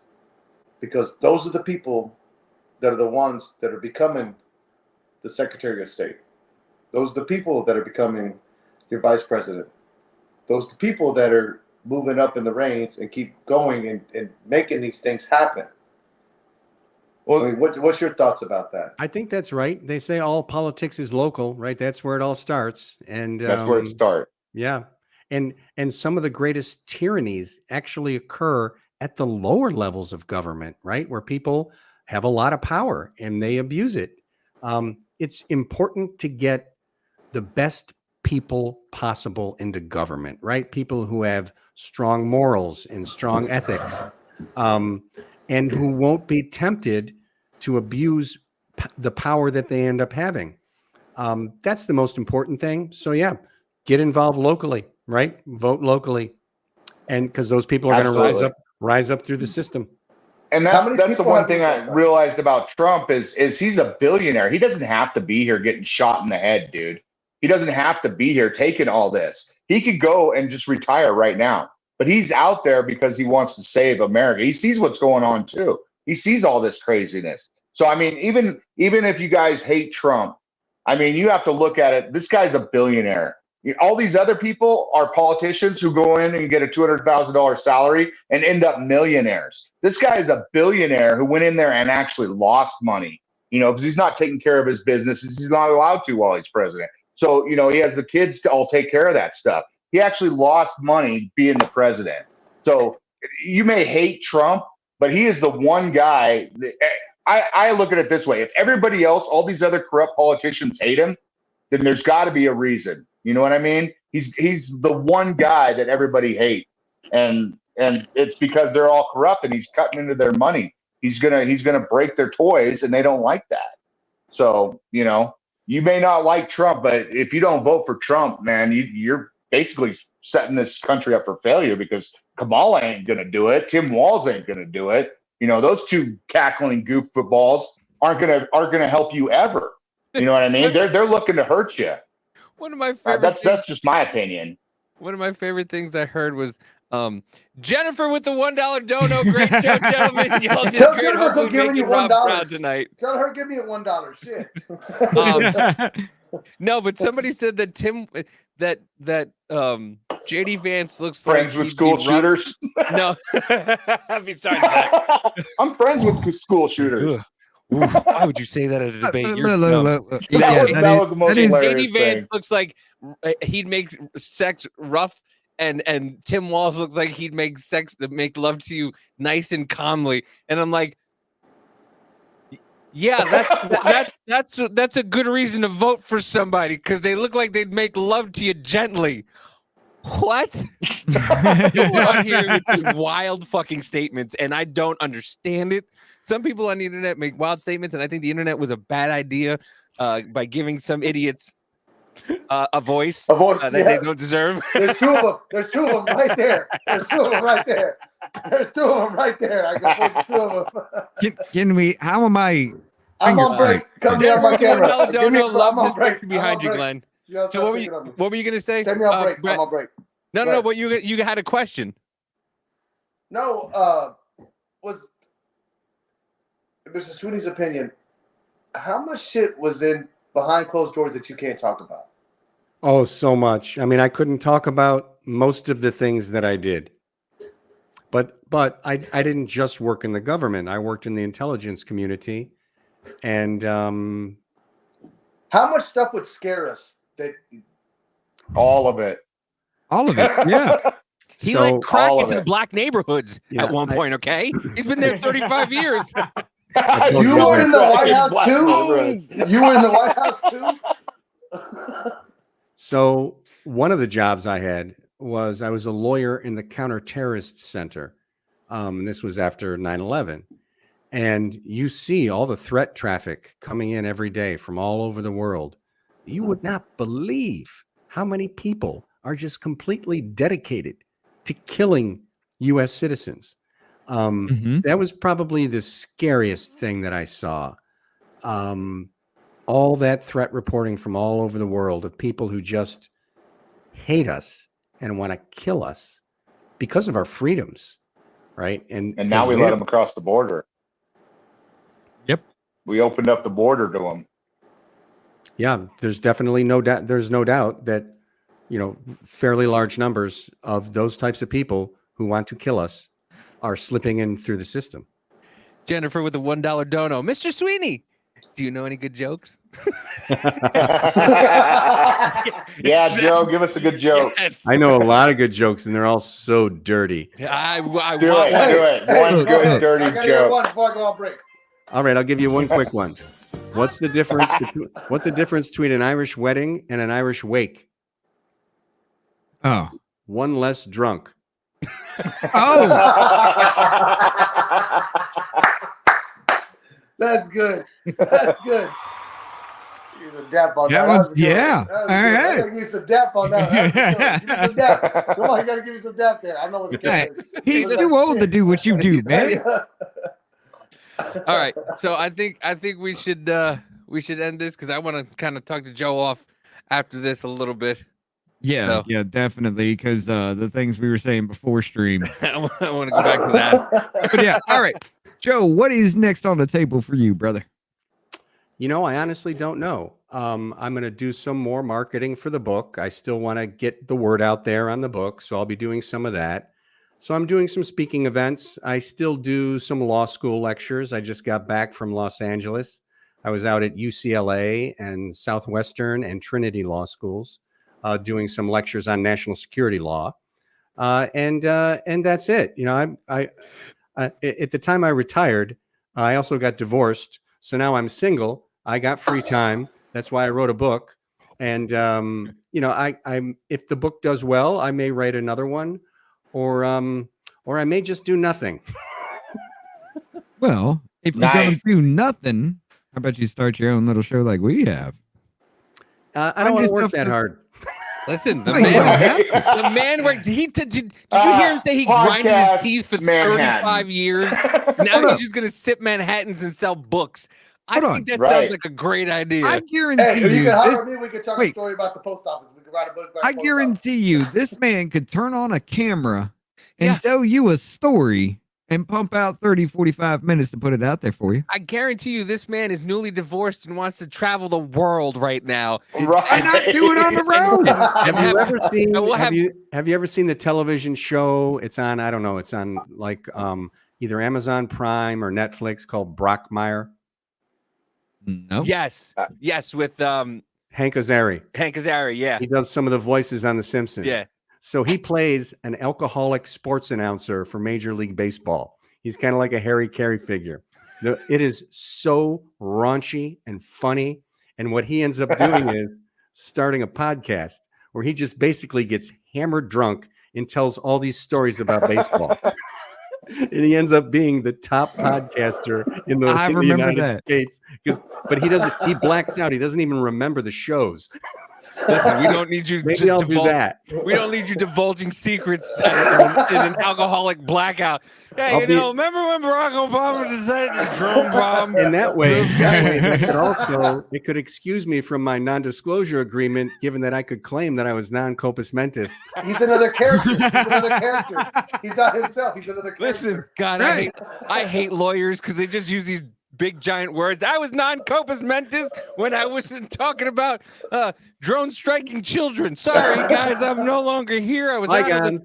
because those are the people that are the ones that are becoming the Secretary of State. Those are the people that are becoming your vice president. Those are the people that are moving up in the reins and keep going and making these things happen. Well, I mean, what's your thoughts about that?
I think that's right. They say all politics is local, right? That's where it all starts. And
that's where it starts.
Yeah. And some of the greatest tyrannies actually occur at the lower levels of government, right? Where people have a lot of power and they abuse it. It's important to get the best people possible into government, right? People who have strong morals and strong ethics, and who won't be tempted to abuse the power that they end up having. That's the most important thing. So yeah, get involved locally, right? Vote locally. And because those people are going to rise up through the system.
And that's the one thing I realized about Trump is he's a billionaire. He doesn't have to be here getting shot in the head, dude. He doesn't have to be here taking all this. He could go and just retire right now. But he's out there because he wants to save America. He sees what's going on too. He sees all this craziness. So I mean, even if you guys hate Trump, I mean, you have to look at it. This guy's a billionaire. All these other people are politicians who go in and get a $200,000 salary and end up millionaires. This guy is a billionaire who went in there and actually lost money, because he's not taking care of his business. He's not allowed to while he's president. So, he has the kids to all take care of that stuff. He actually lost money being the president. So you may hate Trump, but he is the one guy that, I look at it this way. If everybody else, all these other corrupt politicians hate him, then there's got to be a reason. You know what I mean? He's the one guy that everybody hates. And it's because they're all corrupt and he's cutting into their money. He's gonna break their toys and they don't like that. So, you may not like Trump, but if you don't vote for Trump, man, you're basically setting this country up for failure because Kamala ain't gonna do it. Tim Walz ain't gonna do it. Those two cackling goofballs aren't gonna help you ever. You know what I mean? They're looking to hurt you.
One of my favorite
that's just my opinion.
One of my favorite things I heard was Jennifer with the $1 dono. Great show, gentlemen. Y'all did
Tell
great.
Jennifer for giving you $1
tonight.
Tell her give me a $1. Shit.
No, but somebody said that JD Vance looks
friends
like
with school shooters.
No, besides that,
I'm friends with school shooters.
Why would you say that at a debate?
That was the most hilarious
JD Vance
thing.
looks like he'd make sex rough, and Tim Walz looks like he'd make love to you nice and calmly. And I'm like, yeah, that's a good reason to vote for somebody because they look like they'd make love to you gently. What? People out here with these wild fucking statements, and I don't understand it. Some people on the internet make wild statements, and I think the internet was a bad idea by giving some idiots a voice that they don't deserve.
There's two of them. There's two of them right there. There's two of them right there. There's two of them right there. I can put two of them.
Can we? How am I?
I'm on break. Come here on my camera.
Don't love this break behind you, Glenn. So what were you gonna say?
Take me on break.
Brett?
I'm on break.
No. But you had a question.
No, was Mr. Sweeney's opinion? How much shit was in behind closed doors that you can't talk about?
Oh, so much. I mean, I couldn't talk about most of the things that I did. But I didn't just work in the government. I worked in the intelligence community, and
how much stuff would scare us?
All of it.
All of it. Yeah.
He let crack into black neighborhoods at one point. Okay, he's been there 35 years.
You were in the White House too. You were in the White House too.
So one of the jobs I had was I was a lawyer in the Counterterrorist Center. And this was after 9/11. And you see all the threat traffic coming in every day from all over the world. You would not believe how many people are just completely dedicated to killing U.S. citizens. That was probably the scariest thing that I saw. All that threat reporting from all over the world of people who just hate us and want to kill us because of our freedoms, right? And
now we let them across the border.
Yep.
We opened up the border to them.
Yeah, there's definitely no doubt. There's no doubt that fairly large numbers of those types of people who want to kill us are slipping in through the system.
Jennifer with the $1 dono. Mr. Sweeney, do you know any good jokes?
Yeah, Joe, give us a good joke.
Yes.
I know a lot of good jokes, and they're all so dirty.
I
Do
want
it.
one.
Do it. One good dirty
I gotta hear
joke.
one before I go on break.
All right, I'll give you one quick one. What's the difference between an Irish wedding and an Irish wake?
Oh.
One less drunk.
Oh.
That's good. That's good. Use a dap on
That
that.
was-
was good.
yeah.
That was
All
good. I
right.
gotta give you some dap on that. That was good. Give me some dap. Come on, you gotta give me some dap there. I know what the
Hey,
cat is.
he's
Look
too
like
old to
shit.
do what you do, man.
All right, so I think we should end this because I want to kind of talk to Joe off after this a little bit.
Yeah,
So-
yeah, definitely. Because the things we were saying before stream.
I want to go back to that.
But yeah, all right. Joe, what is next on the table for you, brother?
I honestly don't know. I'm going to do some more marketing for the book. I still want to get the word out there on the book, so I'll be doing some of that. So I'm doing some speaking events. I still do some law school lectures. I just got back from Los Angeles. I was out at UCLA and Southwestern and Trinity Law Schools doing some lectures on national security law. And that's it. I at the time I retired, I also got divorced. So now I'm single. I got free time. That's why I wrote a book. And, I'm if the book does well, I may write another one or I may just do nothing.
Well, if you
Nice.
don't do nothing, how about you start your own little show like we have?
I don't want to
just
work
have
that
to-
hard.
Listen, the
Wait, you don't have
man, the man worked. Did you hear him say he grinded his
Podcast
teeth for
Manhattan.
35 years?
Hold
Now
up.
he's just gonna sip Manhattans and sell books. I
Hold
think
on.
that sounds
Right.
like a great idea.
I
Hey,
guarantee
if you
you,
can
this,
hire me, we can talk a
wait.
story about the post office. We can write a book about
I
the post
guarantee you, this man could turn on a camera and
Yeah.
tell you a story and pump out 30, 45 minutes to put it out there for you.
I guarantee you, this man is newly divorced and wants to travel the world right now.
Right.
Why not do it on the road?
Have you ever seen?
I will
Have
have-
you ever seen the television show? It's on. I don't know. It's on like either Amazon Prime or Netflix called Brockmire.
No.
Yes, yes, with
Hank Azaria.
Hank Azaria. Yeah,
He does some of the voices on The Simpsons.
yeah.
So he plays an alcoholic sports announcer for Major League Baseball. He's kind of like a Harry Carey figure. It is so raunchy and funny. And what he ends up doing is starting a podcast where he just basically gets hammered drunk and tells all these stories about baseball. And he ends up being the top podcaster in the,
I
in the
remember
United
that.
States. But he blacks out. He doesn't even remember the shows.
Listen, we don't need you.
Maybe
just
I'll do
divul-
that.
We don't need you divulging secrets in an alcoholic blackout. Hey,
I'll be-
remember when Barack Obama decided to drone bomb?
In that way,
those guys?
it could excuse me from my non-disclosure agreement, given that I could claim that I was non-compos mentis.
He's another character. He's another character. He's not himself. He's another character.
Listen, God,
Right.
I hate lawyers because they just use these big giant words. I was non-compos mentis when I was talking about drone striking children. Sorry, guys, I'm no longer here. I was
Bye,
out of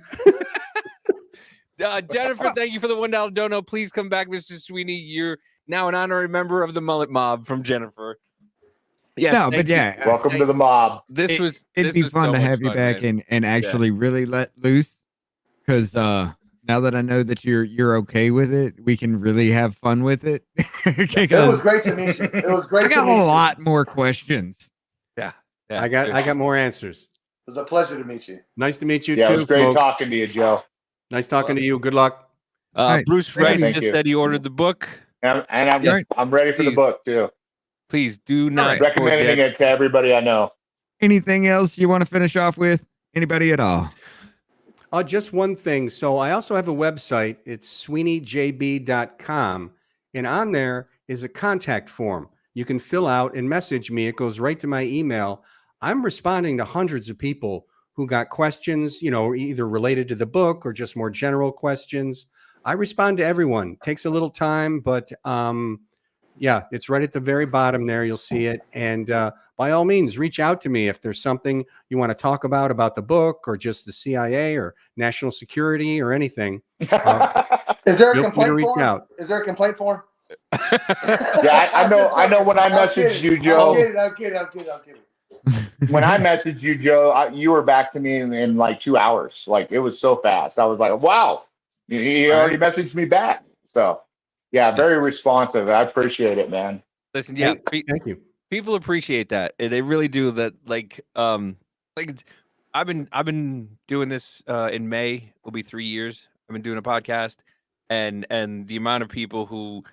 guys.
Jennifer, thank you for the $1 dono. Please come back, Mr. Sweeney. You're now an honorary member of the Mullet Mob from Jennifer. Yes,
No,
thank
but
you.
yeah,
Welcome to the mob.
This was
it'd
this
be
was
fun
so
to
much
have you
fun,
back
man.
and actually really let loose. Because now that I know that you're okay with it, we can really have fun with it.
It was great to meet you. It was great
I
to
got
meet
a
you.
lot more questions.
Yeah,
I got more answers.
It was a pleasure to meet you.
Nice to meet you
Yeah,
too.
it was great
folks.
talking to you, Joe.
Nice talking to you. Good luck.
right.
Bruce
Thank
Rice
you.
just
Thank
said he ordered the book.
And I'm
Yes.
I'm ready for the
Please.
book too.
Please do not
right.
Recommending
forget.
it to everybody I know.
Anything else you want to finish off with? Anybody at all?
Just one thing. So I also have a website. It's sweeneyjb.com. And on there is a contact form you can fill out and message me. It goes right to my email. I'm responding to hundreds of people who got questions, either related to the book or just more general questions. I respond to everyone. Takes a little time, but Yeah, it's right at the very bottom there. You'll see it. And by all means, reach out to me if there's something you want to talk about the book or just the CIA or national security or anything.
Is there a
Feel free to
complaint
reach
form?
out.
Is there a complaint form?
Yeah, I know when I messaged you, Joe.
I'm kidding.
When I messaged you, Joe, you were back to me in like 2 hours. Like, it was so fast. I was like, wow, he already messaged me back. So, yeah, very responsive. I appreciate it, man.
Listen, yeah,
Thank you.
people appreciate that. They really do. That like I've been doing this in May. Will be 3 years. I've been doing a podcast, and the amount of people who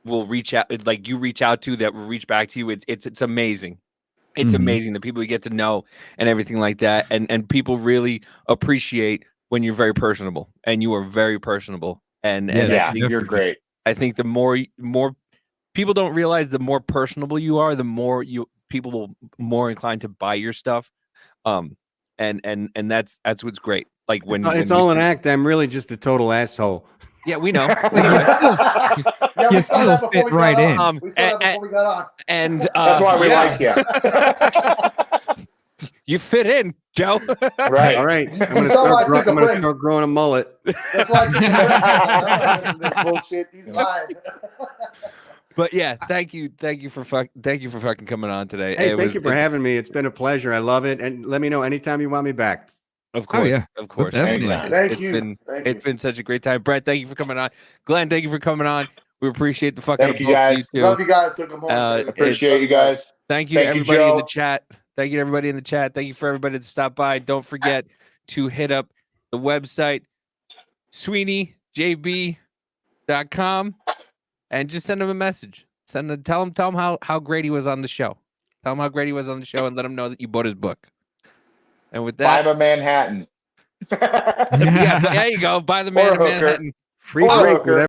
will reach out, like you reach out to, that will reach back to you. It's amazing. It's amazing, the people you get to know and everything like that. And people really appreciate when you're very personable, and you are very personable. And
Yeah, you're great.
I think the more people don't realize, the more personable you are, the more people will more inclined to buy your stuff. And that's what's great. Like when
It's
when
all
you
an
see-
act. I'm really just a total asshole.
Yeah, we know.
Yeah, we
You
saw
still
that before
fit
we got
right in.
on. We saw that before we got on.
And
That's why we like you.
you fit in, Joe.
Right.
All right. I'm
saw why I
going
took a
to
break.
start growing a mullet.
That's why I'm not listening to this bullshit. He's lying.
But yeah, thank you for fucking coming on today.
Hey, thank you for having me. It's been a pleasure. I love it. And let me know anytime you want me back.
Of course,
yeah.
of course.
Definitely.
Thank
It's
you.
been
Thank
it's
you.
been such a great time. Brett, thank you for coming on. Glenn, thank you for coming on. We appreciate the fucking
Thank you,
both of
guys.
two.
Love you guys. So good morning.
Appreciate you guys.
Thank you to
Thank you,
everybody in the
Joe.
chat. Thank you to everybody in the chat. Thank you for everybody that stopped by. Don't forget to hit up the website, SweeneyJB.com, and just send him a message. Tell him how great he was on the show. Tell him how great he was on the show, and let him know that you bought his book. And with
Buy
that,
a Manhattan.
yeah, there you go. Buy the
Or
man
a
in
hooker.
Manhattan.
Free
Or a
drink
hooker.
with